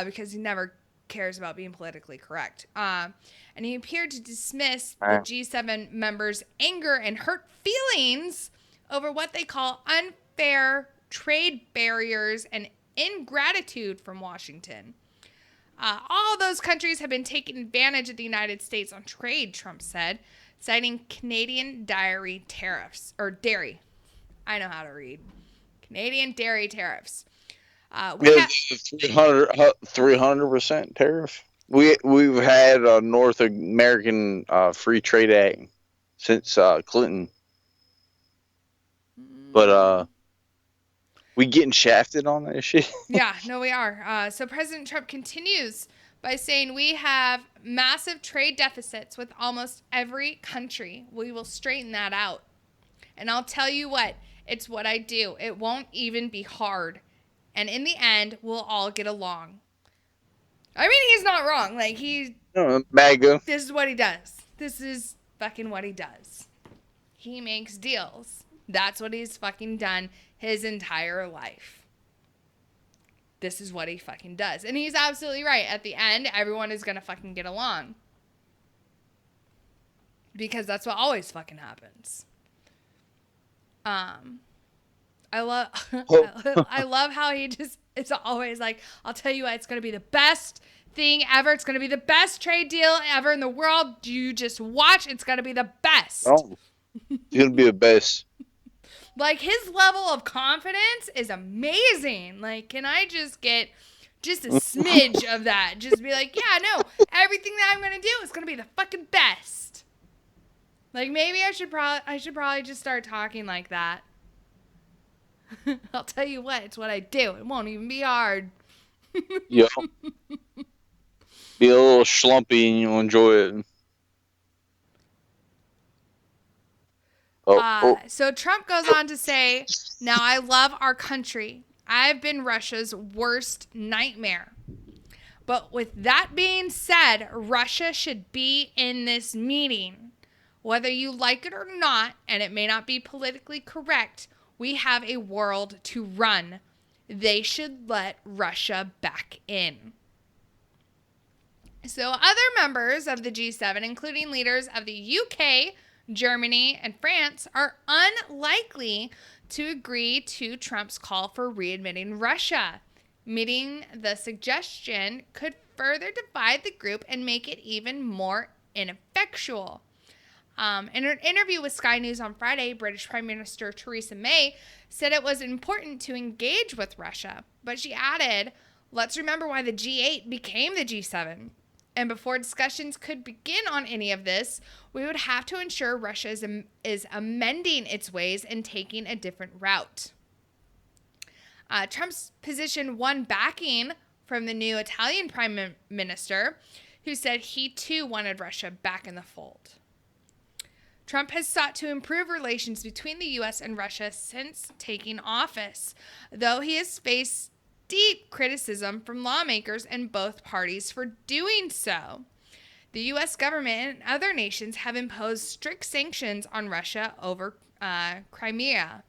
because he never cares about being politically correct. And he appeared to dismiss the G7 members' anger and hurt feelings over what they call unfair trade barriers and ingratitude from Washington. All those countries have been taking advantage of the United States on trade, Trump said, citing Canadian dairy tariffs. Or dairy. I know how to read. Canadian dairy tariffs. We have 300% tariff. We've had a North American Free Trade Act since Clinton, but we getting shafted on that shit. Yeah, no, we are. So President Trump continues by saying we have massive trade deficits with almost every country. We will straighten that out. And I'll tell you what, it's what I do. It won't even be hard. And in the end, we'll all get along. I mean, he's not wrong. Like, MAGA. This is what he does. This is fucking what he does. He makes deals. That's what he's fucking done his entire life. This is what he fucking does. And he's absolutely right. At the end, everyone is going to fucking get along. Because that's what always fucking happens. I love how it's always like, I'll tell you what, it's going to be the best thing ever. It's going to be the best trade deal ever in the world. You just watch. It's going to be the best. Oh, it's going to be the best. Like, his level of confidence is amazing. Like, can I just get just a smidge of that? Just be like, yeah, no, everything that I'm going to do is going to be the fucking best. Like, maybe I should probably just start talking like that. I'll tell you what, it's what I do. It won't even be hard. Yep. Be a little schlumpy and you'll enjoy it. So Trump goes on to say, now I love our country. I've been Russia's worst nightmare. But with that being said, Russia should be in this meeting. Whether you like it or not, and it may not be politically correct, we have a world to run. They should let Russia back in. So other members of the G7, including leaders of the UK, Germany, and France, are unlikely to agree to Trump's call for readmitting Russia. Meeting the suggestion could further divide the group and make it even more ineffectual. In an interview with Sky News on Friday, British Prime Minister Theresa May said it was important to engage with Russia, but she added, let's remember why the G8 became the G7. And before discussions could begin on any of this, we would have to ensure Russia is amending its ways and taking a different route. Trump's position won backing from the new Italian Prime Minister, who said he too wanted Russia back in the fold. Trump has sought to improve relations between the U.S. and Russia since taking office, though he has faced deep criticism from lawmakers in both parties for doing so. The U.S. government and other nations have imposed strict sanctions on Russia over Crimea.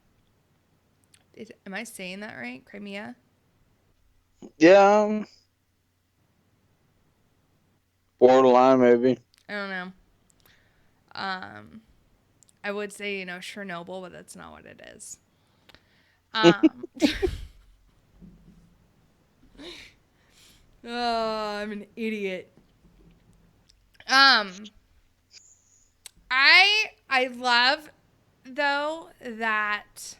Am I saying that right? Crimea? Yeah. Borderline, maybe. I don't know. I would say, Chernobyl, but that's not what it is. Oh, I'm an idiot. I love, though, that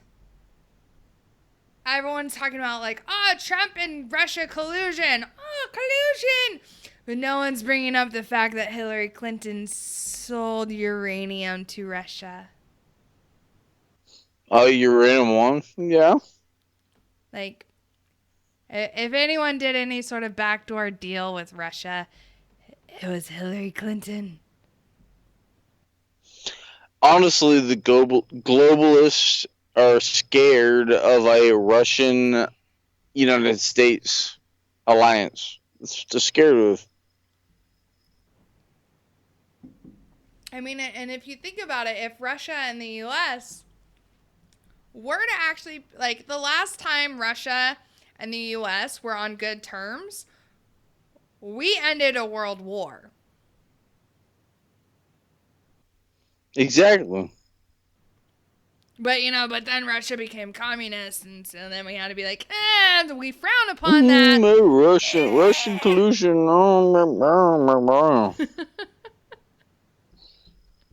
everyone's talking about, like, oh, Trump and Russia collusion. Oh, collusion. But no one's bringing up the fact that Hillary Clinton sold uranium to Russia. Oh, uranium one? Yeah. Like, if anyone did any sort of backdoor deal with Russia, it was Hillary Clinton. Honestly, the globalists are scared of a Russian United States alliance. They're scared of. I mean, and if you think about it, if Russia and the U.S. were to actually, like, the last time Russia and the U.S. were on good terms, we ended a world war. Exactly. But, but then Russia became communist, and so then we had to be like, we frown upon that. Russian collusion.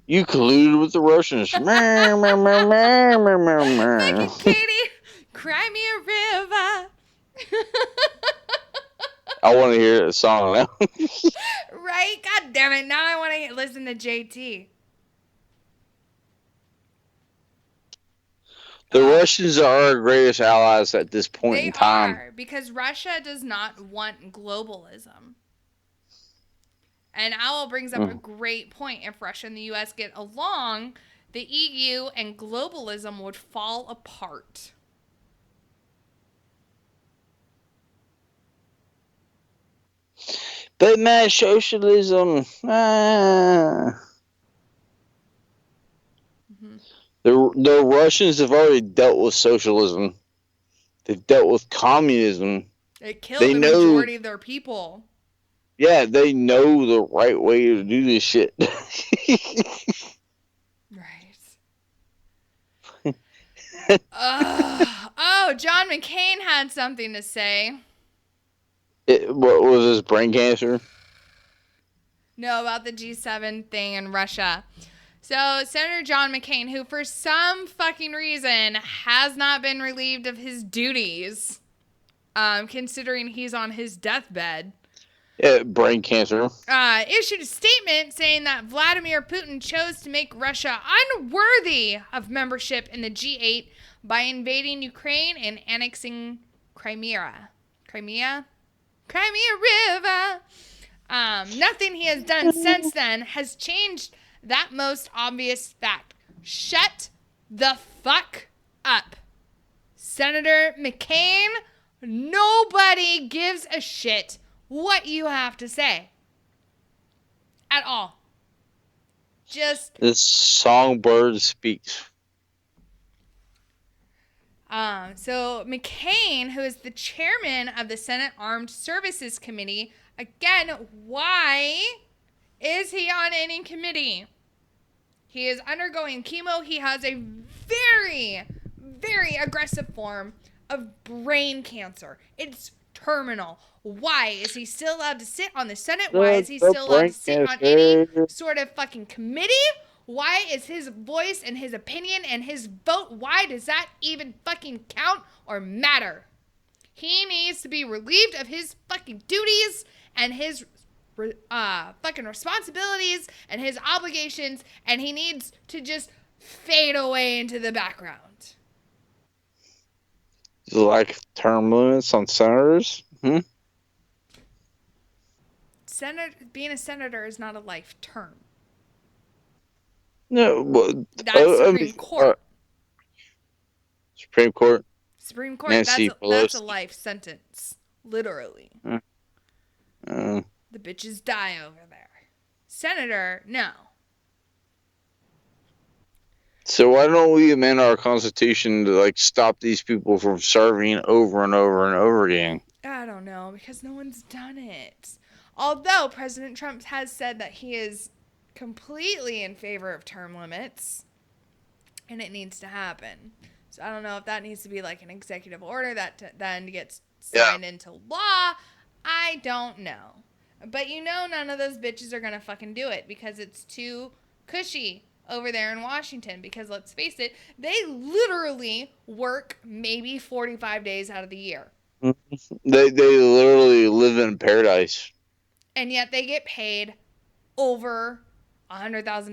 You colluded with the Russians. Look at Katie, cry me a river. I want to hear that song now. Right? God damn it. Now I want to listen to JT. The Russians are our greatest allies at this point in time. They are, because Russia does not want globalism. And Owl brings up a great point. If Russia and the U.S. get along, the EU and globalism would fall apart. But man, socialism. The Russians have already dealt with socialism. They've dealt with communism. It killed the majority of their people. Yeah, they know the right way to do this shit. Right. John McCain had something to say. What was his brain cancer? No, about the G7 thing in Russia. So, Senator John McCain, who for some fucking reason has not been relieved of his duties, considering he's on his deathbed. Brain cancer. Issued a statement saying that Vladimir Putin chose to make Russia unworthy of membership in the G8 by invading Ukraine and annexing Crimea. Crimea River. Nothing he has done since then has changed that most obvious fact. Shut the fuck up. Senator McCain, nobody gives a shit what you have to say. At all. Just... The songbird speaks. So McCain, who is the chairman of the Senate Armed Services Committee, again, why is he on any committee? He is undergoing chemo. He has a very, very aggressive form of brain cancer. It's terminal. Why is he still allowed to sit on the Senate? Why is he still allowed to sit on any sort of fucking committee? Why is his voice and his opinion and his vote, why does that even fucking count or matter? He needs to be relieved of his fucking duties and his fucking responsibilities and his obligations, and he needs to just fade away into the background. Like term limits on senators? Being a senator is not a life term. No, that's Supreme Court. Supreme Court. Supreme Court. That's a life sentence, literally. The bitches die over there. Senator, no. So why don't we amend our Constitution to stop these people from serving over and over and over again? I don't know, because no one's done it. Although President Trump has said that he is completely in favor of term limits, and it needs to happen. So I don't know if that needs to be an executive order that then gets signed into law. I don't know. But none of those bitches are going to fucking do it because it's too cushy over there in Washington because, let's face it, they literally work maybe 45 days out of the year. They literally live in paradise. And yet they get paid over $100,000,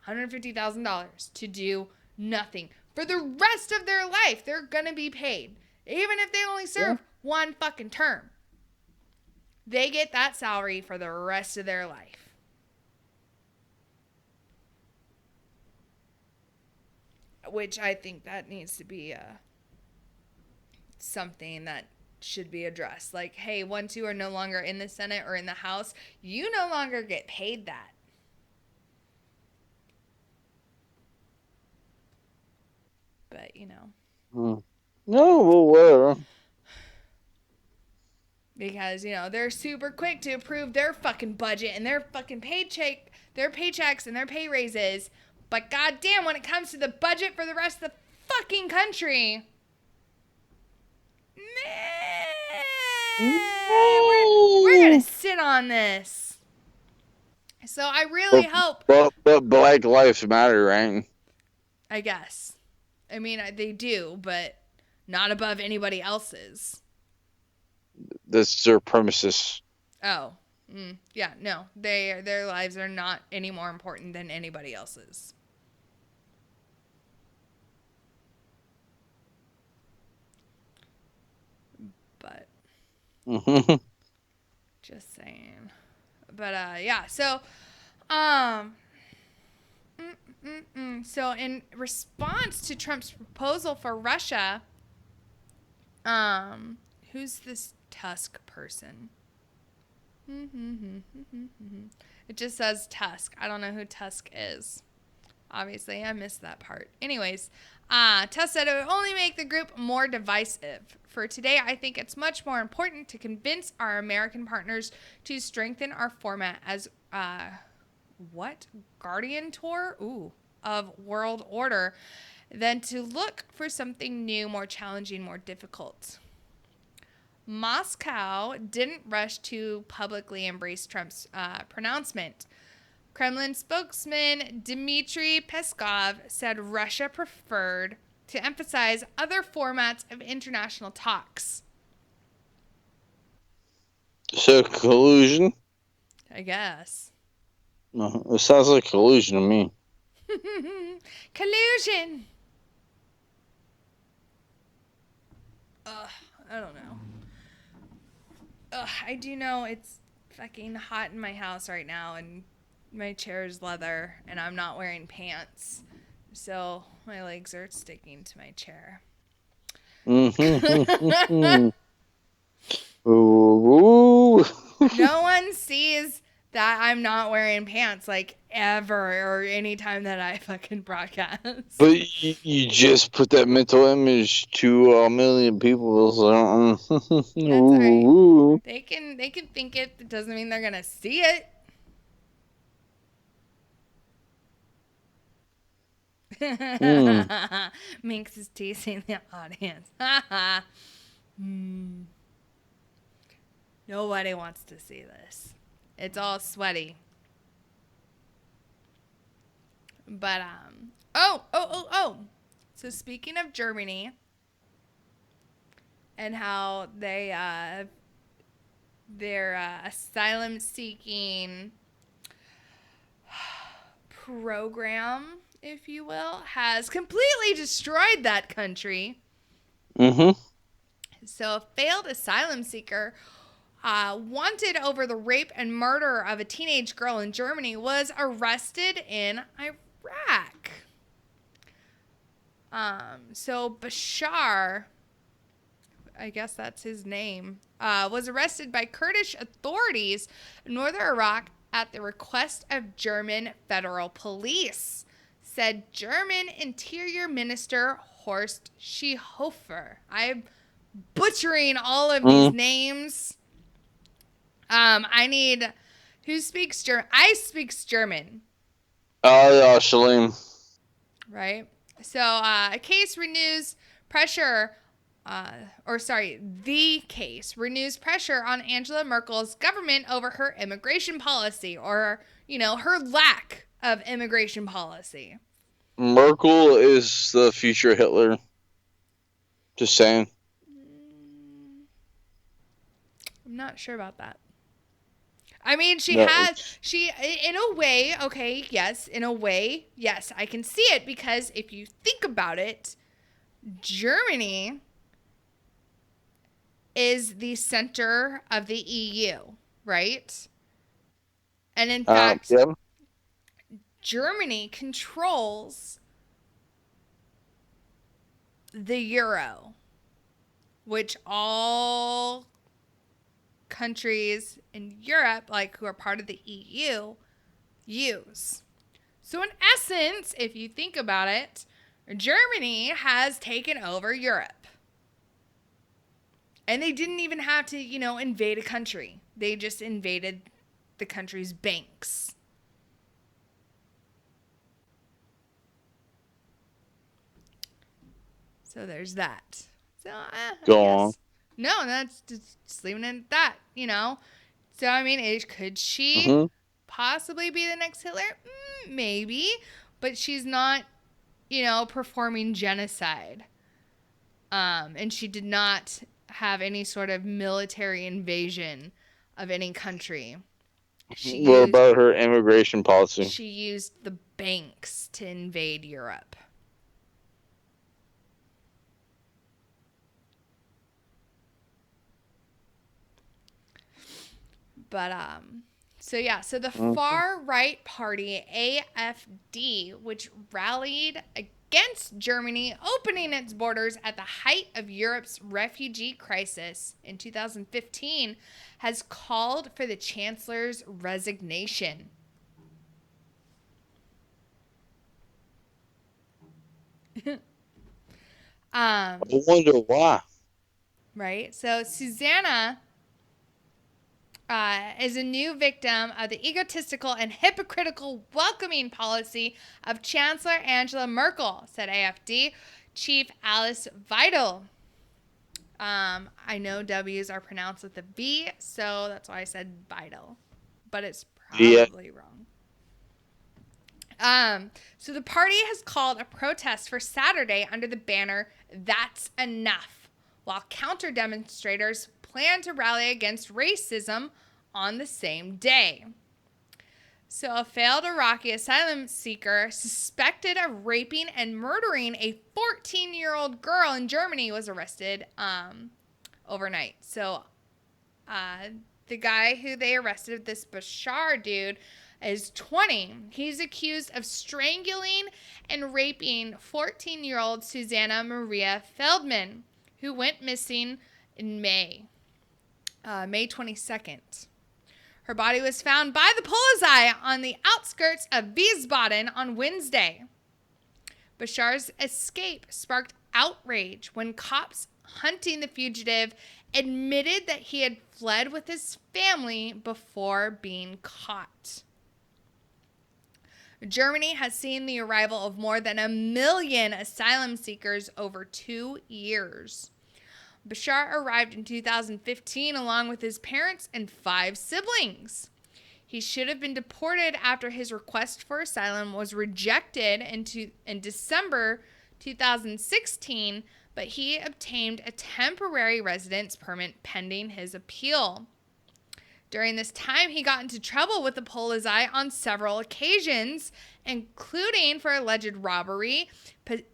$150,000 to do nothing. For the rest of their life, they're going to be paid. Even if they only serve one fucking term. They get that salary for the rest of their life. Which I think that needs to be something that should be addressed. Like, hey, once you are no longer in the Senate or in the House, you no longer get paid that. But, you know. No, well, whatever. Because, you know, they're super quick to approve their fucking budget and their fucking paychecks and their pay raises. But goddamn, when it comes to the budget for the rest of the fucking country, we're gonna sit on this. So I really hope. But Black Lives Matter, right? I guess. I mean, they do, but not above anybody else's. That's their premises. Oh, yeah, no, their lives are not any more important than anybody else's. But just saying. But yeah, so so in response to Trump's proposal for Russia, who's this Tusk person? It just says Tusk. I don't know who Tusk is. Obviously, I missed that part. Anyways, Tusk said it would only make the group more divisive. For today, I think it's much more important to convince our American partners to strengthen our format as, guardiantor? Of world order, than to look for something new, more challenging, more difficult. Moscow didn't rush to publicly embrace Trump's pronouncement. Kremlin spokesman Dmitry Peskov said Russia preferred to emphasize other formats of international talks. So collusion? I guess. No, it sounds like collusion to me. Collusion! I don't know. I do know it's fucking hot in my house right now, and my chair is leather, and I'm not wearing pants, so my legs are sticking to my chair. Ooh. No one sees that I'm not wearing pants, like, ever, or any time that I fucking broadcast. But you just put that mental image to a million people. So, That's right. They can think it. It doesn't mean they're gonna see it. Minx is teasing the audience. Nobody wants to see this. It's all sweaty. But, so speaking of Germany and how they, their asylum seeking program, if you will, has completely destroyed that country. So a failed asylum seeker wanted over the rape and murder of a teenage girl in Germany was arrested in Iraq. So Bashar, I guess that's his name, was arrested by Kurdish authorities in northern Iraq at the request of German federal police, said German Interior Minister Horst Seehofer. I'm butchering all of these names. I need... Who speaks German? I speaks German. Yeah, Shalem. Right? So, the case renews pressure on Angela Merkel's government over her immigration policy, or, her lack of immigration policy. Merkel is the future Hitler. Just saying. I'm not sure about that. I mean, No. in a way, okay, yes, in a way, yes, I can see it, because if you think about it, Germany is the center of the EU, right? And in fact, yeah. Germany controls the euro, which all countries in Europe, like who are part of the EU, use. So in essence, if you think about it, Germany has taken over Europe. And they didn't even have to, invade a country. They just invaded the country's banks. So there's that. So Go on. No, that's just leaving it at that, So, I mean, could she possibly be the next Hitler? Maybe. But she's not, performing genocide. And she did not have any sort of military invasion of any country. What about her immigration policy? She used the banks to invade Europe. But, so the far-right party, AfD, which rallied against Germany opening its borders at the height of Europe's refugee crisis in 2015, has called for the chancellor's resignation. I wonder why. Right? So Susanna is a new victim of the egotistical and hypocritical welcoming policy of Chancellor Angela Merkel, said AfD Chief Alice Weidel. I know W's are pronounced with a V, so that's why I said Weidel. But it's probably wrong. So the party has called a protest for Saturday under the banner, "That's Enough," while counter-demonstrators plan to rally against racism on the same day. So a failed Iraqi asylum seeker suspected of raping and murdering a 14-year-old girl in Germany was arrested overnight. So the guy who they arrested, this Bashar dude, is 20. He's accused of strangling and raping 14-year-old Susanna Maria Feldman, who went missing in May 22nd. Her body was found by the Polizei on the outskirts of Wiesbaden on Wednesday. Bashar's escape sparked outrage when cops hunting the fugitive admitted that he had fled with his family before being caught. Germany has seen the arrival of more than 1 million asylum seekers over 2 years. Bashar arrived in 2015 along with his parents and 5 siblings. He should have been deported after his request for asylum was rejected in December 2016, but he obtained a temporary residence permit pending his appeal. During this time, he got into trouble with the Polizei on several occasions, including for alleged robbery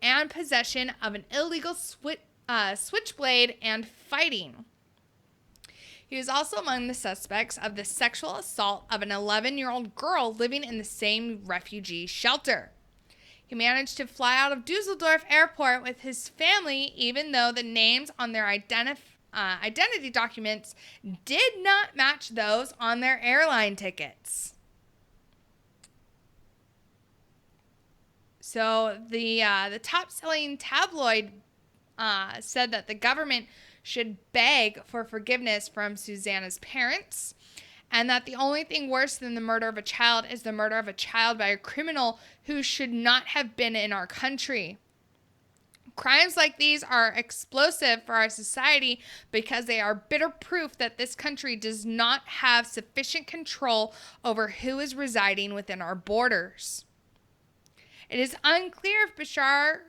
and possession of an illegal switchblade and fighting. He was also among the suspects of the sexual assault of an 11-year-old girl living in the same refugee shelter. He managed to fly out of Dusseldorf airport with his family, even though the names on their identity documents did not match those on their airline tickets. So the top-selling tabloid said that the government should beg for forgiveness from Susanna's parents, and that the only thing worse than the murder of a child is the murder of a child by a criminal who should not have been in our country. Crimes like these are explosive for our society because they are bitter proof that this country does not have sufficient control over who is residing within our borders. It is unclear if Bashar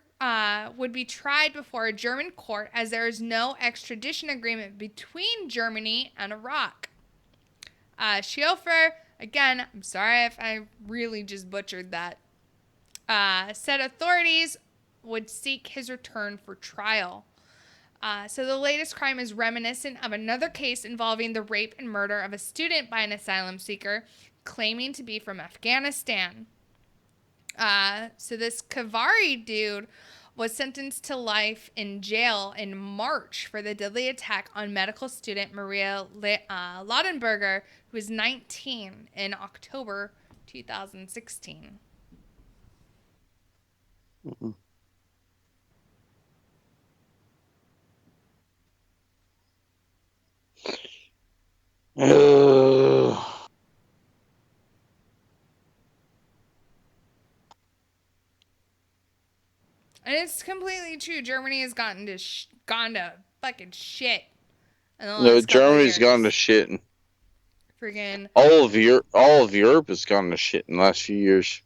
would be tried before a German court, as there is no extradition agreement between Germany and Iraq. Schiofer, again, I'm sorry if I really just butchered that, said authorities would seek his return for trial. So the latest crime is reminiscent of another case involving the rape and murder of a student by an asylum seeker claiming to be from Afghanistan. So this Kavari dude was sentenced to life in jail in March for the deadly attack on medical student Maria Laudenberger, who was 19, in October 2016. Mm-mm. And it's completely true. Germany has gone to fucking shit in the No, last couple of Germany's years. gone to shit. Friggin' All of Europe has gone to shit in the last few years.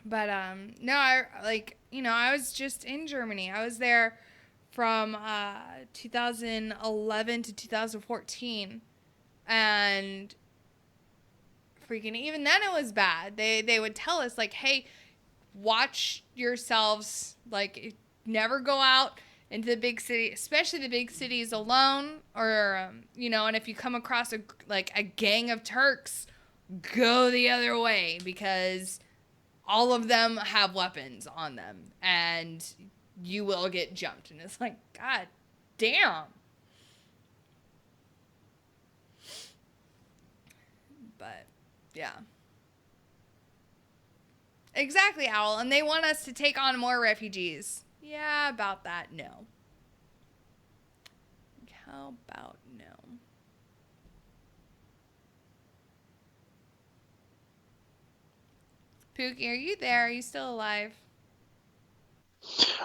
But no, I was just in Germany. I was there from 2011 to 2014, and freaking even then it was bad. They would tell us like, hey, watch yourselves, like never go out into the big city, especially the big cities alone, or and if you come across a gang of Turks, go the other way, because all of them have weapons on them and you will get jumped. And it's like, God damn. But yeah. Exactly, Owl. And they want us to take on more refugees. Yeah, about that, no. How about no? Pookie, are you there? Are you still alive?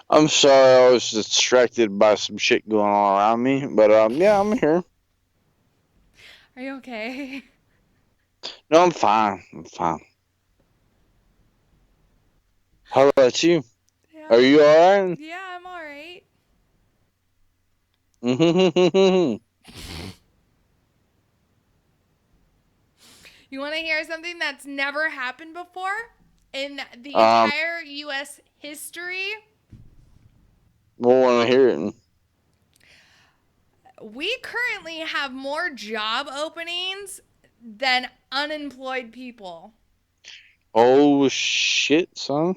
I'm sorry, I was distracted by some shit going on around me, but yeah, I'm here. Are you okay? No, I'm fine. I'm fine. How about you? Yeah. Are you alright? Yeah, I'm alright. You want to hear something that's never happened before in the entire U.S. history? We'll want to hear it. We currently have more job openings than unemployed people. Oh shit, son.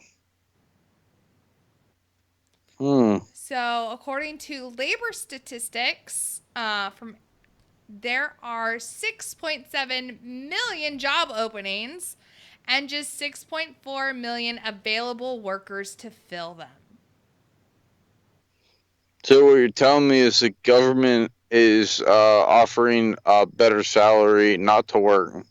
So, according to labor statistics, there are 6.7 million job openings and just 6.4 million available workers to fill them. So what you're telling me is the government is offering a better salary not to work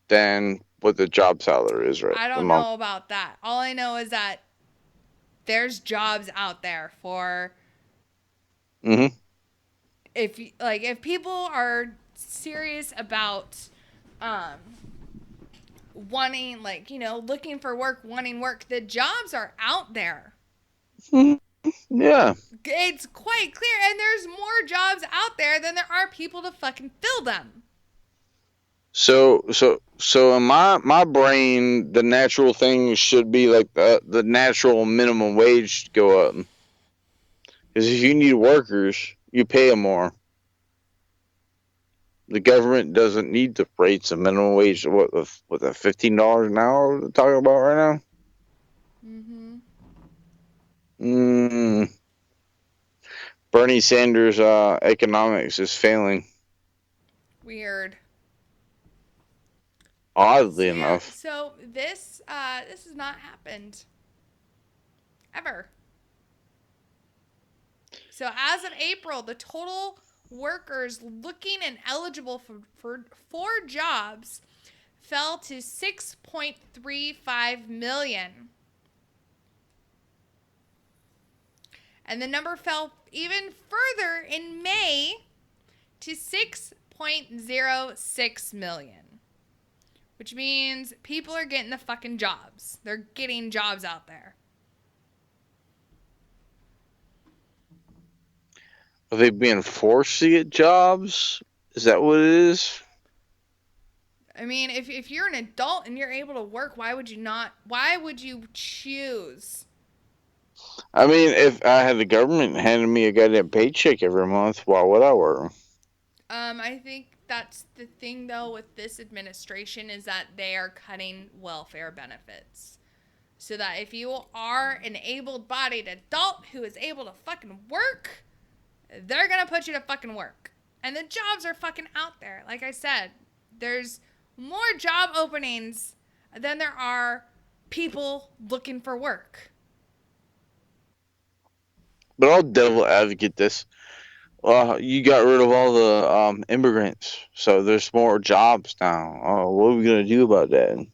than what the job salary is right I at the don't moment. know about that. All I know is that there's jobs out there for if people are serious about wanting, looking for work, wanting work, the jobs are out there. Yeah. It's quite clear, and there's more jobs out there than there are people to fucking fill them. So in my brain, the natural thing should be like the natural minimum wage to go up. Because if you need workers, you pay them more. The government doesn't need to raise the minimum wage. What the $15 an hour we're talking about right now? Bernie Sanders' economics is failing. Weird. Oddly enough. So this has not happened ever. So as of April, the total workers looking and eligible for jobs fell to 6.35 million. And the number fell even further in May to 6.06 million. Which means people are getting the fucking jobs. They're getting jobs out there. Are they being forced to get jobs? Is that what it is? I mean, if you're an adult and you're able to work, why would you choose? I mean, if I had the government handing me a goddamn paycheck every month, why would I work? I think that's the thing, though, with this administration is that they are cutting welfare benefits. So that if you are an able-bodied adult who is able to fucking work, they're going to put you to fucking work. And the jobs are fucking out there. Like I said, there's more job openings than there are people looking for work. But I'll devil advocate this. You got rid of all the immigrants, so there's more jobs now. What are we gonna do about that?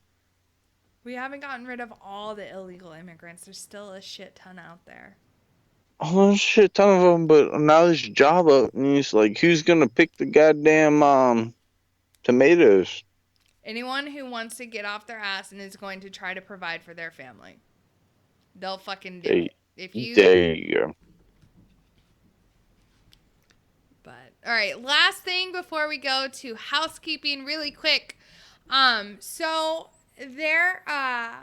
We haven't gotten rid of all the illegal immigrants. There's still a shit ton out there. Oh, there's a shit ton of them, but now there's job openings. Like, who's gonna pick the goddamn tomatoes? Anyone who wants to get off their ass and is going to try to provide for their family. They'll fucking do it. There you go. But, all right, last thing before we go to housekeeping really quick. So the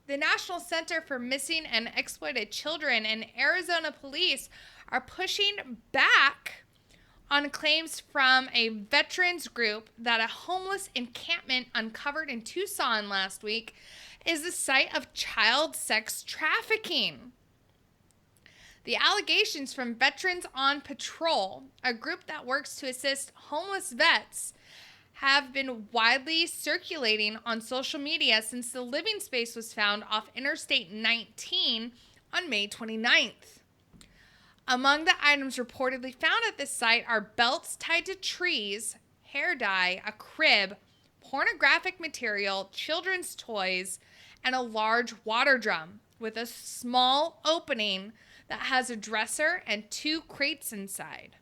National Center for Missing and Exploited Children and Arizona police are pushing back on claims from a veterans group that a homeless encampment uncovered in Tucson last week is the site of child sex trafficking. The allegations from Veterans on Patrol, a group that works to assist homeless vets, have been widely circulating on social media since the living space was found off Interstate 19 on May 29th. Among the items reportedly found at this site are belts tied to trees, hair dye, a crib, pornographic material, children's toys, and a large water drum with a small opening that has a dresser and 2 crates inside.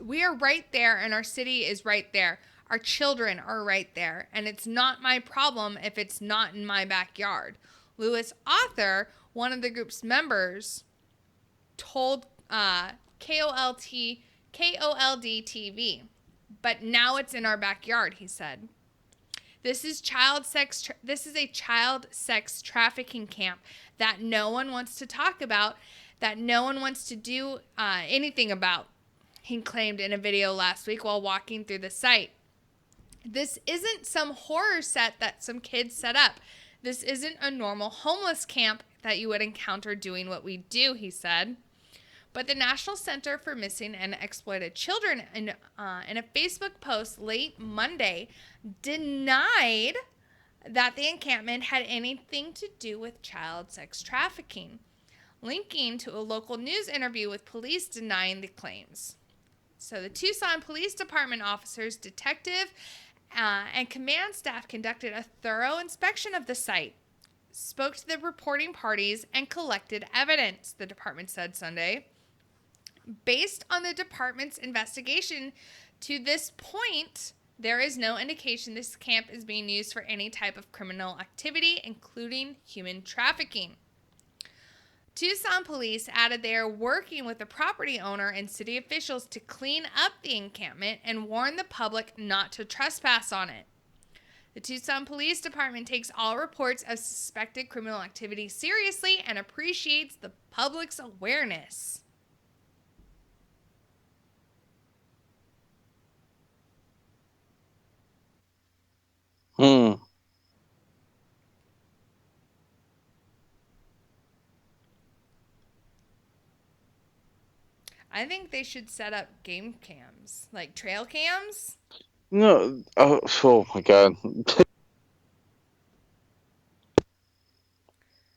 We are right there, and our city is right there. Our children are right there, and it's not my problem if it's not in my backyard. Lewis Author, one of the group's members, told KOLD TV, but now it's in our backyard, he said. This is a child sex trafficking camp that no one wants to talk about, that no one wants to do anything about, he claimed in a video last week while walking through the site. This isn't some horror set that some kids set up. This isn't a normal homeless camp that you would encounter doing what we do, he said. But the National Center for Missing and Exploited Children, in a Facebook post late Monday, denied that the encampment had anything to do with child sex trafficking, linking to a local news interview with police denying the claims. So the Tucson Police Department officers, detective, and command staff conducted a thorough inspection of the site, spoke to the reporting parties, and collected evidence, the department said Sunday. Based on the department's investigation to this point, there is no indication this camp is being used for any type of criminal activity, including human trafficking. Tucson police added they are working with the property owner and city officials to clean up the encampment and warn the public not to trespass on it. The Tucson Police Department takes all reports of suspected criminal activity seriously and appreciates the public's awareness. I think they should set up game cams, like trail cams. No, oh my god.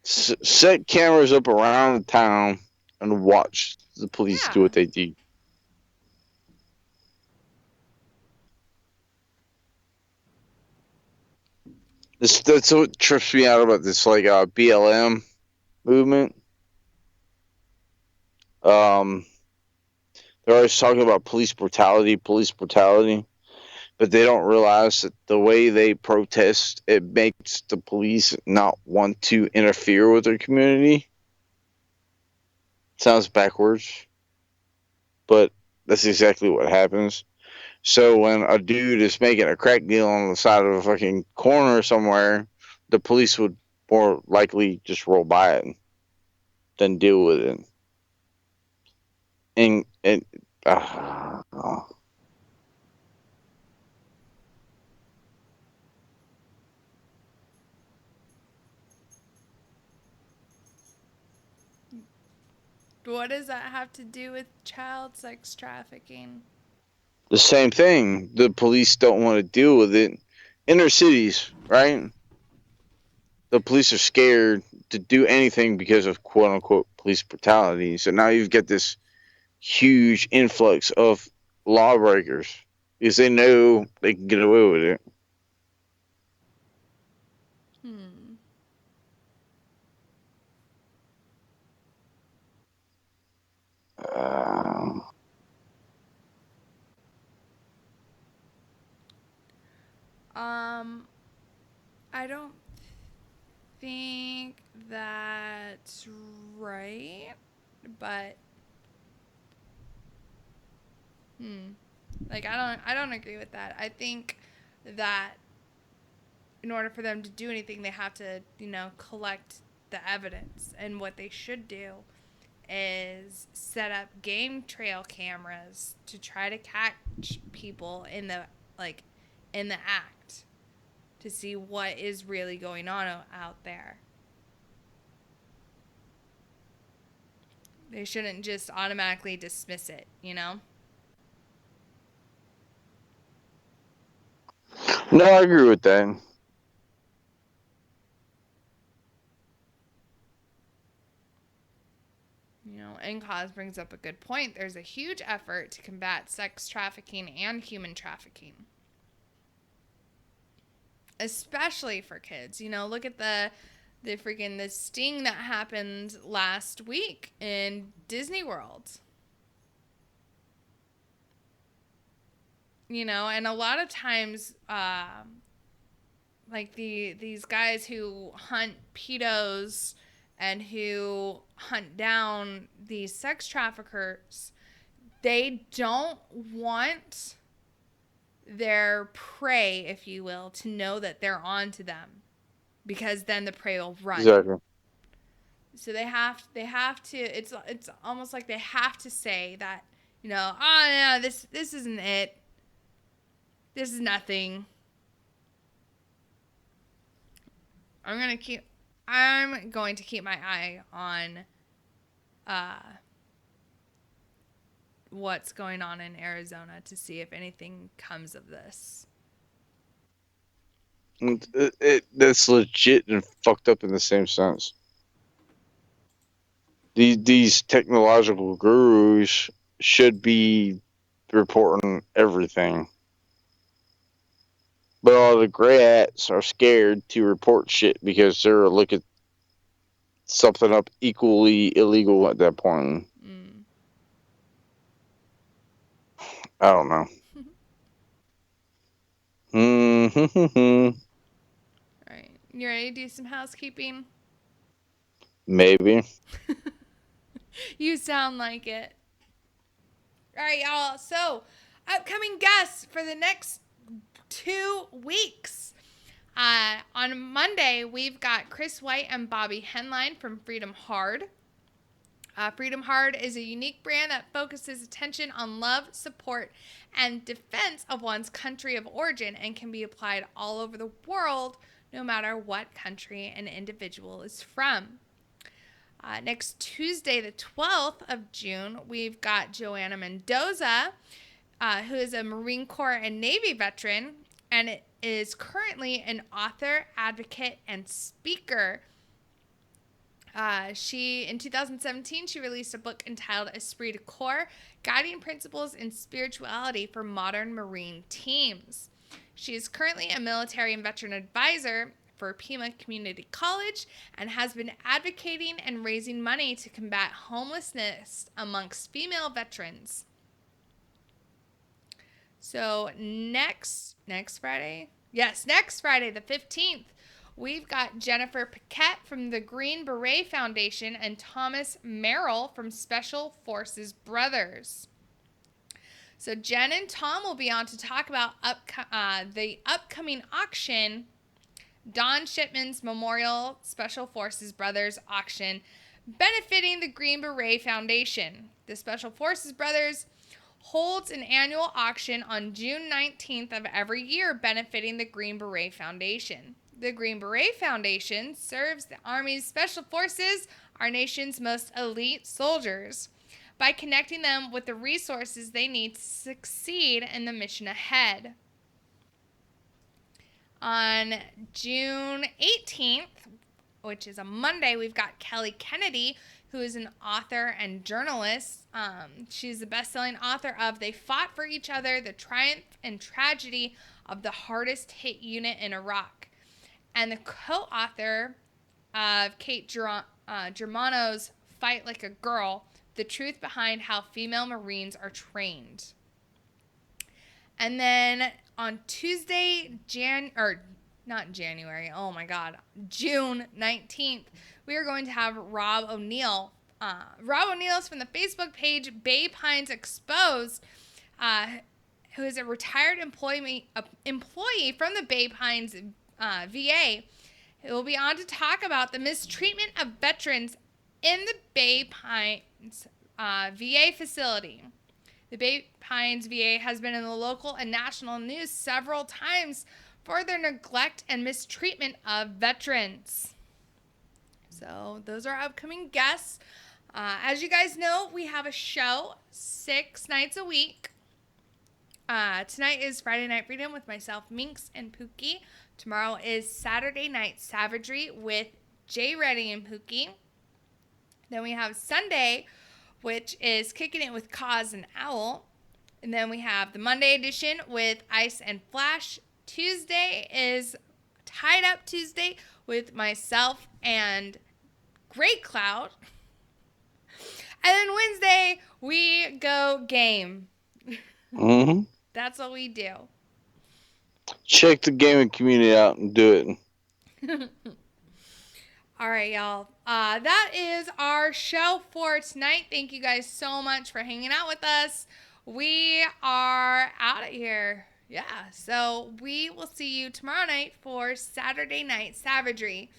Set cameras up around the town and watch the police do what they do. That's what trips me out about this, like, BLM movement. They're always talking about police brutality, but they don't realize that the way they protest, it makes the police not want to interfere with their community. Sounds backwards, but that's exactly what happens. So when a dude is making a crack deal on the side of a fucking corner somewhere, the police would more likely just roll by it than deal with it. And What does that have to do with child sex trafficking? the same thing. The police don't want to deal with it. Inner cities, right? The police are scared to do anything because of quote unquote police brutality. So now you've got this huge influx of lawbreakers because they know they can get away with it. I don't think that's right, but like I don't agree with that. I think that in order for them to do anything, they have to, collect the evidence, and what they should do is set up game trail cameras to try to catch people in the act, to see what is really going on out there. They shouldn't just automatically dismiss it, No, I agree with that. NCAUSE brings up a good point. There's a huge effort to combat sex trafficking and human trafficking, especially for kids. Look at the sting that happened last week in Disney World. And a lot of times, like these guys who hunt pedos and who hunt down these sex traffickers, they don't want their prey, if you will, to know that they're onto them, because then the prey will run. Exactly. So they have to. It's almost like they have to say that, oh no, this isn't it. This is nothing. I'm going to keep my eye on what's going on in Arizona to see if anything comes of this. That's legit and fucked up in the same sense. These technological gurus should be reporting everything. But all the grats are scared to report shit because they're looking something up equally illegal at that point. I don't know. Right. You ready to do some housekeeping? Maybe. You sound like it. All right, y'all. So, upcoming guests for the next 2 weeks. On Monday, we've got Chris White and Bobby Henline from Freedom Hard. Freedom Hard is a unique brand that focuses attention on love, support, and defense of one's country of origin, and can be applied all over the world, no matter what country an individual is from. Next Tuesday, the 12th of June, we've got Joanna Mendoza, who is a Marine Corps and Navy veteran, and is currently an author, advocate, and speaker. In 2017, she released a book entitled Esprit de Corps, Guiding Principles in Spirituality for Modern Marine Teams. She is currently a military and veteran advisor for Pima Community College and has been advocating and raising money to combat homelessness amongst female veterans. So next Friday? Yes, next Friday, the 15th, we've got Jennifer Paquette from the Green Beret Foundation and Thomas Merrill from Special Forces Brothers. So Jen and Tom will be on to talk about the upcoming auction, Don Shipman's Memorial Special Forces Brothers auction, benefiting the Green Beret Foundation. The Special Forces Brothers holds an annual auction on June 19th of every year benefiting the Green Beret Foundation. The Green Beret Foundation serves the Army's Special Forces, our nation's most elite soldiers, by connecting them with the resources they need to succeed in the mission ahead. On June 18th, which is a Monday, we've got Kelly Kennedy, who is an author and journalist. She's the best-selling author of They Fought for Each Other, The Triumph and Tragedy of the Hardest Hit Unit in Iraq, and the co-author of Kate Germano's Fight Like a Girl, The Truth Behind How Female Marines Are Trained. And then on Tuesday, June 19th, we are going to have Rob O'Neill. Rob O'Neill is from the Facebook page Bay Pines Exposed, who is a retired employee from the Bay Pines VA. He will be on to talk about the mistreatment of veterans in the Bay Pines VA facility. The Bay Pines VA has been in the local and national news several times for their neglect and mistreatment of veterans. So those are upcoming guests. As you guys know, we have a show 6 nights a week. Tonight is Friday Night Freedom with myself, Minx, and Pookie. Tomorrow is Saturday Night Savagery with Jay Reddy and Pookie. Then we have Sunday, which is Kicking It with Cause and Owl. And then we have the Monday edition with Ice and Flash. Tuesday is Tied Up Tuesday with myself and Great Cloud. And then Wednesday, we go game. Mm-hmm. That's what we do. Check the gaming community out and do it. All right, y'all. That is our show for tonight. Thank you guys so much for hanging out with us. We are out of here. Yeah, so we will see you tomorrow night for Saturday Night Savagery.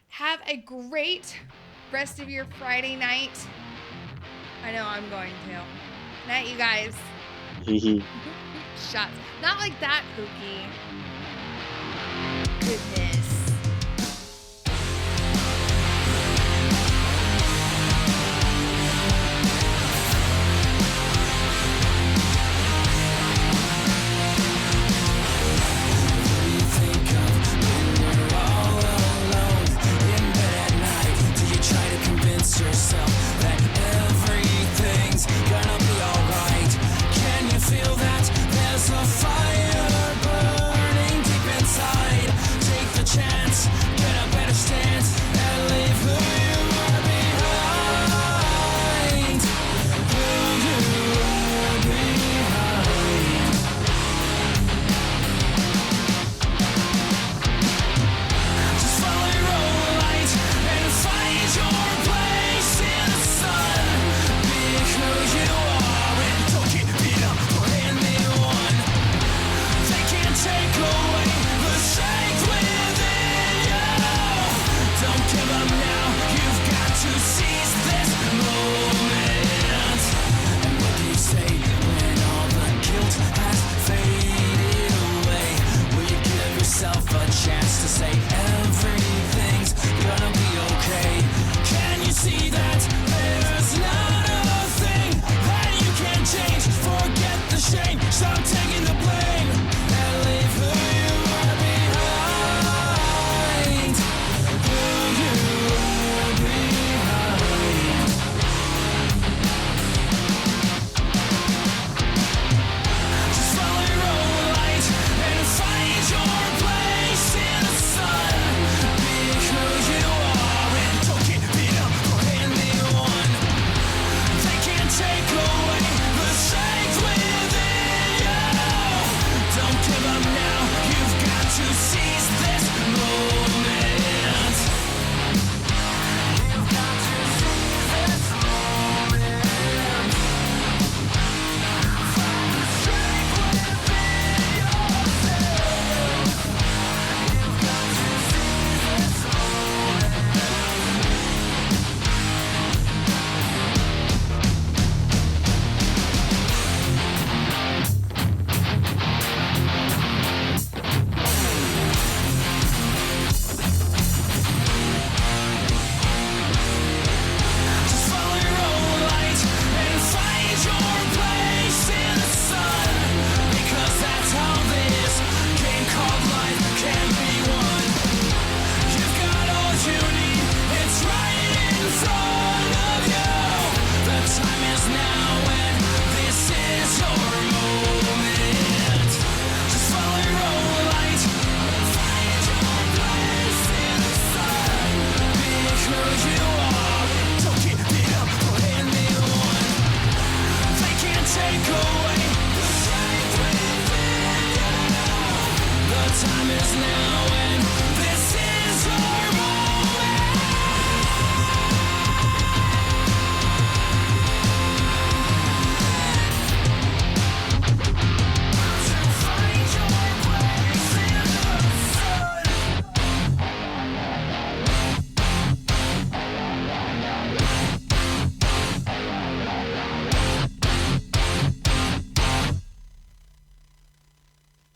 Have a great rest of your Friday night. I know I'm going to. Night, you guys. Shots. Not like that, Pookie. Goodness. Yourself that everything's gonna be alright. Can you feel that? There's a fire burning deep inside. Take the chance. time is now.